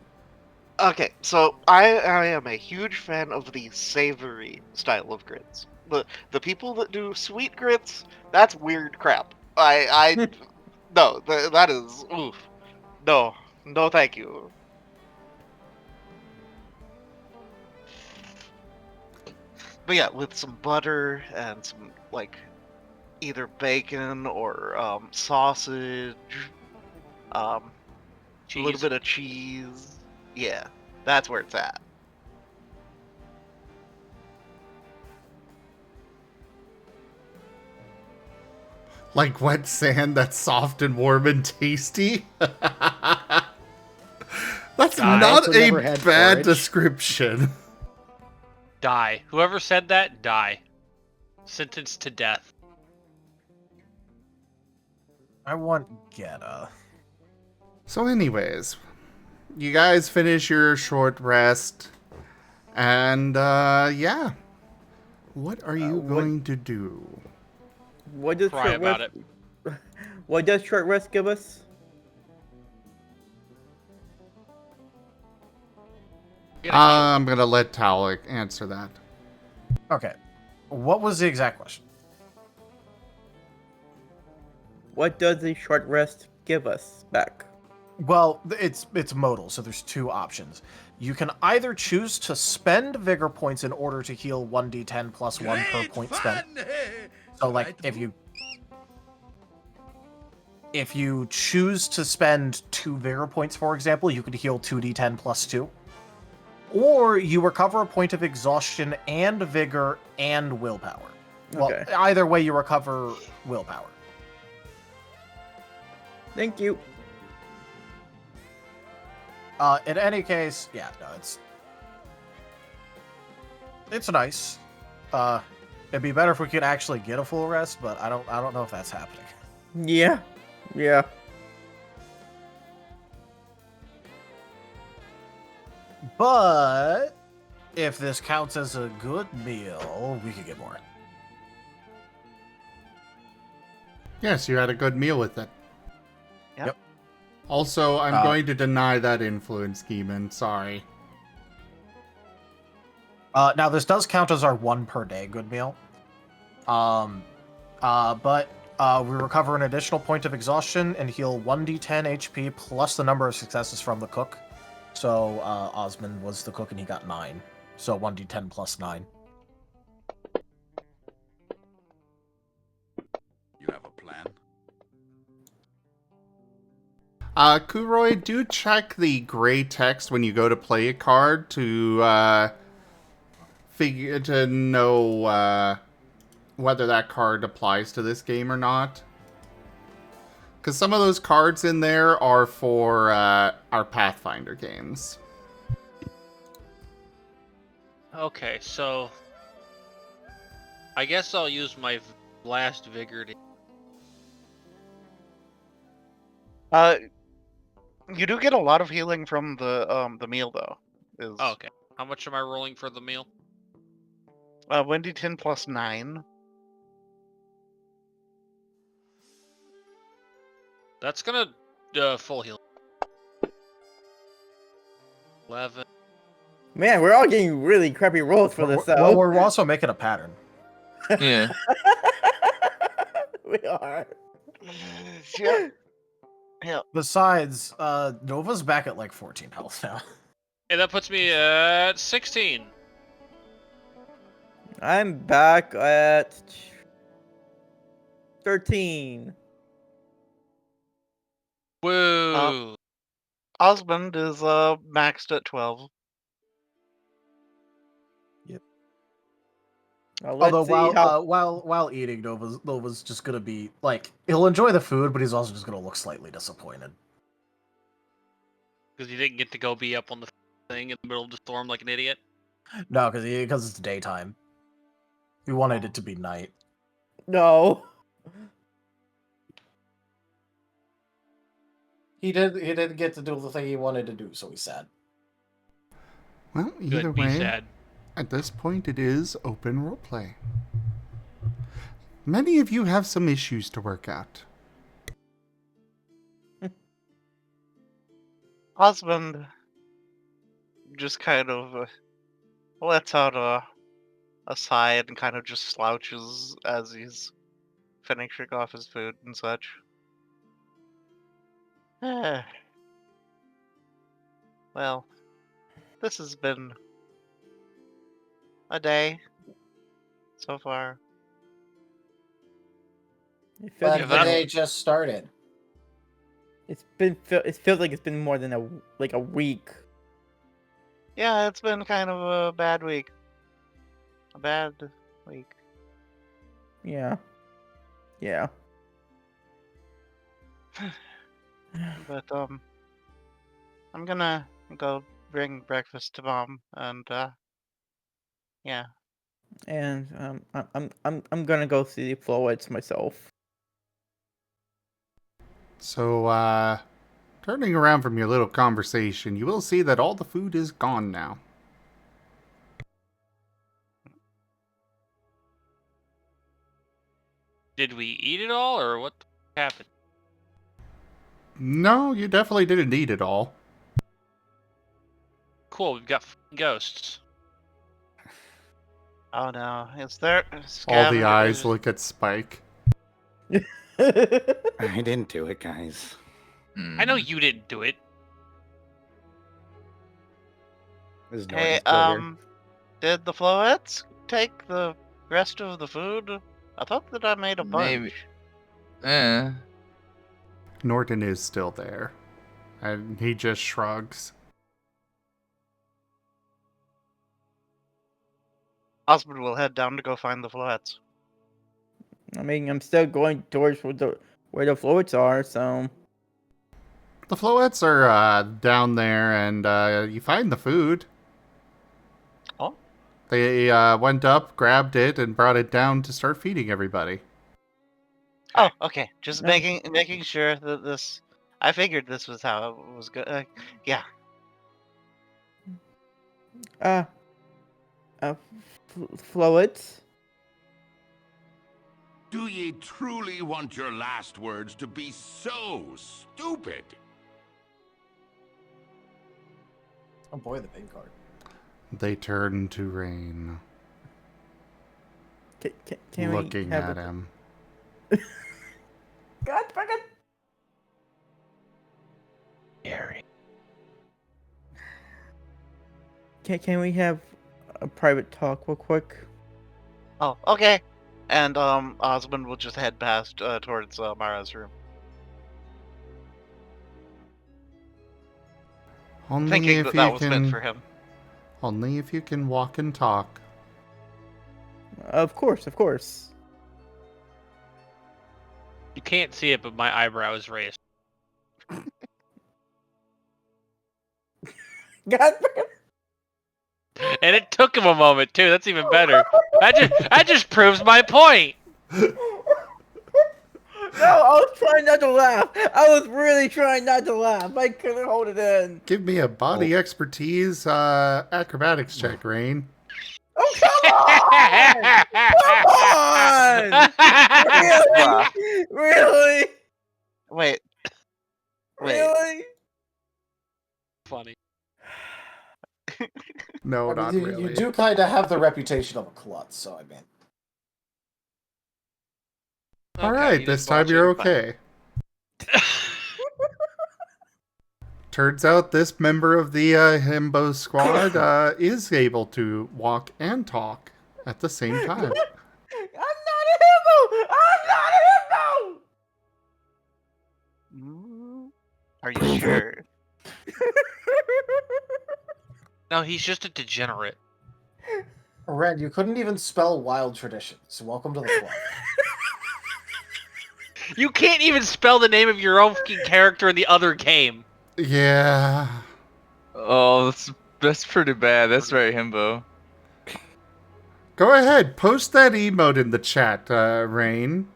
Okay, so I am a huge fan of the savory style of grits. The people that do sweet grits, that's weird crap. No, that is oof. No, thank you. But yeah, with some butter and some either bacon or sausage, a little bit of cheese. Yeah, that's where it's at. Like wet sand that's soft and warm and tasty? That's not a bad description. Die. Whoever said that, die. Sentenced to death. I want Geta. So anyways, you guys finish your short rest. And, yeah. What are you going to do? What does Cry about it. What does short rest give us? I'm gonna let Talik answer that. Okay. What was the exact question? What does the short rest give us back? Well, it's modal, so there's two options. You can either choose to spend vigor points in order to heal 1d10 plus 1 per point spent. So, if you choose to spend 2 vigor points, for example, you could heal 2d10 plus 2. Or you recover a point of exhaustion and vigor and willpower. Well, either way, you recover willpower. Thank you. In any case, yeah, no, it's nice. It'd be better if we could actually get a full rest, but I don't know if that's happening. Yeah. But if this counts as a good meal, we could get more. Yes, you had a good meal with it. Yep. Also, I'm going to deny that influence, Geeman. Sorry. Now, this does count as our 1 per day good meal. But we recover an additional point of exhaustion and heal 1d10 HP plus the number of successes from the cook. So, Osmund was the cook and he got 9. So, 1d10 plus 9. You have a plan? Kuroi, do check the gray text when you go to play a card to know whether that card applies to this game or not. Because some of those cards in there are for our Pathfinder games. Okay, so I guess I'll use my last vigor to. You do get a lot of healing from the meal though. Okay. How much am I rolling for the meal? 1d10 plus 9. That's gonna full heal. 11. Man, we're all getting really crappy rolls for this, Well, though. we're also making a pattern. Yeah. We are. Yeah. Yeah. Besides, Nova's back at like 14 health now. And that puts me at 16. I'm back at 13. Woo! Osmond is maxed at 12. Let's Although see how. while eating, Nova's just gonna be like, he'll enjoy the food, but he's also just gonna look slightly disappointed. Because you didn't get to go be up on the thing in the middle of the storm like an idiot. No, because it's daytime. He wanted it to be night. No. He didn't get to do the thing he wanted to do, so he's sad. Well, either Good, be way, sad. at this point it is open roleplay. Many of you have some issues to work out. Osmond just kind of lets out a sigh and kind of just slouches as he's finishing off his food and such. Well, this has been a day so far. It feels, But the day just started. it feels like it's been more than a week. Yeah, it's been kind of a bad week. A bad week. Yeah. Yeah. But I'm gonna go bring breakfast to Mom, and yeah. And I'm gonna go see the Flowets myself. So, turning around from your little conversation, you will see that all the food is gone now. Did we eat it all, or what happened? No, you definitely didn't eat it all. Cool, we've got ghosts. Oh no, is there All the eyes look at Spike. I didn't do it, guys. I know you didn't do it. This is Hey, Norton's here. did the Flowets take the rest of the food? I thought that I made a bunch. Maybe. Norton is still there. And he just shrugs. Osmond will head down to go find the Flowets. I mean, I'm still going towards where the Flowets are, so. The Flowets are down there, and you find the food. Oh? They went up, grabbed it, and brought it down to start feeding everybody. Oh, okay. Just No. making sure that this. I figured this was how it was good. Yeah. Flowets? Do ye truly want your last words to be so stupid? Oh boy, the big card. They turn to Rain, Can we looking have at him. God fucking. Gary. Can we have a private talk real quick? Oh, okay. And Osmond will just head past towards Mara's room, Only thinking if that you that was can. meant for him. Only if you can walk and talk. Of course, of course. You can't see it, but my eyebrow is raised. God fucking. And it took him a moment too. That's even better. That just proves my point. No, I was trying not to laugh. I was really trying not to laugh. I couldn't hold it in. Give me a body expertise acrobatics check, Rain. Oh, come on! Really? Really? Wait. Really? Funny. No, I not mean, really. you do kind of have the reputation of a klutz, so I mean. All Okay, right, you this just time watch you're it, fine. okay. Turns out this member of the himbo squad is able to walk and talk at the same time. I'm not a hippo! I'm not a hippo! Are you sure? No, he's just a degenerate. Ren, you couldn't even spell wild traditions. Welcome to the club. You can't even spell the name of your own fucking character in the other game. Yeah. Oh, that's pretty bad. That's very himbo. Go ahead, post that emote in the chat, Rain.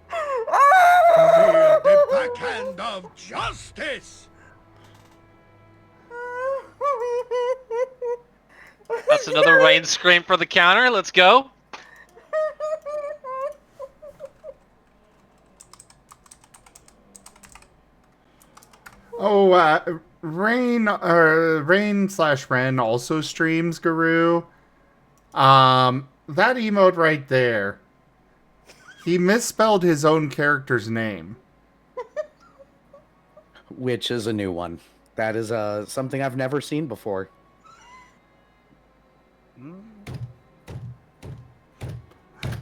Wield the backhand of justice! That's another rain scream for the counter. Let's go. Oh, Rain/Ren also streams Guru. That emote right there. He misspelled his own character's name. Which is a new one. That is something I've never seen before.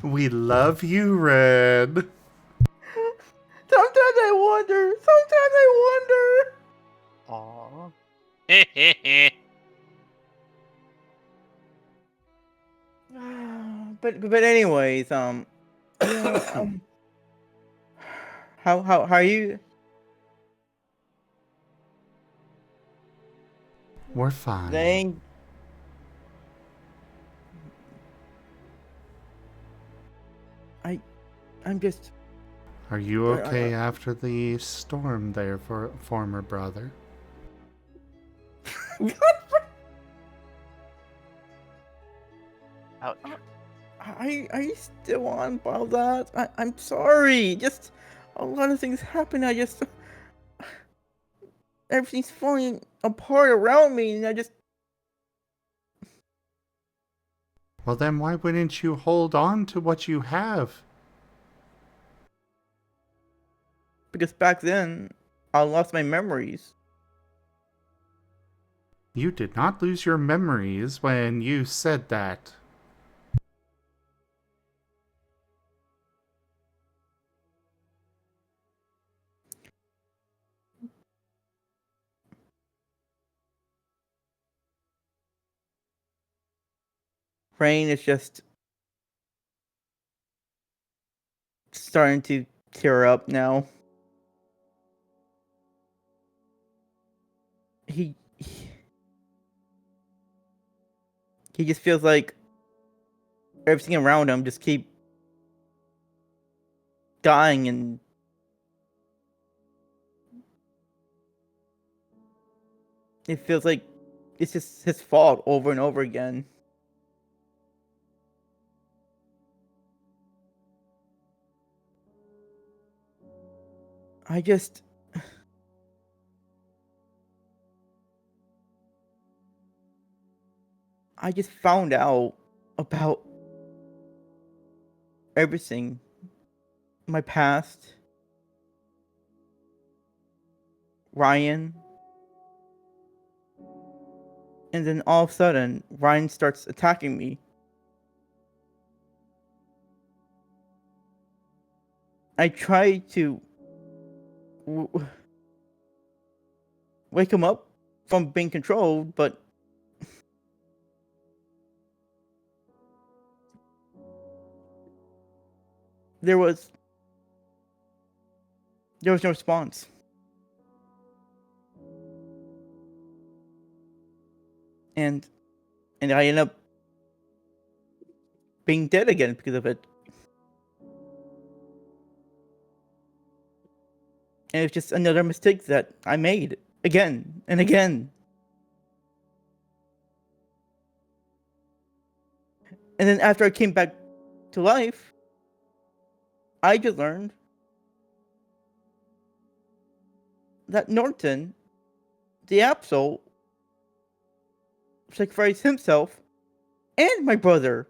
We love you, Red. Sometimes I wonder. Aww. But anyways, how are you? We're fine. Thank. I'm just. Are you okay after the storm there, for former brother? Ouch. Are you still on about that? I'm sorry. Just a lot of things happen. Everything's falling apart around me, and I just. Well, then why wouldn't you hold on to what you have? Because back then, I lost my memories. You did not lose your memories when you said that. Rain is just starting to tear up now. He just feels like everything around him just keep dying, and it feels like it's just his fault over and over again. I just found out about everything, my past, Ryan, and then all of a sudden, Ryan starts attacking me. I try to wake him up from being controlled, but there was no response. And I ended up being dead again because of it. And it's just another mistake that I made again and again. And then after I came back to life, I just learned that Norton the Absol sacrificed himself and my brother,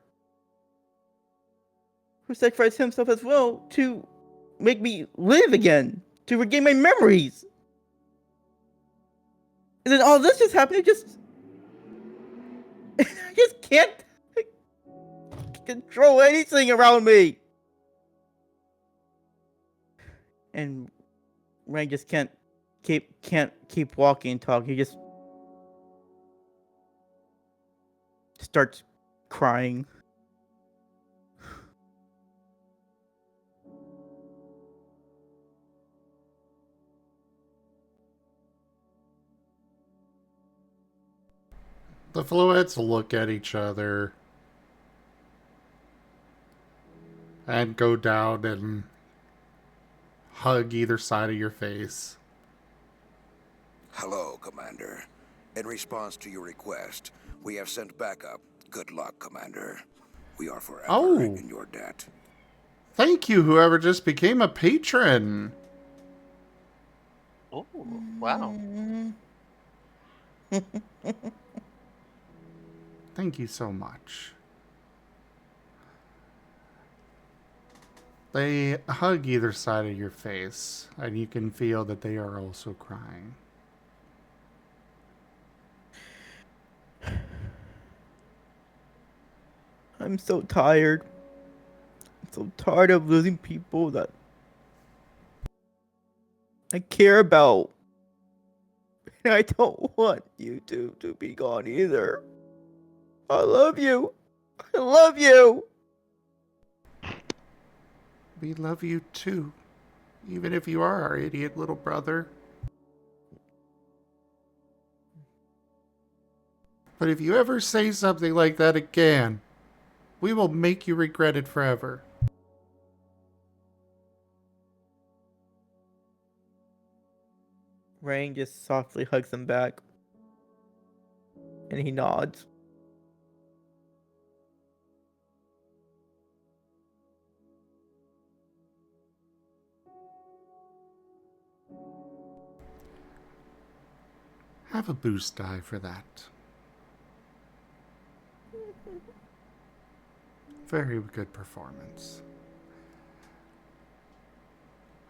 who sacrificed himself as well to make me live again, to regain my memories. And then all this just happened. I just can't control anything around me. And Rang just can't keep walking and talking. He just starts crying. The Fluids look at each other and go down and hug either side of your face. Hello, Commander. In response to your request, we have sent backup. Good luck, Commander. We are forever in your debt. Thank you, whoever just became a patron. Oh, wow. Thank you so much. They hug either side of your face, and you can feel that they are also crying. I'm so tired. I'm so tired of losing people that I care about. And I don't want you two to be gone either. I love you. I love you. We love you too, even if you are our idiot little brother. But if you ever say something like that again, we will make you regret it forever. Rang just softly hugs him back. And he nods. Have a boost die for that. Very good performance.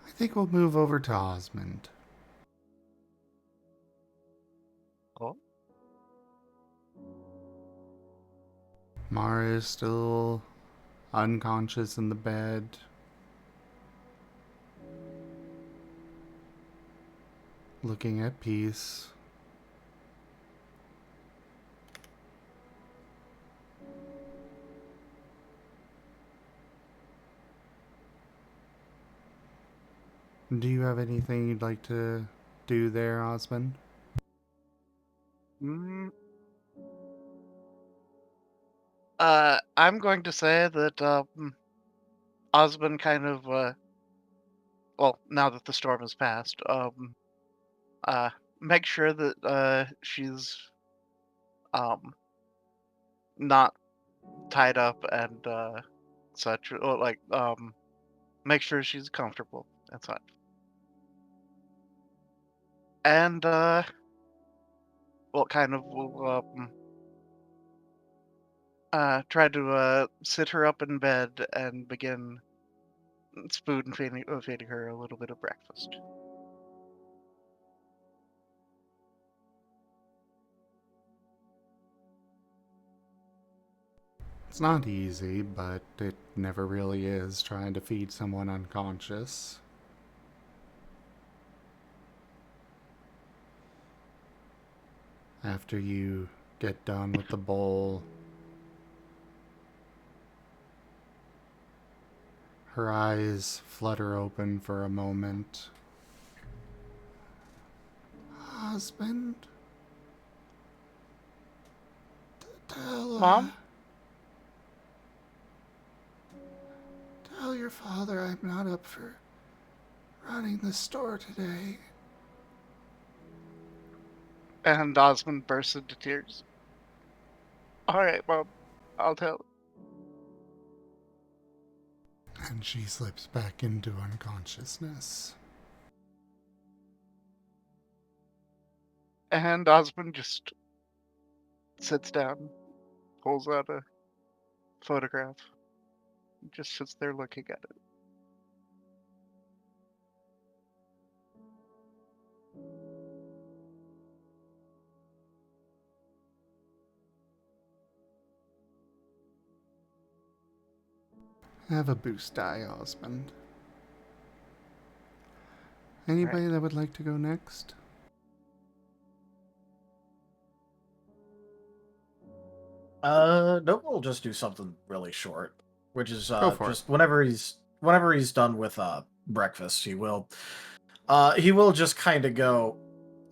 I think we'll move over to Osmund. Oh. Mara is still unconscious in the bed. Looking at peace. Do you have anything you'd like to do there, Osmond? I'm going to say that Osmond kind of well, now that the storm has passed, make sure that she's not tied up and such, or like make sure she's comfortable and such. And well, kind of will try to sit her up in bed and begin spoon feeding her a little bit of breakfast. It's not easy, but it never really is trying to feed someone unconscious. After you get done with the bowl, her eyes flutter open for a moment. Husband? Tell, Mom? Tell your father I'm not up for running the store today. And Osmond bursts into tears. Alright, Mom. I'll tell. And she slips back into unconsciousness. And Osmond just sits down, pulls out a photograph, and just sits there looking at it. Have a boost die, Osmond. Anybody that would like to go next? Nope, we'll just do something really short, which is Go for just whenever he's done with breakfast, he will just kind of go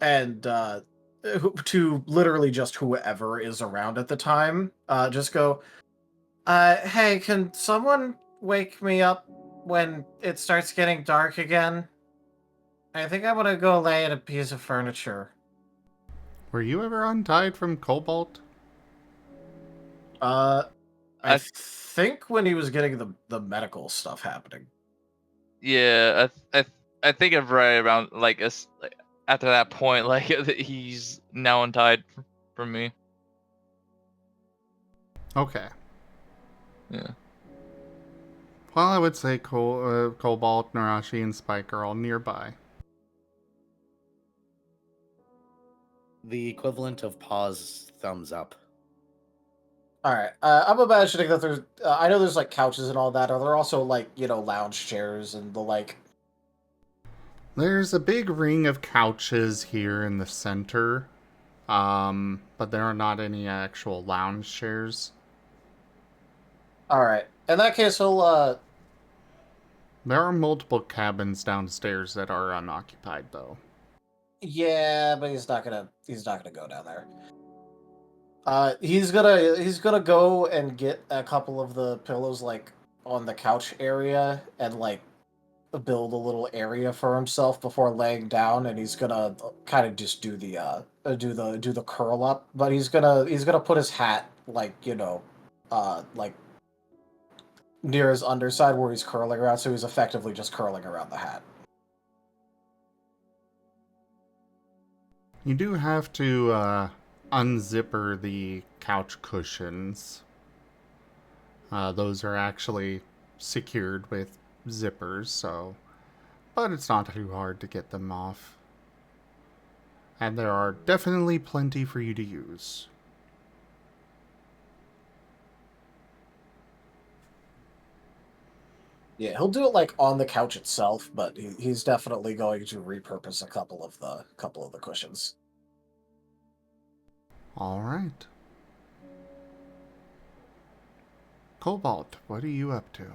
and to literally just whoever is around at the time, just go, hey, can someone wake me up when it starts getting dark again? I think I'm gonna go lay in a piece of furniture. Were you ever untied from Cobalt? I think when he was getting the medical stuff happening. Yeah, I think of right around like after that point, like he's now untied from me. Okay. Yeah. Well, I would say Cobalt, Nerashi, and Spike are all nearby. The equivalent of pause thumbs up. All right. I'm imagining that there's. I know there's like couches and all that. Are there also like lounge chairs and the like? There's a big ring of couches here in the center, but there are not any actual lounge chairs. All right. In that case, he'll. There are multiple cabins downstairs that are unoccupied, though. Yeah, but he's not gonna go down there. He's gonna go and get a couple of the pillows like on the couch area and like build a little area for himself before laying down, and he's gonna kind of just do the curl up, but he's gonna put his hat like like near his underside where he's curling around, so he's effectively just curling around the hat. You do have to unzipper the couch cushions. Those are actually secured with zippers, so... But it's not too hard to get them off. And there are definitely plenty for you to use. Yeah, he'll do it like on the couch itself, but he's definitely going to repurpose a couple of the cushions. All right. Cobalt, what are you up to?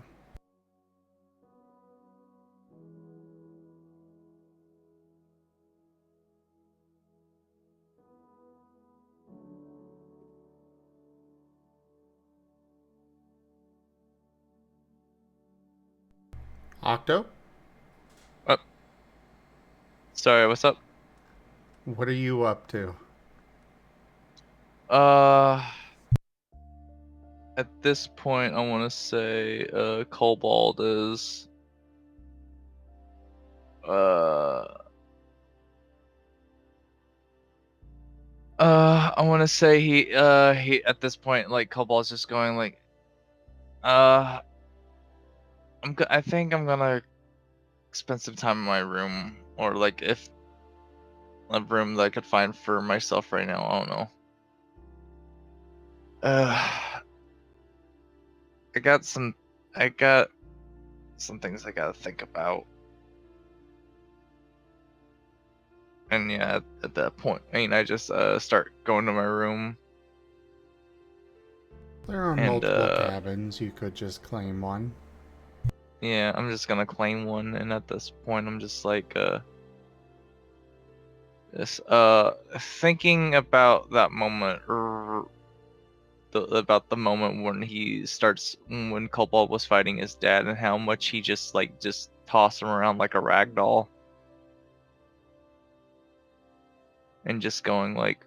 Octo? Sorry, what's up? What are you up to? At this point, I want to say, Cobalt is, I want to say he at this point, like, Cobalt's just going like, I think I'm gonna spend some time in my room, or like if a room that I could find for myself right now. I don't know. I got some things I gotta think about. And yeah, at that point, I just start going to my room. There are multiple cabins. You could just claim one. Yeah, I'm just gonna claim one, and at this point, I'm just like, thinking about that moment, about the moment when Cobalt was fighting his dad, and how much he just tossed him around like a rag doll, and just going like,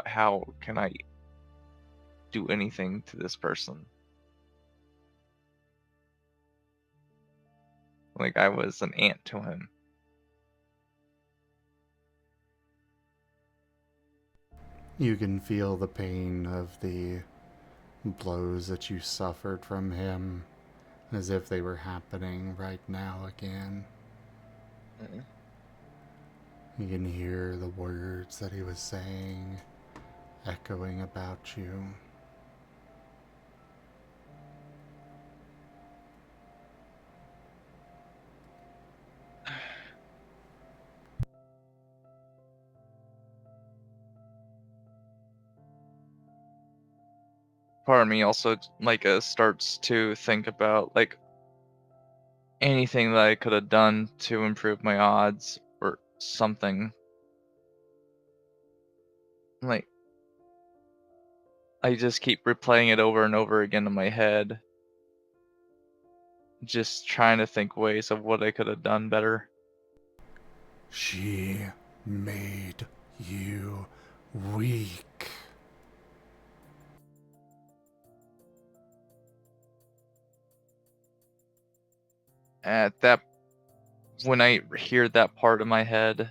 how can I do anything to this person? Like I was an ant to him. You can feel the pain of the blows that you suffered from him as if they were happening right now again. You can hear the words that he was saying echoing about you. Part of me also starts to think about anything that I could have done to improve my odds or something. Like, I just keep replaying it over and over again in my head. Just trying to think ways of what I could have done better. She made you weak. When I hear that part of my head,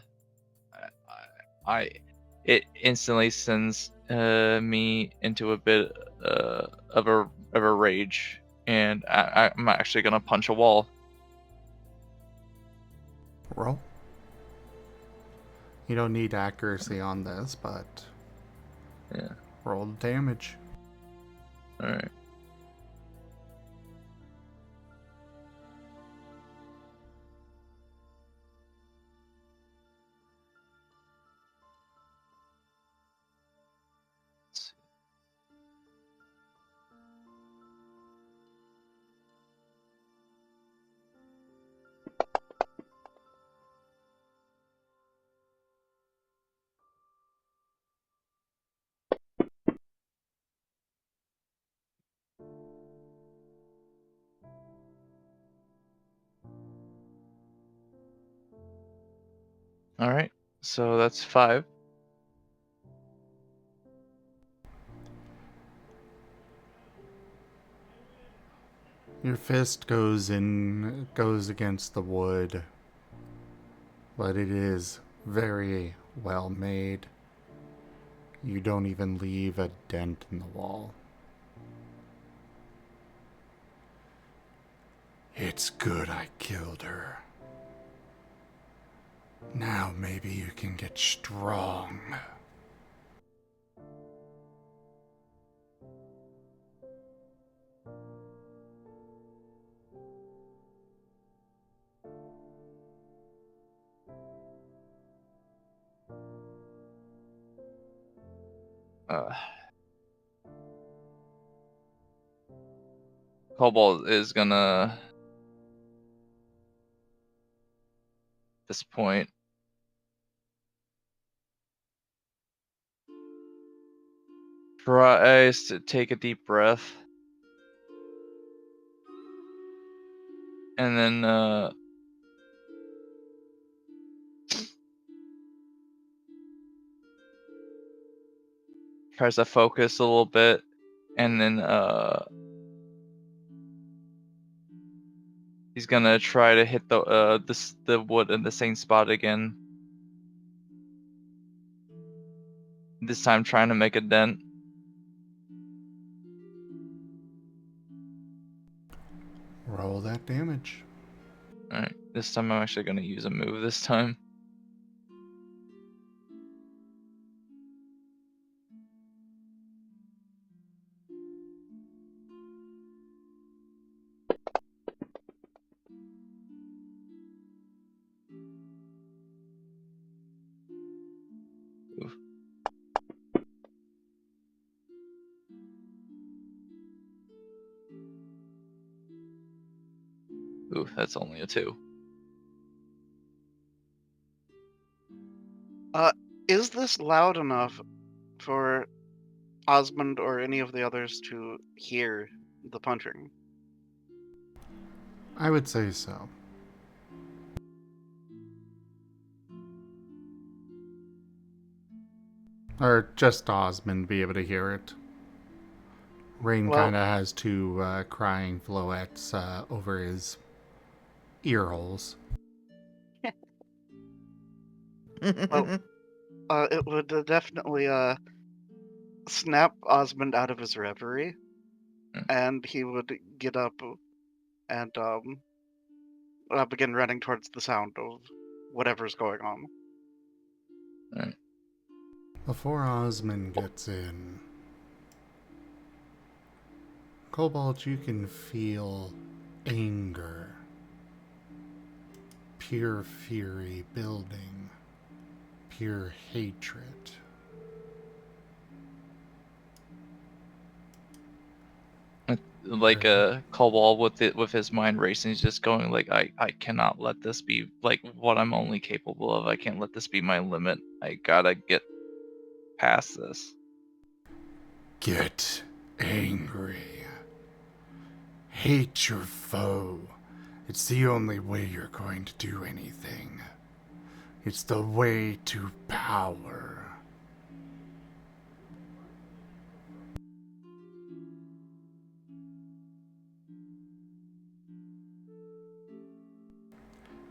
it instantly sends me into a bit of a rage, and I'm actually gonna punch a wall. Roll. You don't need accuracy on this, but yeah, roll the damage. All right. All right, so that's 5. Your fist goes against the wood, but it is very well made. You don't even leave a dent in the wall. It's good I killed her. Now maybe you can get strong. Cobalt is gonna, at this point, tries to take a deep breath, and then tries to focus a little bit, and then he's gonna try to hit the wood in the same spot again. This time trying to make a dent. Roll that damage. Alright, this time I'm actually gonna use a move this time. Oof. Ooh, that's only a 2. Is this loud enough for Osmund or any of the others to hear the punching? I would say so. Or just Osmond be able to hear it. Rain kind of has 2 crying floettes over his ear holes. Well, it would definitely snap Osmond out of his reverie, and he would get up and begin running towards the sound of whatever's going on. Before Osmond gets in, Cobalt, you can feel anger, pure fury building, pure hatred. Like Cobalt with his mind racing, he's just going like, I cannot let this be like what I'm only capable of. I can't let this be my limit. I gotta get past this. Get angry. Hate your foe. It's the only way you're going to do anything. It's the way to power.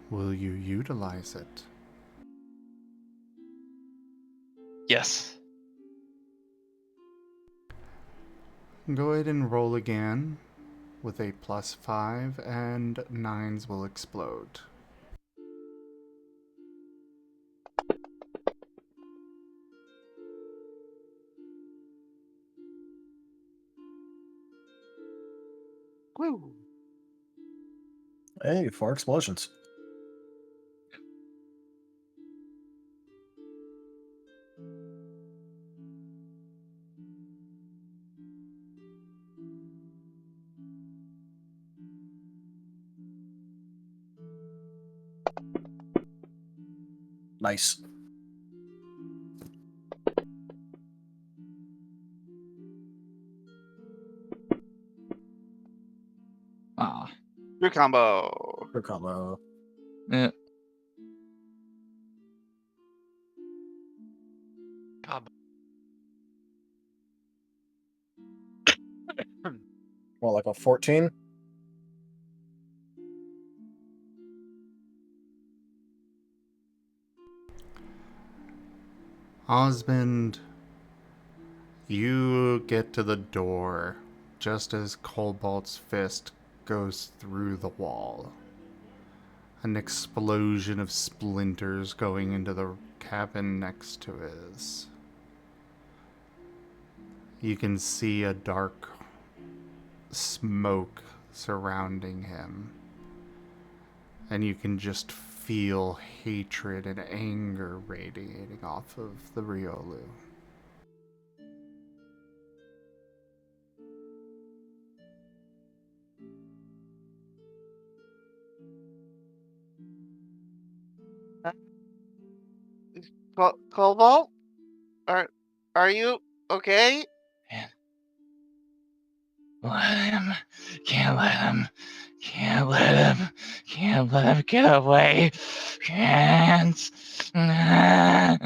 Will you utilize it? Yes. Go ahead and roll again with a +5, and 9s will explode. Woo! Hey, 4 explosions. Nice. Ah. True combo. True combo. Yeah. Well, like a 14? Osmond, you get to the door just as Cobalt's fist goes through the wall. An explosion of splinters going into the cabin next to his. You can see a dark smoke surrounding him. And you can just feel hatred and anger radiating off of the Riolu. Cobalt? Are you okay? Let him. Can't let him. Can't let him. Can't let him get away. Can't. Uh,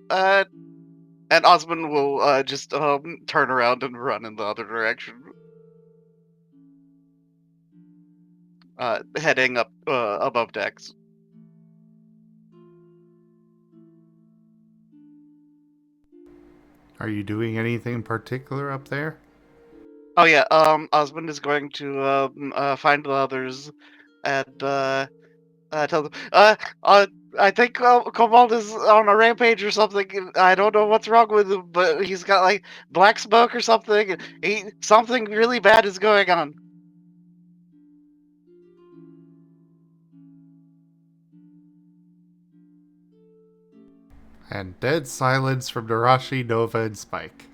uh, and Osmond will just turn around and run in the other direction. Heading up above decks. Are you doing anything in particular up there? Oh yeah, Osmond is going to find the others and tell them, I think Cobalt is on a rampage or something. I don't know what's wrong with him, but he's got like black smoke or something. Something really bad is going on. And dead silence from Nerashi, Nova, and Spike.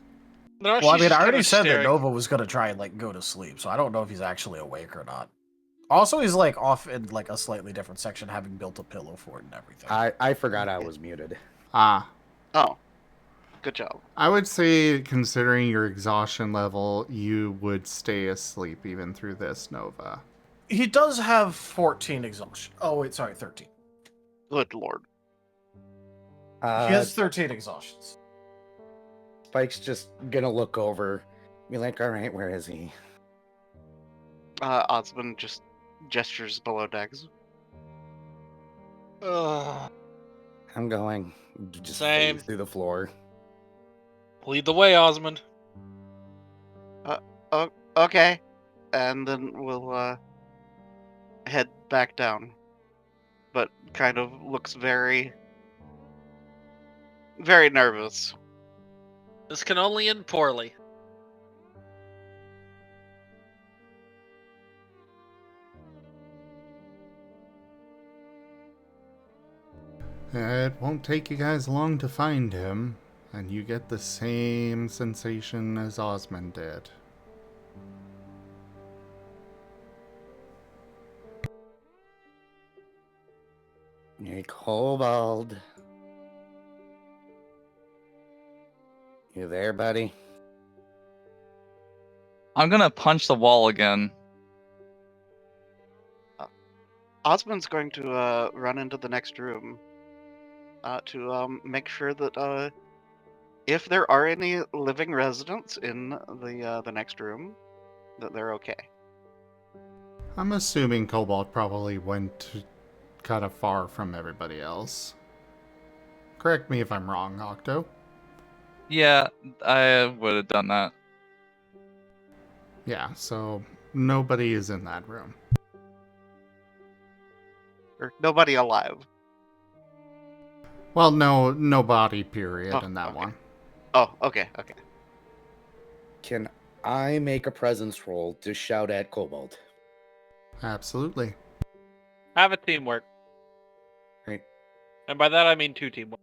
Well, I mean, I already said that Nova was gonna try and like go to sleep, so I don't know if he's actually awake or not. Also, he's like off in like a slightly different section, having built a pillow for it and everything. I forgot I was muted. Ah. Oh. Good job. I would say, considering your exhaustion level, you would stay asleep even through this, Nova. He does have 14 exhaustion. Oh, wait, sorry, 13. Good lord. He has 13 exhaustions. Spike's just gonna look over, be like, all right, where is he? Osmond just gestures below decks. I'm going. Just Same. phase through the floor. Lead the way, Osmond. Okay. And then we'll head back down. But kind of looks very, very nervous. This can only end poorly. It won't take you guys long to find him, and you get the same sensation as Osmund did. Hey, Cobalt. You there, buddy? I'm gonna punch the wall again. Osmond's going to run into the next room to make sure that if there are any living residents in the next room, that they're okay. I'm assuming Cobalt probably went kind of far from everybody else. Correct me if I'm wrong, Octo. Yeah, I would have done that. Yeah, so nobody is in that room. Or nobody alive. Well, no body period in that one. Oh, okay. Can I make a presence roll to shout at Cobalt? Absolutely. Have a teamwork. Right. And by that I mean 2 teamwork.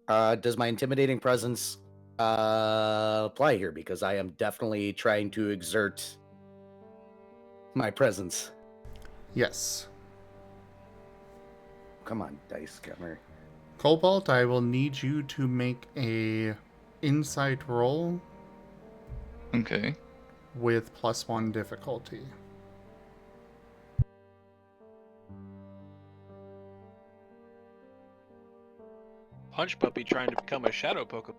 Does my intimidating presence apply here? Because I am definitely trying to exert my presence. Yes. Come on, dice counter. Cobalt, I will need you to make a insight roll. Okay. With +1 difficulty. Punch Puppy trying to become a shadow Pokemon.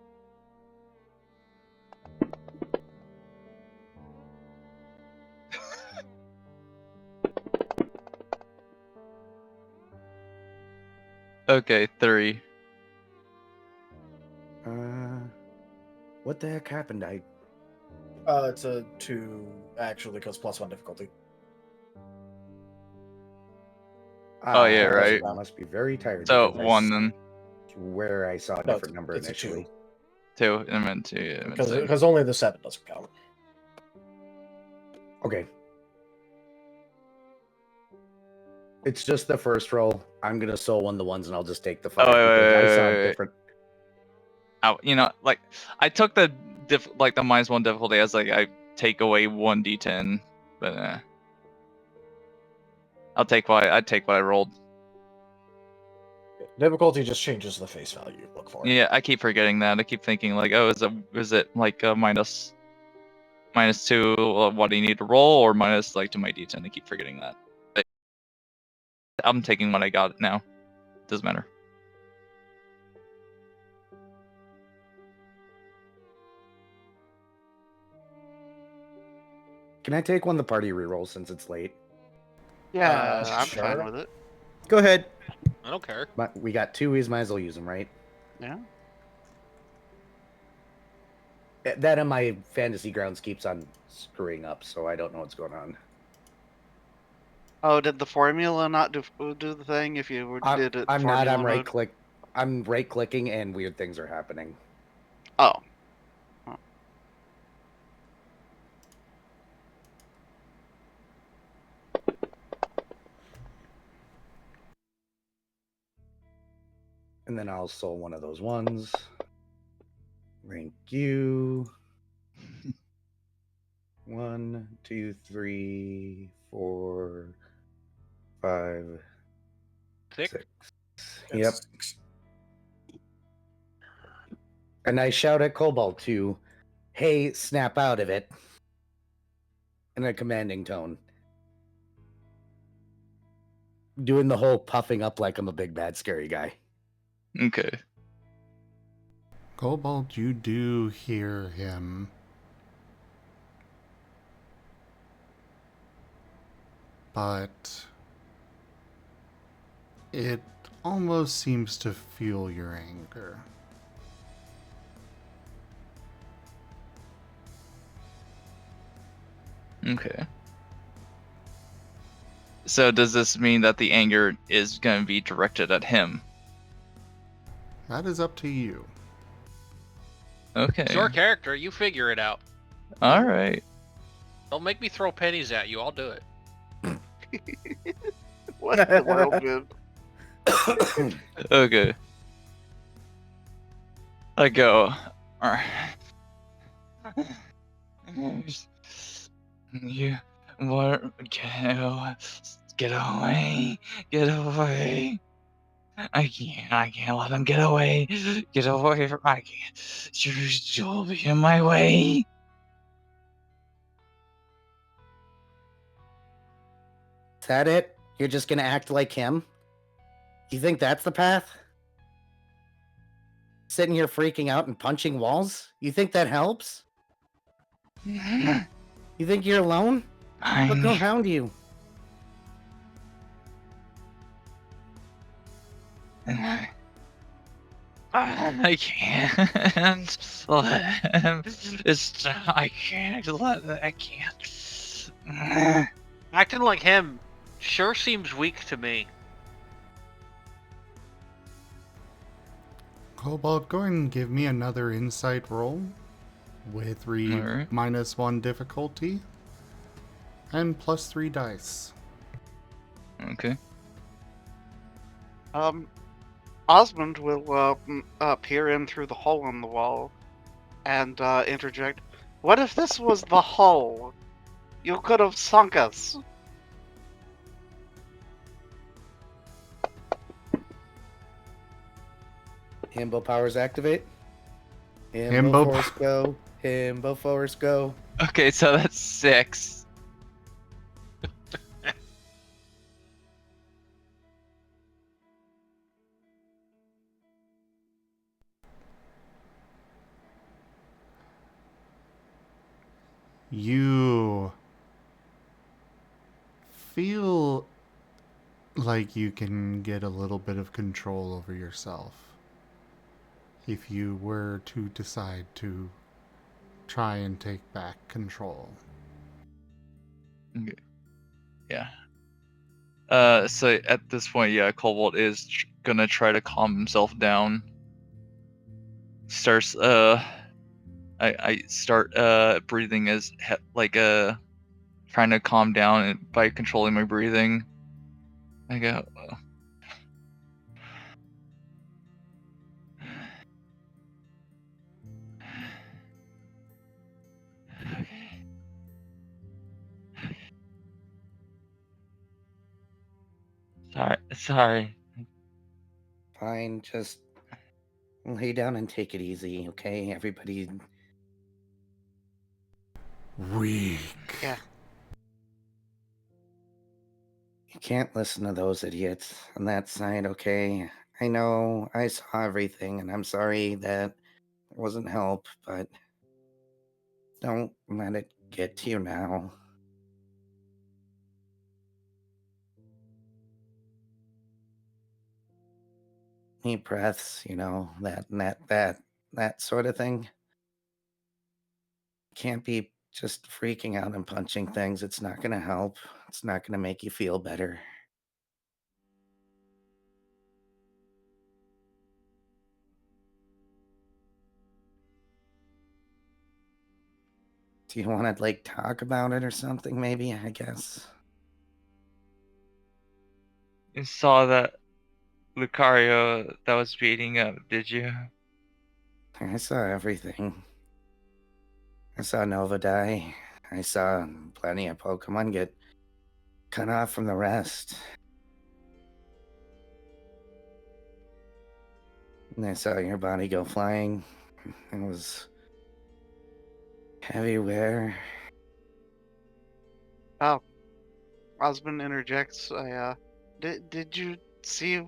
Okay, 3. What the heck happened? It's a 2, actually, because +1 difficulty. Oh, yeah, right. I must be very tired. So, because 1 then. Where I saw a different number it's initially. 2. I meant 2. Yeah, I meant 2. Because only the 7 doesn't count. Okay. It's just the first roll. I'm gonna soul 1 the ones, and I'll just take the 5. Oh, because I saw wait. different. Oh, like I took the the -1 difficulty as like I take away 1d10, but I'd take what I rolled. Difficulty just changes the face value you look for. Yeah, I keep forgetting that. I keep thinking like, oh, is it like minus 2 what do you need to roll, or minus like to my d10? I keep forgetting that. But I'm taking what I got now. Doesn't matter. Can I take one of the party rerolls since it's late? Yeah, I'm sure. fine with it. Go ahead. I don't care. But we got 2, we might as well use them, right? Yeah. That and my fantasy grounds keeps on screwing up, so I don't know what's going on. Oh, did the formula not do the thing if you did it? I'm not. I'm formula mode? I'm right clicking, and weird things are happening. Oh. And then I'll soul one of those ones. Thank you. 1, 2, 3, 4, 5, 6. 6. Yep. And I shout at Cobalt too, "Hey, snap out of it!" in a commanding tone. Doing the whole puffing up like I'm a big bad scary guy. Okay. Cobalt, you do hear him. But It almost seems to feel your anger. Okay. So does this mean that the anger is going to be directed at him? That is up to you. Okay. It's your character. You figure it out. All right. Don't make me throw pennies at you. I'll do it. What in the world, dude? Okay. I go. Alright. You what? Get away! Get away! I can't let him get away! Get away from I can't. You'll be in my way! Is that it? You're just gonna act like him? You think that's the path? Sitting here freaking out and punching walls? You think that helps? You think you're alone? Look around you. I can't let him. I can't. Acting like him sure seems weak to me. Cobalt, go ahead and give me another insight roll with -1 difficulty and +3 dice. Okay. Osmund will peer in through the hole in the wall and interject. What if this was the hull? You could have sunk us. Himbo powers activate. Himbo Force go. Himbo Force go. Okay, so that's 6. You feel like you can get a little bit of control over yourself if you were to decide to try and take back control. Okay. Yeah. So at this point, yeah, Cobalt is gonna try to calm himself down. Starts, I start, breathing as, trying to calm down by controlling my breathing. I go, Sorry. Fine, just lay down and take it easy, okay? Everybody. Weak. Yeah. You can't listen to those idiots on that side, okay? I know I saw everything, and I'm sorry that it wasn't help, but don't let it get to you now. Deep breaths, that sort of thing. Can't be just freaking out and punching things. It's not gonna help. It's not gonna make you feel better. Do you want to talk about it or something? Maybe, I guess. You saw that Lucario that was beating up, did you? I saw everything. I saw Nova die. I saw plenty of Pokemon get cut off from the rest. And I saw your body go flying. It was everywhere. Oh, Osmond interjects. Did you see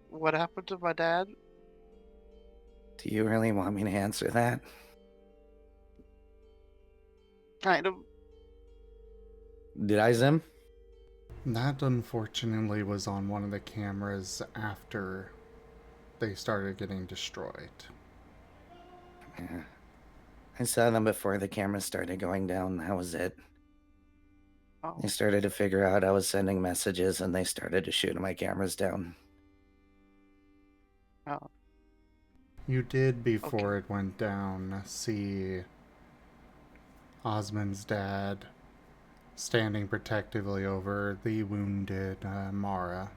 what happened to my dad? Do you really want me to answer that? Kind of. Did I, Zim? That unfortunately was on one of the cameras after they started getting destroyed. Yeah. I saw them before the camera started going down. That was it. Oh. They started to figure out I was sending messages, and they started to shoot my cameras down. Oh. You did, before it went down, see Osmund's dad standing protectively over the wounded Mara.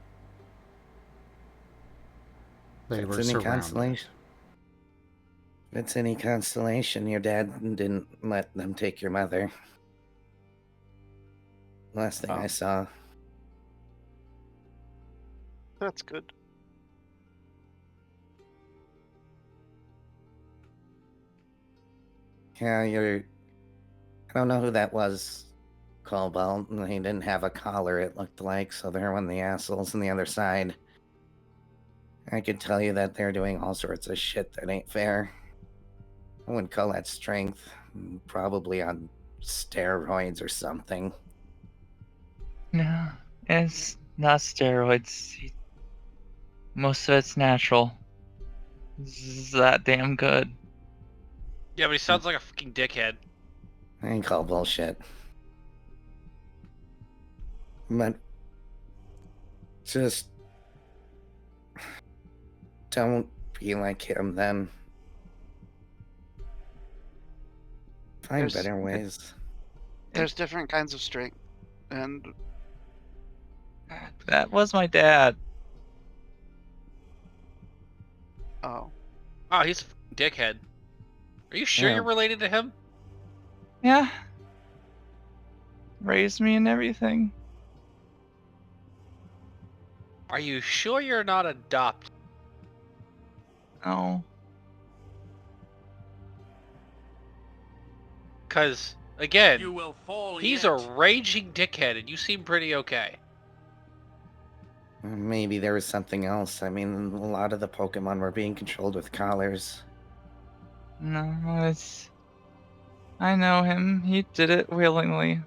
They were surrounded. If it's any consolation, your dad didn't let them take your mother. Last thing I saw. That's good. Yeah, I don't know who that was, Cobalt. He didn't have a collar, it looked like, so they're one of the assholes on the other side. I could tell you that they're doing all sorts of shit that ain't fair. I wouldn't call that strength. Probably on steroids or something. No, it's not steroids. Most of it's natural. It's that damn good. Yeah, but he sounds like a fucking dickhead. I ain't call bullshit. But just don't be like him then. Find better ways. There's different kinds of strength, and That was my dad. oh, he's a fucking dickhead. Are you sure you're related to him? Yeah. Raised me and everything. Are you sure you're not adopted? No. Because, again, You will fall he's yet. a raging dickhead, and you seem pretty okay. Maybe there was something else. I mean, a lot of the Pokemon were being controlled with collars. No, it's... I know him. He did it willingly.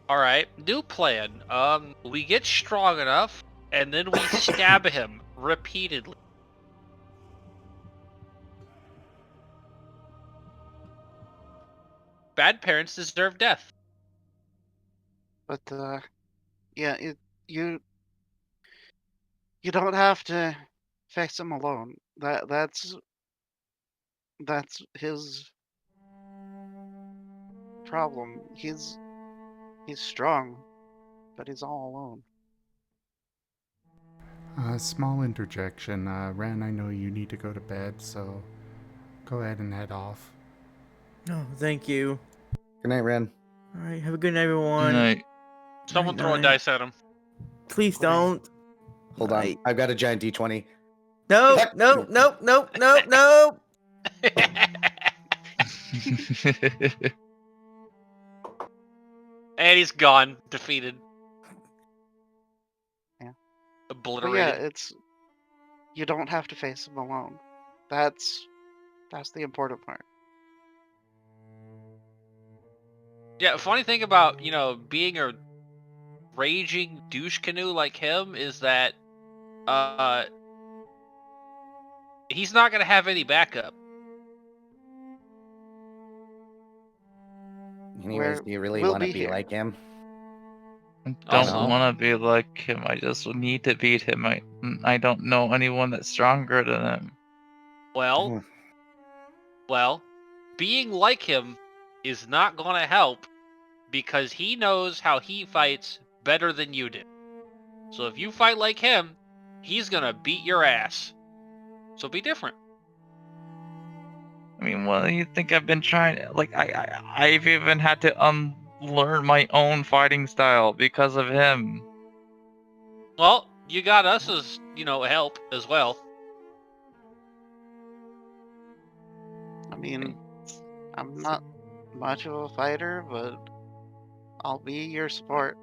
Alright, new plan. We get strong enough, and then we stab him repeatedly. Bad parents deserve death. but yeah, you don't have to fix him alone. That's his problem. He's strong, but he's all alone. Small interjection. Ren, I know you need to go to bed, so go ahead and head off. Oh, thank you. Good night, Ren. All right, have a good night, everyone. Night. Someone Night, throw a night. dice at him. Please don't. Hold on. I've got a giant D20. No, no, no, no, no, no. And he's gone, defeated. Yeah. Obliterated. But yeah, you don't have to face him alone. That's the important part. Yeah, funny thing about, being a raging douche canoe like him is that he's not gonna have any backup. Anyways, do you really we'll want to be be here. like him? Don't No. want to be like him. I just need to beat him. I don't know anyone that's stronger than him. Well, being like him is not gonna help because he knows how he fights better than you do. So if you fight like him, he's gonna beat your ass. So be different. I mean, what do you think I've been trying? Like, I've even had to unlearn my own fighting style because of him. Well, you got us as, help as well. I mean, I'm not much of a fighter, but I'll be your support.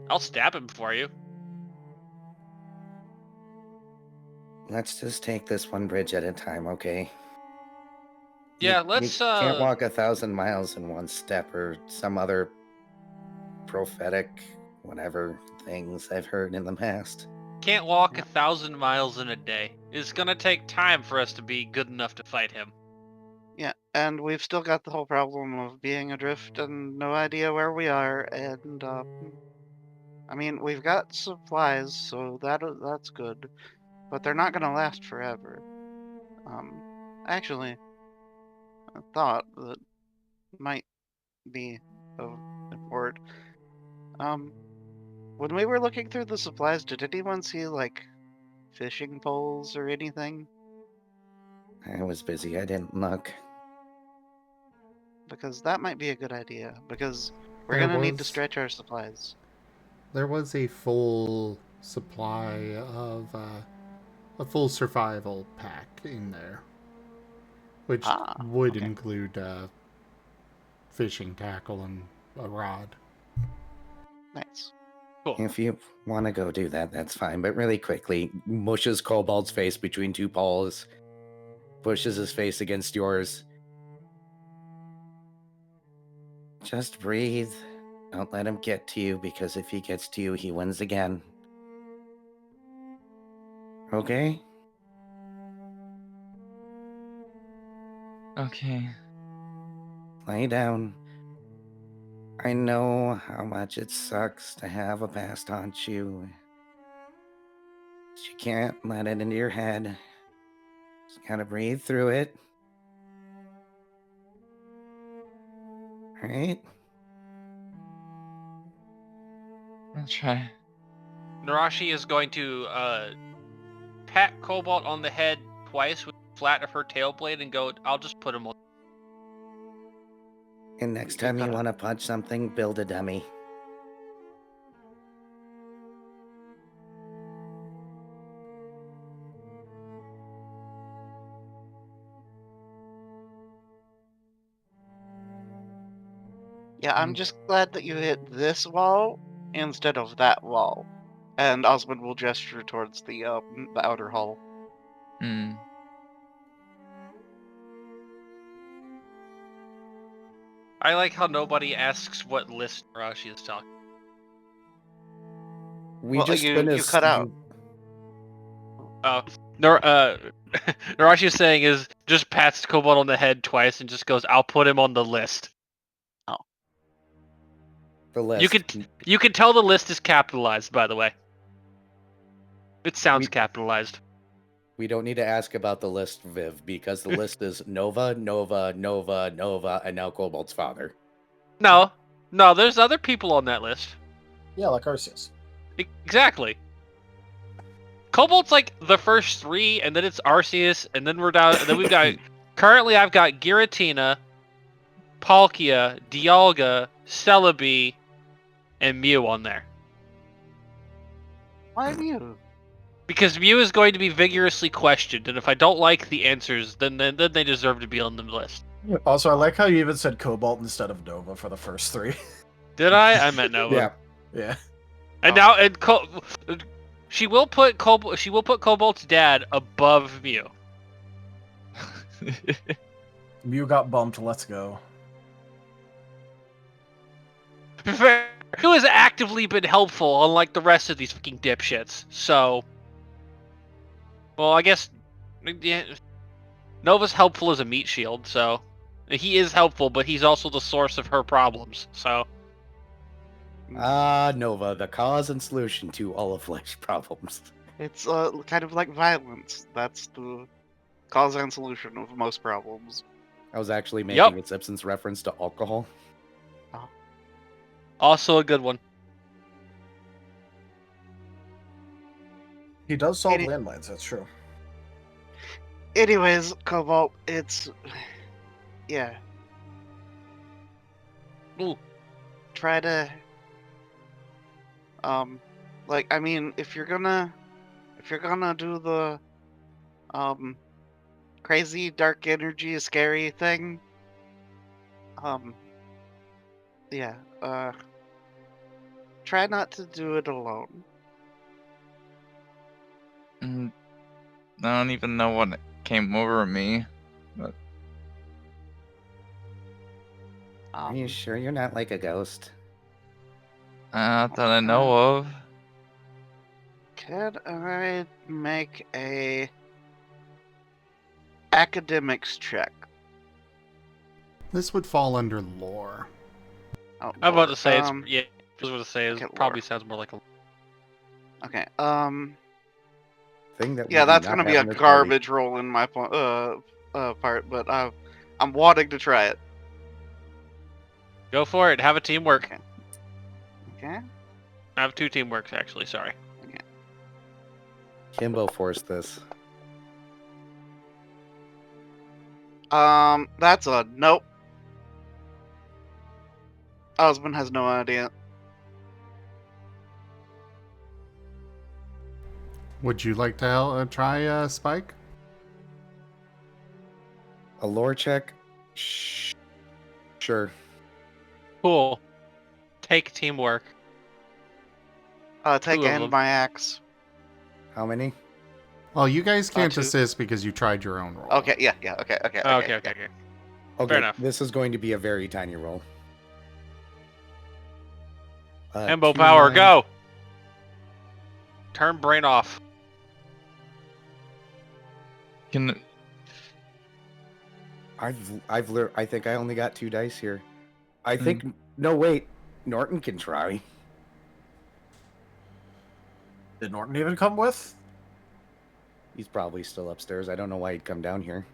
I'll stab him for you. Let's just take this one bridge at a time, okay? Yeah, You let's can't walk 1,000 miles in one step, or some other prophetic whatever things I've heard in the past. can't walk 1,000 miles in a day. It's gonna take time for us to be good enough to fight him. Yeah, and we've still got the whole problem of being adrift and no idea where we are. And I mean, we've got supplies, so that's good, but they're not gonna last forever. Actually, a thought that might be of import. When we were looking through the supplies, did anyone see like fishing poles or anything? I was busy, I didn't look. Because that might be a good idea, because we're There gonna need to was- stretch our supplies. There was a full supply of a full survival pack in there, which would okay. include fishing tackle and a rod. Nice. Cool. If you want to go do that, that's fine. But really quickly, mushes Cobalt's face between two paws, pushes his face against yours. Just breathe. Don't let him get to you, because if he gets to you, he wins again. Okay? Okay. Lay down. I know how much it sucks to have a past haunt you. But you can't let it into your head. Just gotta breathe through it. Alright? I'll try. Nerashi is going to pat Cobalt on the head twice with the flat of her tail blade and go, I'll just put him on. And next time you want to punch something, build a dummy. Yeah, I'm just glad that you hit this wall instead of that wall. And Osmond will gesture towards the outer hall. Hmm. I like how nobody asks what list Nerashi is talking. We Well, just you finished. cut out. Nerashi is saying is just pats Cobalt on the head twice and just goes, I'll put him on the list. Oh. The list. You can tell the list is capitalized, by the way. It sounds capitalized. We don't need to ask about the list, Viv, because the list is Nova, Nova, Nova, Nova, and now Cobalt's father. No, there's other people on that list. Yeah, like Arceus. Exactly. Cobalt's like the first three, and then it's Arceus, and then we're down. And then we've got currently I've got Giratina, Palkia, Dialga, Celebi, and Mew on there. Why Mew? Because Mew is going to be vigorously questioned, and if I don't like the answers, then they deserve to be on the list. Also, I like how you even said Cobalt instead of Nova for the first three. Did I? I meant Nova. Yeah. And now, she will put Cobalt's dad above Mew. Mew got bumped. Let's go. Mew has actively been helpful, unlike the rest of these fucking dipshits. So, well, I guess Nova's helpful as a meat shield. So, he is helpful, but he's also the source of her problems. So. Nova, the cause and solution to all of life's problems. It's kind of like violence. That's the cause and solution of most problems. I was actually making a Simpsons reference to alcohol. Oh. Also a good one. He does solve landmines, that's true. Anyways, Cobalt, it's... Yeah. Ooh. Try to... like, I mean, if you're gonna do the, crazy dark energy scary thing, yeah, try not to do it alone. I don't even know what came over me, but Are you sure you're not like a ghost? Not that I know of. Could I make a academics check? This would fall under lore. Oh, I'm about to say lore. I was about to say okay, it probably lore. sounds more like a. Okay. Thing that we Yeah, do that's not gonna be have a in this garbage roll in my part, but I'm wanting to try it. Go for it. Have a teamwork. Okay. Okay. I have 2 teamworks actually. Sorry. Okay. Kimbo forced this. That's a nope. Osmund has no idea. Would you like to try Spike? A lore check? Sure. Cool. Take teamwork. Take 2 of and them. my axe. How many? Well, you guys can't 2. assist because you tried your own roll. Okay, yeah, okay. Okay. Okay, enough. this is going to be a very tiny roll. Himbo 2, power, 9. go! Turn brain off. Can I've learned. I think I only got 2 dice here. I think. No, wait. Norton can try. Did Norton even come with? He's probably still upstairs. I don't know why he'd come down here.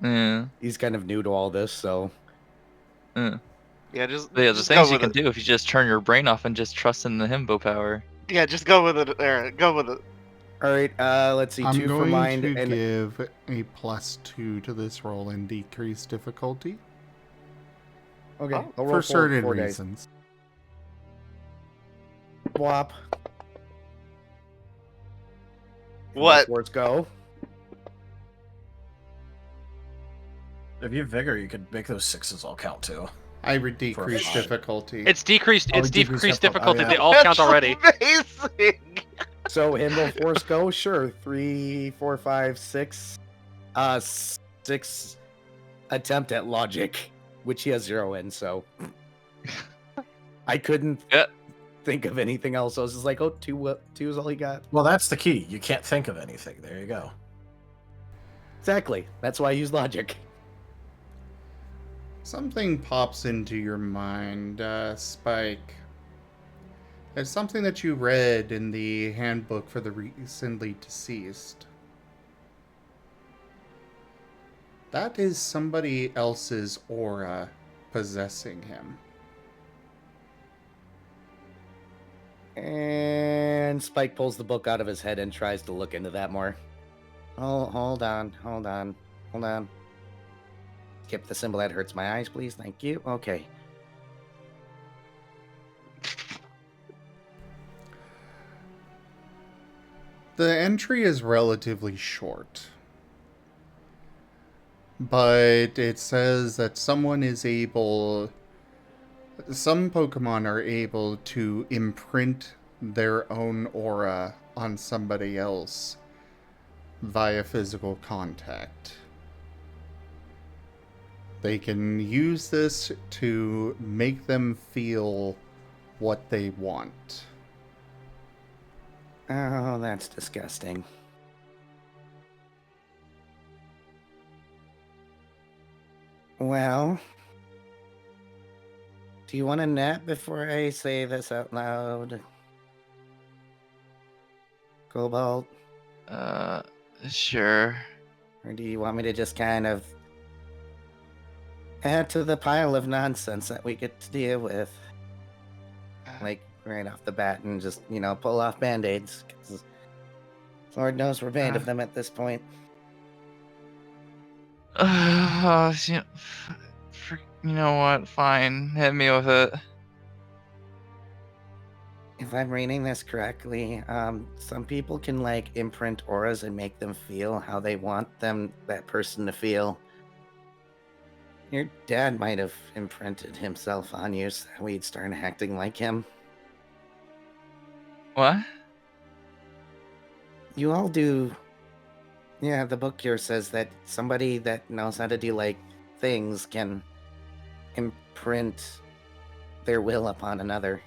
Yeah. He's kind of new to all this, so. Yeah, just the just things go you with can it. do if you just turn your brain off and just trust in the himbo power. Yeah, just go with it, Aaron. Go with it. All right. Let's see. I'm 2 for going mind to and give a +2 to this roll and decrease difficulty. okay. Oh, I'll roll For certain 4 dice. reasons. Whop. What? Let's go. If you have vigor, you could make those 6s all count too. I would decrease five. difficulty. It's decreased. Oh, It's decreased decreased difficulty. difficulty. Oh, yeah. They all count already. Amazing. So Himbo Force go, sure. 3, 4, 5, 6. 6 attempt at logic, which he has 0 in, so I couldn't think of anything else. I was just like, oh, 2 is all he got. Well, that's the key. You can't think of anything. There you go. Exactly. That's why I use logic. Something pops into your mind, Spike. It's something that you read in the handbook for the recently deceased. That is somebody else's aura possessing him. And Spike pulls the book out of his head and tries to look into that more. Oh, hold on. Skip the symbol that hurts my eyes, please. Thank you. Okay. The entry is relatively short, but it says that some Pokemon are able to imprint their own aura on somebody else via physical contact. They can use this to make them feel what they want. Oh, that's disgusting. Well, do you want a nap before I say this out loud? Cobalt? Sure. Or do you want me to just kind of add to the pile of nonsense that we get to deal with? Like, right off the bat and just, pull off band-aids. 'Cause Lord knows we're made of them at this point. You know what? Fine. Hit me with it. If I'm reading this correctly, some people can, imprint auras and make them feel how they want that person to feel. Your dad might have imprinted himself on you so that we'd start acting like him. What? You all do. Yeah, the book here says that somebody that knows how to do, things can imprint their will upon another.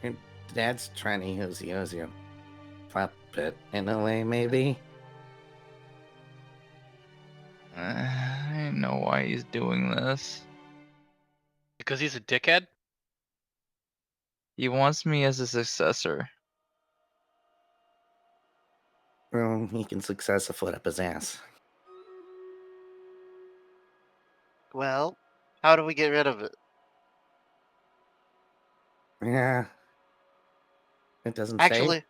And Dad's trying to use you as your puppet in a way, maybe. I know why he's doing this. Because he's a dickhead? He wants me as a successor. Well, he can success a foot up his ass. Well, how do we get rid of it? Yeah. It doesn't Actually, say.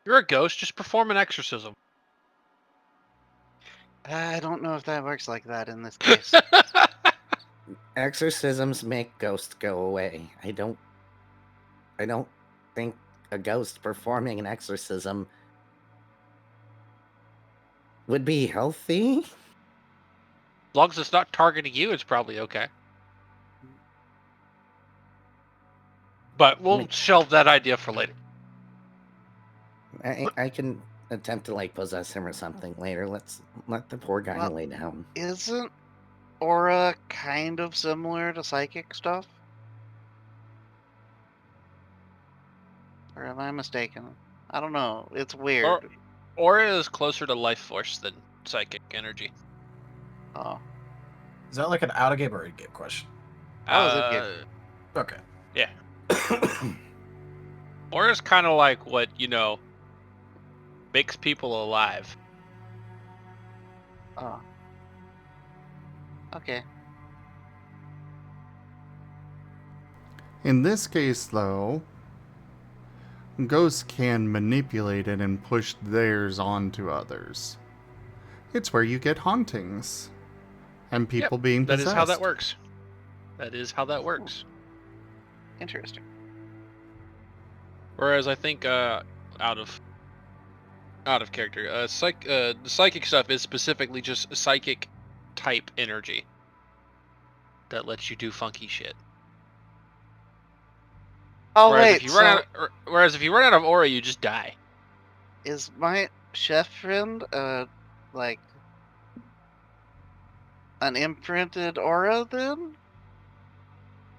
You're a ghost, just perform an exorcism. I don't know if that works like that in this case. Exorcisms make ghosts go away. I don't think a ghost performing an exorcism would be healthy. As long as it's not targeting you, it's probably okay. But we'll shelve that idea for later. I can attempt to like possess him or something later. Let's let the poor guy lay down. Isn't aura kind of similar to psychic stuff? Or am I mistaken? I don't know. It's weird. Aura is closer to life force than psychic energy. Oh. Is that like an out of game or in game question? Okay. Yeah. Aura is kind of like what, makes people alive. Oh. Okay. In this case, though, ghosts can manipulate it and push theirs onto others. It's where you get hauntings and people being possessed. That is how that works. That is how that works. Interesting. Whereas I think out of character, the psychic stuff is specifically just psychic type energy that lets you do funky shit. Oh whereas wait, whereas if you run out of aura, you just die. Is my chef friend like an imprinted aura then?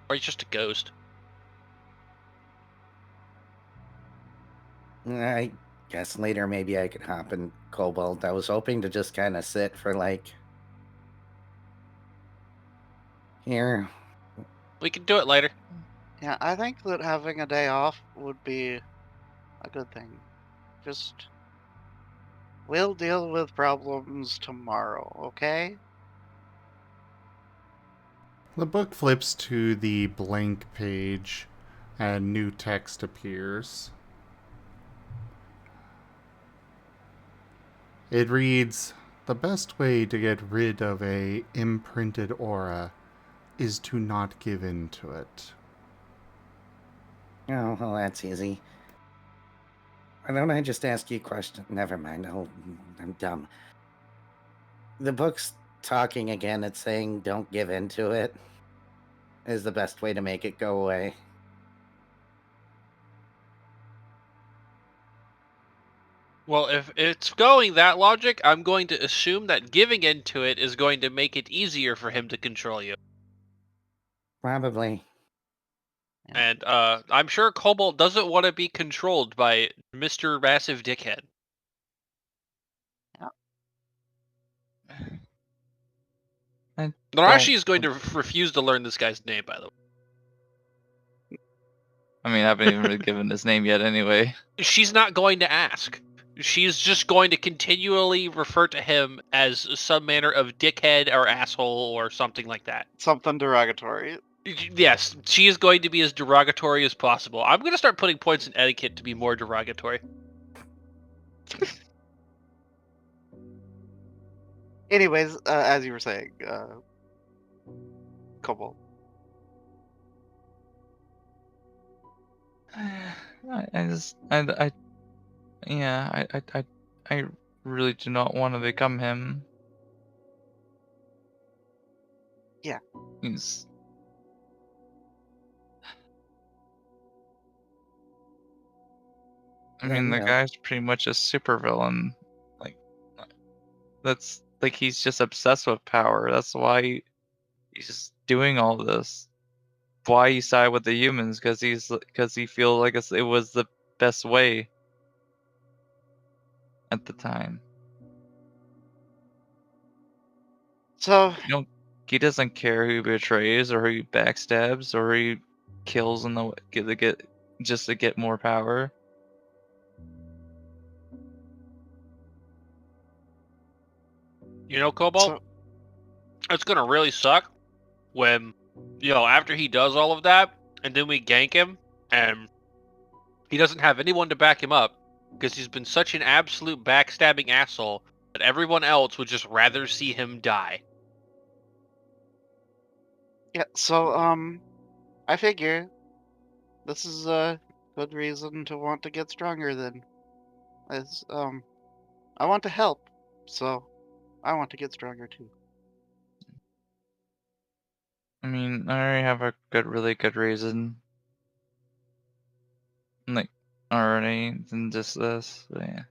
Or he's just a ghost. I guess later maybe I could hop in Cobalt. I was hoping to just kind of sit for like... Here. We can do it later. Yeah, I think that having a day off would be a good thing. Just... We'll deal with problems tomorrow, okay? The book flips to the blank page and new text appears. It reads, "The best way to get rid of a imprinted aura is to not give in to it." Oh, well, that's easy. Why don't I just ask you a question? Never mind. I'm dumb. The book's talking again. It's saying don't give in to it is the best way to make it go away. Well, if it's going that logic, I'm going to assume that giving into it is going to make it easier for him to control you. Probably. And I'm sure Cobalt doesn't want to be controlled by Mr. Massive Dickhead. Nerashi is going to refuse to learn this guy's name, by the way. I mean, I haven't even really given his name yet anyway. She's not going to ask. She's just going to continually refer to him as some manner of dickhead or asshole or something like that. Something derogatory. Yes, she is going to be as derogatory as possible. I'm going to start putting points in etiquette to be more derogatory. Anyways, as you were saying, Cobalt. I really do not want to become him. Yeah. I mean, the guy's pretty much a supervillain. Like, That's like he's just obsessed with power. That's why he's just doing all this. Why he side with the humans? Because he feels like it was the best way at the time. So he doesn't care who betrays or who backstabs or who kills in the just to get more power. You know, Cobalt, it's gonna really suck when, after he does all of that, and then we gank him, and he doesn't have anyone to back him up, because he's been such an absolute backstabbing asshole that everyone else would just rather see him die. Yeah, so, I figure this is a good reason to want to get stronger then. I want to help, so I want to get stronger too. I mean, I already have a really good reason. Like, already than just this, but yeah.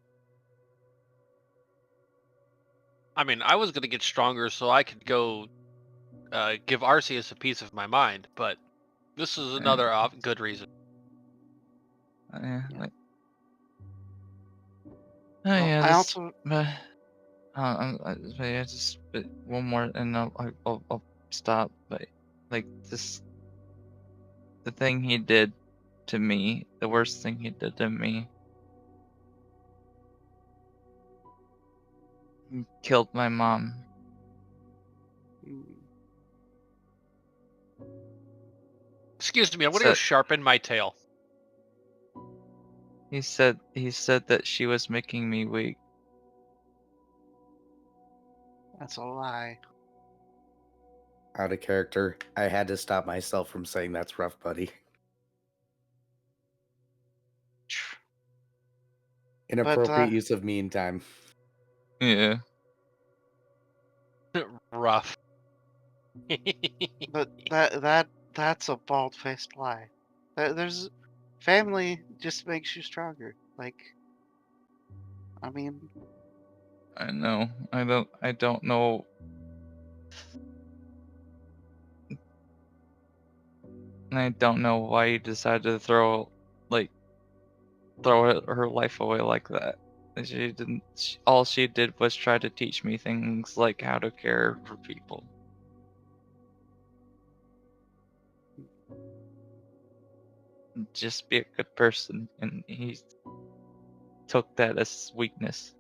I mean, I was gonna get stronger so I could go give Arceus a piece of my mind, but this is another good reason. Yeah, like. Oh Well, yeah, I this, also. but yeah, just one more, and I'll stop. But like this, the thing he did to me, the worst thing he did to me, he killed my mom. Excuse me, I'm gonna go sharpen my tail. He said that she was making me weak. That's a lie. Out of character, I had to stop myself from saying that's rough, buddy. Inappropriate use of mean time. Yeah. Rough. But that's a bald-faced lie. There's family just makes you stronger. Like, I mean, I know. I don't know. I don't know why you decided to throw her life away like that. She didn't. All she did was try to teach me things like how to care for people. Just be a good person, and he took that as weakness.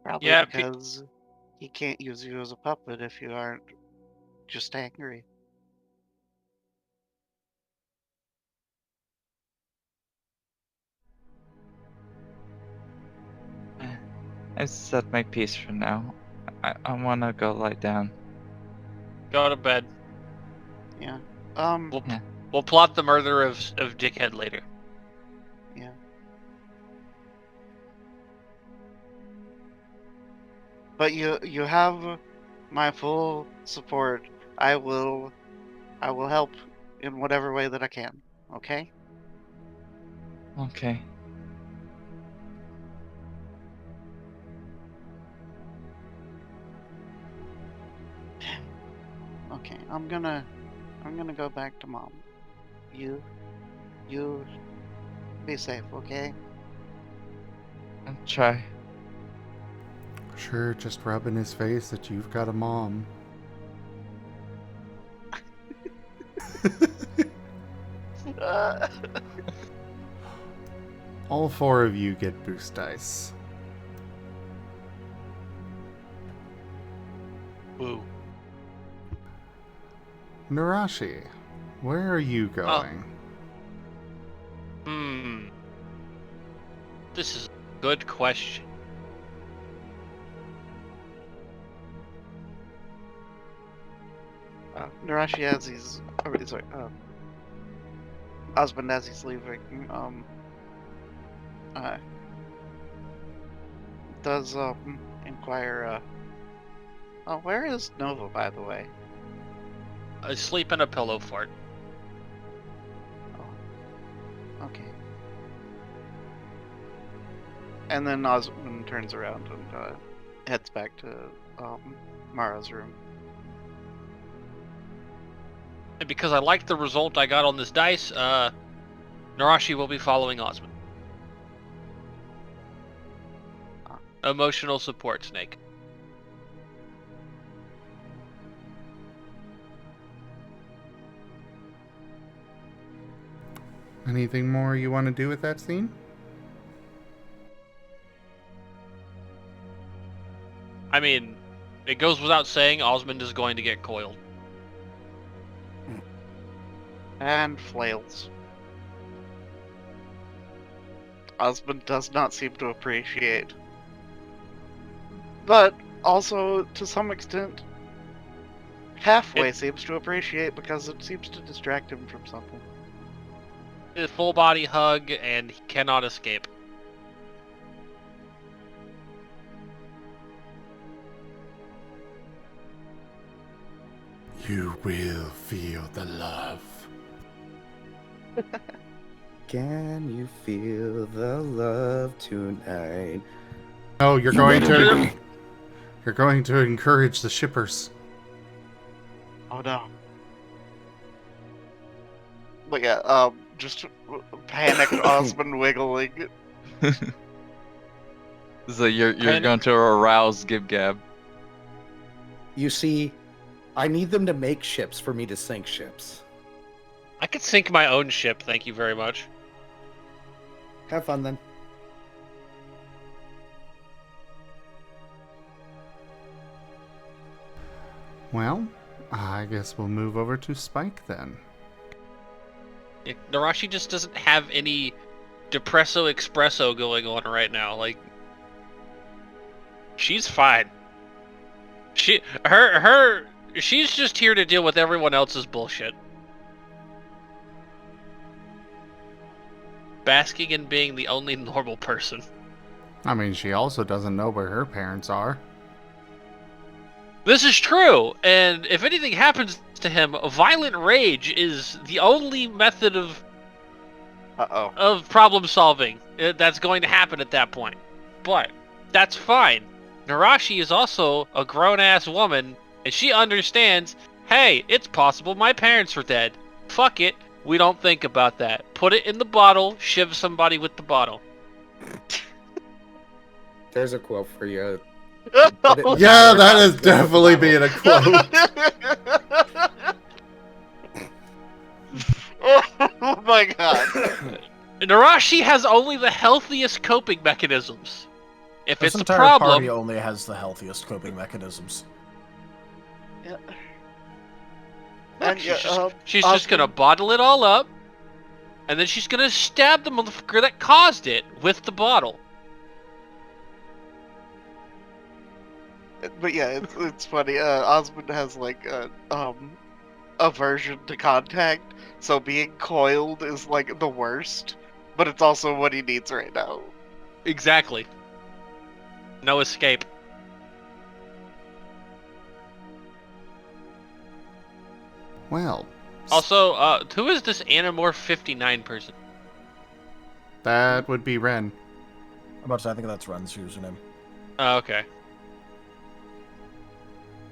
probably because he can't use you as a puppet if you aren't just angry. I said my piece for now. I wanna go lie down. Go to bed. Yeah. We'll plot the murder of Dickhead later. Yeah. But you have my full support. I will help in whatever way that I can. Okay? Okay. Okay, I'm gonna go back to Mom. You be safe, okay? I'll try. Sure, just rubbing his face that you've got a mom. All 4 of you get boost dice. Woo. Nerashi, where are you going? This is a good question. Nerashi, as he's Osmund, as he's leaving, does inquire, where is Nova, by the way? Sleep in a pillow fort. Oh. Okay. And then Osmund turns around and heads back to Mara's room. And because I like the result I got on this dice, Nerashi will be following Osmond. Emotional support snake. Anything more you want to do with that scene? I mean, it goes without saying Osmond is going to get coiled. And flails. Osmond does not seem to appreciate. But also, to some extent, halfway seems to appreciate because it seems to distract him from something. A full body hug, and he cannot escape. You will feel the love. Can you feel the love tonight? No, you're going to encourage the shippers. Oh no. But yeah, just panicked Osmond wiggling. So you're going to arouse Gib Gab. You see, I need them to make ships for me to sink ships. I could sink my own ship, thank you very much. Have fun then. Well, I guess we'll move over to Spike then. Yeah, Nerashi just doesn't have any depresso espresso going on right now. Like, she's fine. She's just here to deal with everyone else's bullshit. Basking in being the only normal person. I mean, she also doesn't know where her parents are. This is true, and if anything happens to him, violent rage is the only method of problem solving that's going to happen at that point. But that's fine. Nerashi is also a grown-ass woman, and she understands, hey, it's possible my parents are dead. Fuck it, we don't think about that. Put it in the bottle, shiv somebody with the bottle. There's a quote for you. Yeah, that is definitely being a quote. Oh my god. Nerashi has only the healthiest coping mechanisms. If This it's a entire problem, party only has the healthiest coping mechanisms. Yeah. look, she's just gonna bottle it all up, and then she's gonna stab the motherfucker that caused it with the bottle. But yeah, it's funny. Osmond has like aversion to contact, so being coiled is like the worst. But it's also what he needs right now. Exactly. No escape. Well. Also, who is this Animorph 59 person? That would be Ren. I'm about to say, I think that's Ren's username. Oh, okay.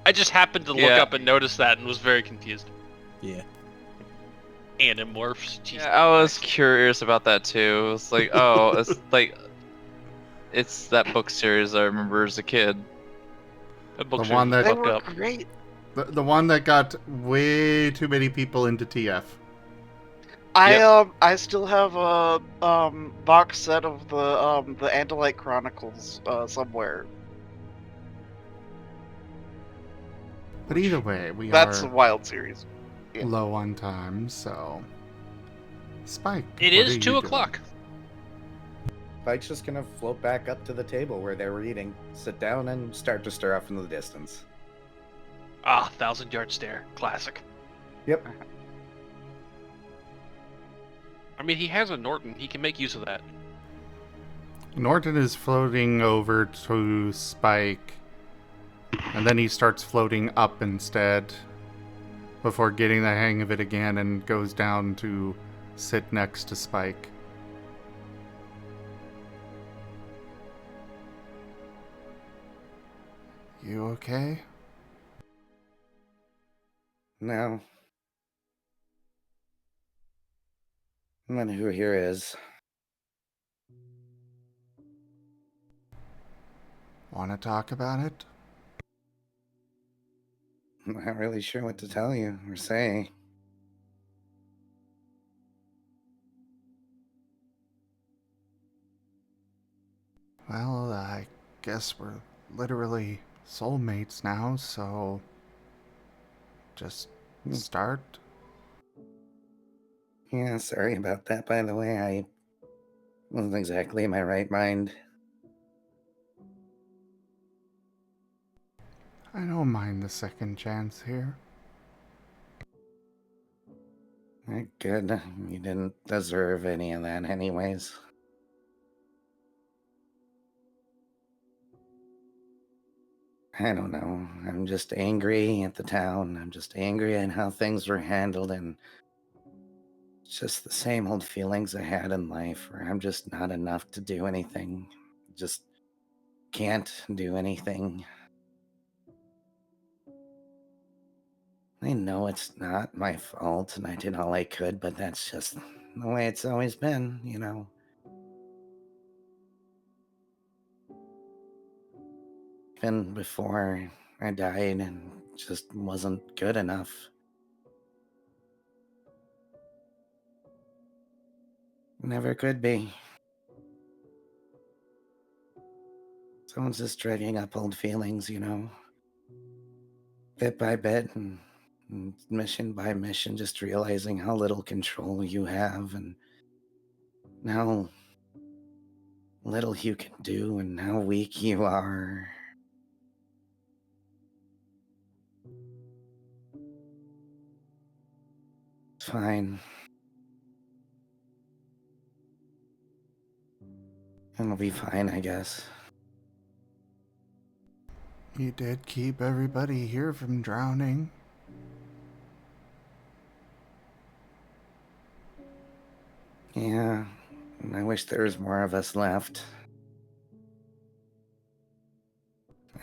I just happened to look up and notice that and was very confused. Yeah. Animorphs. Jesus Yeah, I was curious about that too. It's like, oh, it's that book series I remember as a kid. That book The one that They were great. the one that got way too many people into TF. I still have a box set of the Andalite Chronicles somewhere. But either way, That's a are wild series. Yeah. low on time, so Spike. It what is are 2 you o'clock. Spike's just gonna float back up to the table where they were eating, sit down, and start to stare off into the distance. Ah, 1,000-yard stare. Classic. Yep. I mean, he has a Norton. He can make use of that. doing? Norton is floating over to Spike, and then he starts floating up instead before getting the hang of it again and goes down to sit next to Spike. You okay? No. Then who here is? Want to talk about it? I'm not really sure what to tell you or say. Well, I guess we're literally soulmates now, so just start. Yeah, sorry about that, by the way. I wasn't exactly in my right mind. I don't mind the second chance here. Good. You didn't deserve any of that anyways. I don't know. I'm just angry at the town. I'm just angry at how things were handled, and it's just the same old feelings I had in life where I'm just not enough to do anything. Just can't do anything. I know it's not my fault and I did all I could, but that's just the way it's always been, you know. Even before I died, and just wasn't good enough. Never could be. Someone's just dragging up old feelings, you know. Bit by bit and mission by mission, just realizing how little control you have and how little you can do and how weak you are. It's fine. It'll be fine, I guess. You did keep everybody here from drowning. Yeah, I wish there was more of us left.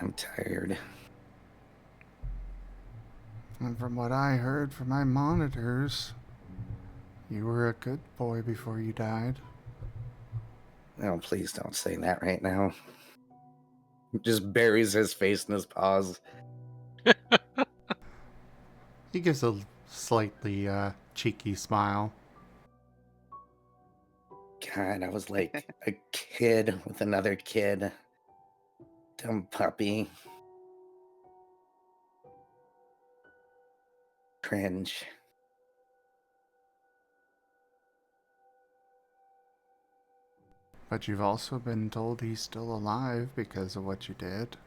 I'm tired. And from what I heard from my monitors, you were a good boy before you died. Oh, please don't say that right now. He just buries his face in his paws. He gives a slightly cheeky smile. God, I was like a kid with another kid. Dumb puppy. Cringe. But you've also been told he's still alive because of what you did.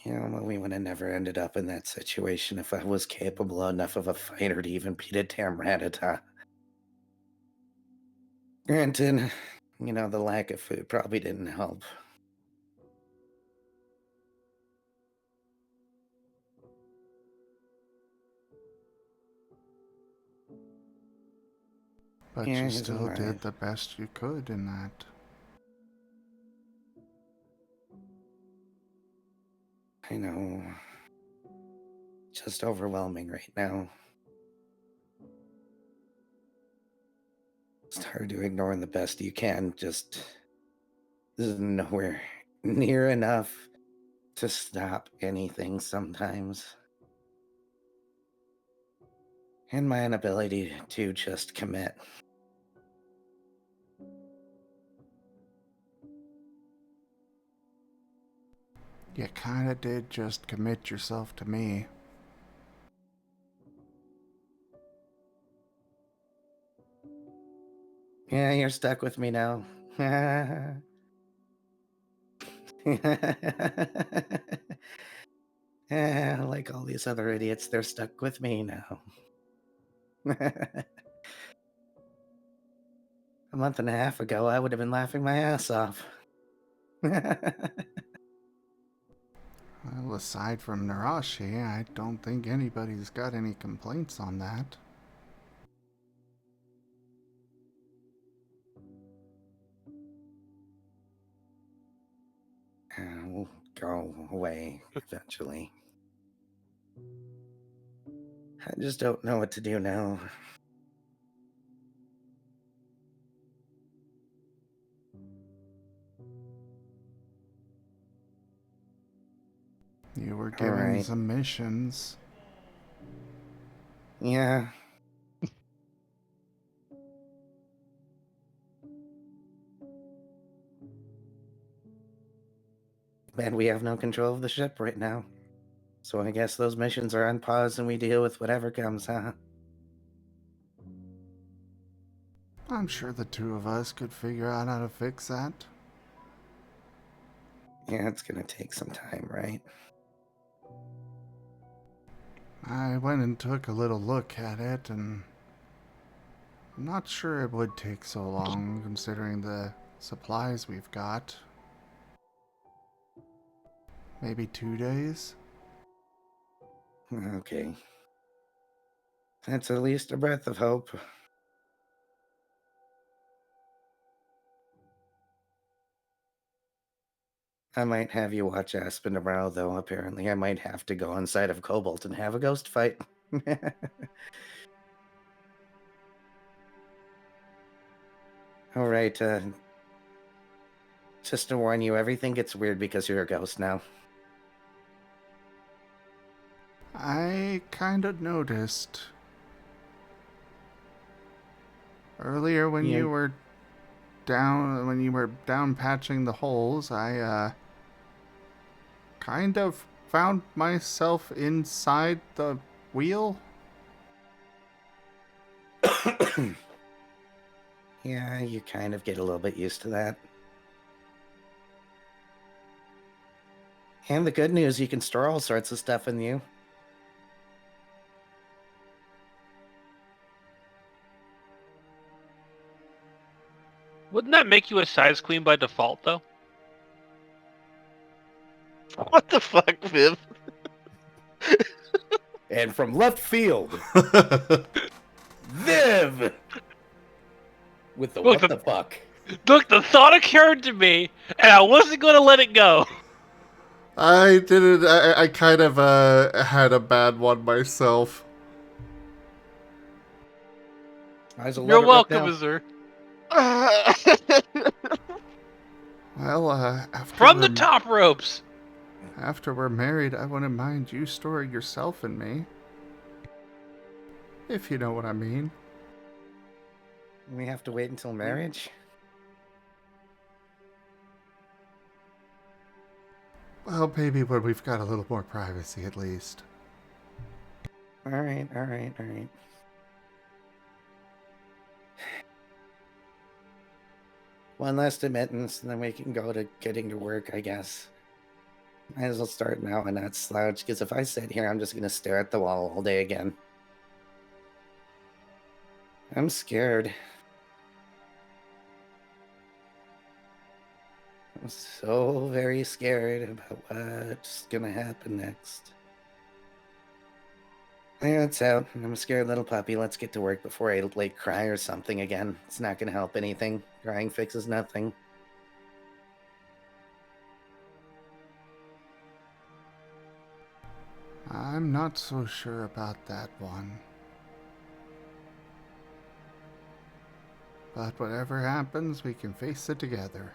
Yeah, well, we would have never ended up in that situation if I was capable enough of a fighter to even beat a damn Ratata. Granted, you know, the lack of food probably didn't help. But Yeah, you he's still alive. did the best you could in that. I know. Just overwhelming right now. It's hard to ignore the best you can. Just this is nowhere near enough to stop anything sometimes. And my inability to just commit. You kinda did just commit yourself to me. Yeah, you're stuck with me now. Like all these other idiots, they're stuck with me now. A month and a half ago, I would have been laughing my ass off. Well, aside from Nerashi, I don't think anybody's got any complaints on that. will go away eventually. I just don't know what to do now. You were given some missions. Yeah. And we have no control of the ship right now. So I guess those missions are on pause and we deal with whatever comes, huh? I'm sure the two of us could figure out how to fix that. Yeah, it's gonna take some time, right? I went and took a little look at it, and I'm not sure it would take so long, considering the supplies we've got. Maybe 2 days? Okay. That's at least a breath of hope. I might have you watch Aspen tomorrow, though. Apparently, I might have to go inside of Cobalt and have a ghost fight. All right, just to warn you, everything gets weird because you're a ghost now. I kind of noticed. Earlier when you were down patching the holes, I kind of found myself inside the wheel. Yeah, you kind of get a little bit used to that. And the good news, you can store all sorts of stuff in you. Wouldn't that make you a size queen by default, though? What the fuck, Viv? And from left field, Viv! With the Look, what the fuck? Look, the thought occurred to me, and I wasn't going to let it go. I didn't. I kind of had a bad one myself. You're welcome, sir. Well, From the top ropes. After we're married, I wouldn't mind you storing yourself in me. If you know what I mean. We have to wait until marriage? Well, maybe when we've got a little more privacy, at least. Alright. One last admittance, and then we can go to getting to work, I guess. Might as well start now and not slouch, because if I sit here, I'm just going to stare at the wall all day again. I'm scared. I'm so very scared about what's going to happen next. Yeah, it's out. I'm a scared little puppy. Let's get to work before I like cry or something again. It's not going to help anything. Crying fixes nothing. I'm not so sure about that one. But whatever happens, we can face it together.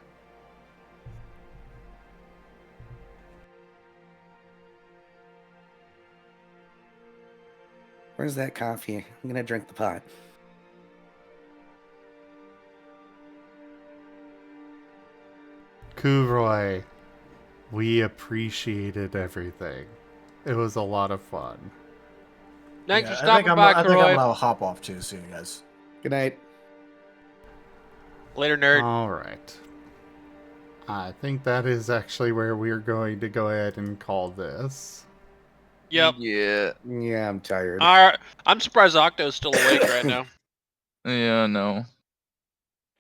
Where's that coffee? I'm gonna drink the pot. Kuroy, we appreciated everything. It was a lot of fun. Thanks for stopping by, I think Kuroy. I'm gonna hop off too. See you guys. Good night. Later, nerd. All right. I think that is actually where we're going to go ahead and call this. Yep. Yeah, I'm tired. I'm surprised Octo's still awake right now. Yeah, no.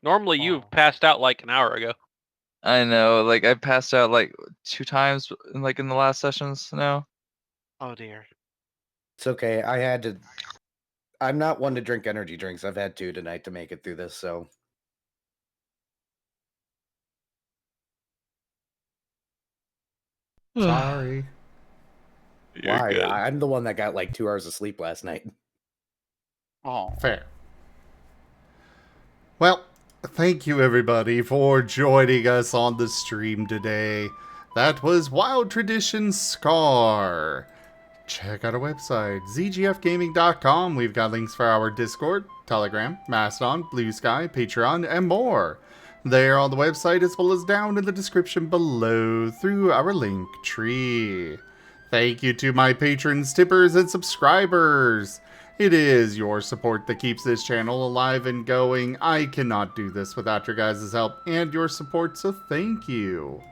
Normally, you've passed out like an hour ago. I know, like I passed out like 2 times in the last sessions now. Oh dear. It's okay. I'm not one to drink energy drinks. I've had 2 tonight to make it through this, so. Sorry. Why? I'm the one that got like 2 hours of sleep last night. Oh. Fair. Well, thank you everybody for joining us on the stream today. That was Wild Tradition Scar. Check out our website, zgfgaming.com. We've got links for our Discord, Telegram, Mastodon, Blue Sky, Patreon, and more. They are on the website as well as down in the description below through our link tree. Thank you to my patrons, tippers, and subscribers. It is your support that keeps this channel alive and going. I cannot do this without your guys' help and your support, so thank you.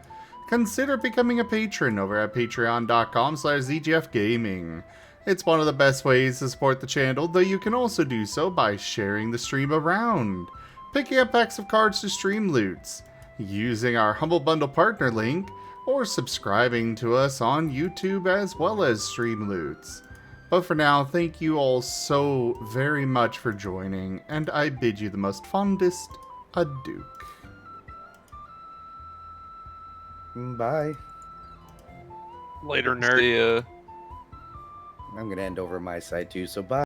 Consider becoming a patron over at patreon.com/zgfgaming. It's one of the best ways to support the channel, though you can also do so by sharing the stream around, picking up packs of cards to stream loots, using our Humble Bundle partner link, or subscribing to us on YouTube as well as stream loots. But for now, thank you all so very much for joining, and I bid you the most fondest adieu. Bye. Later, nerd. See ya. I'm gonna end over my side too, so bye.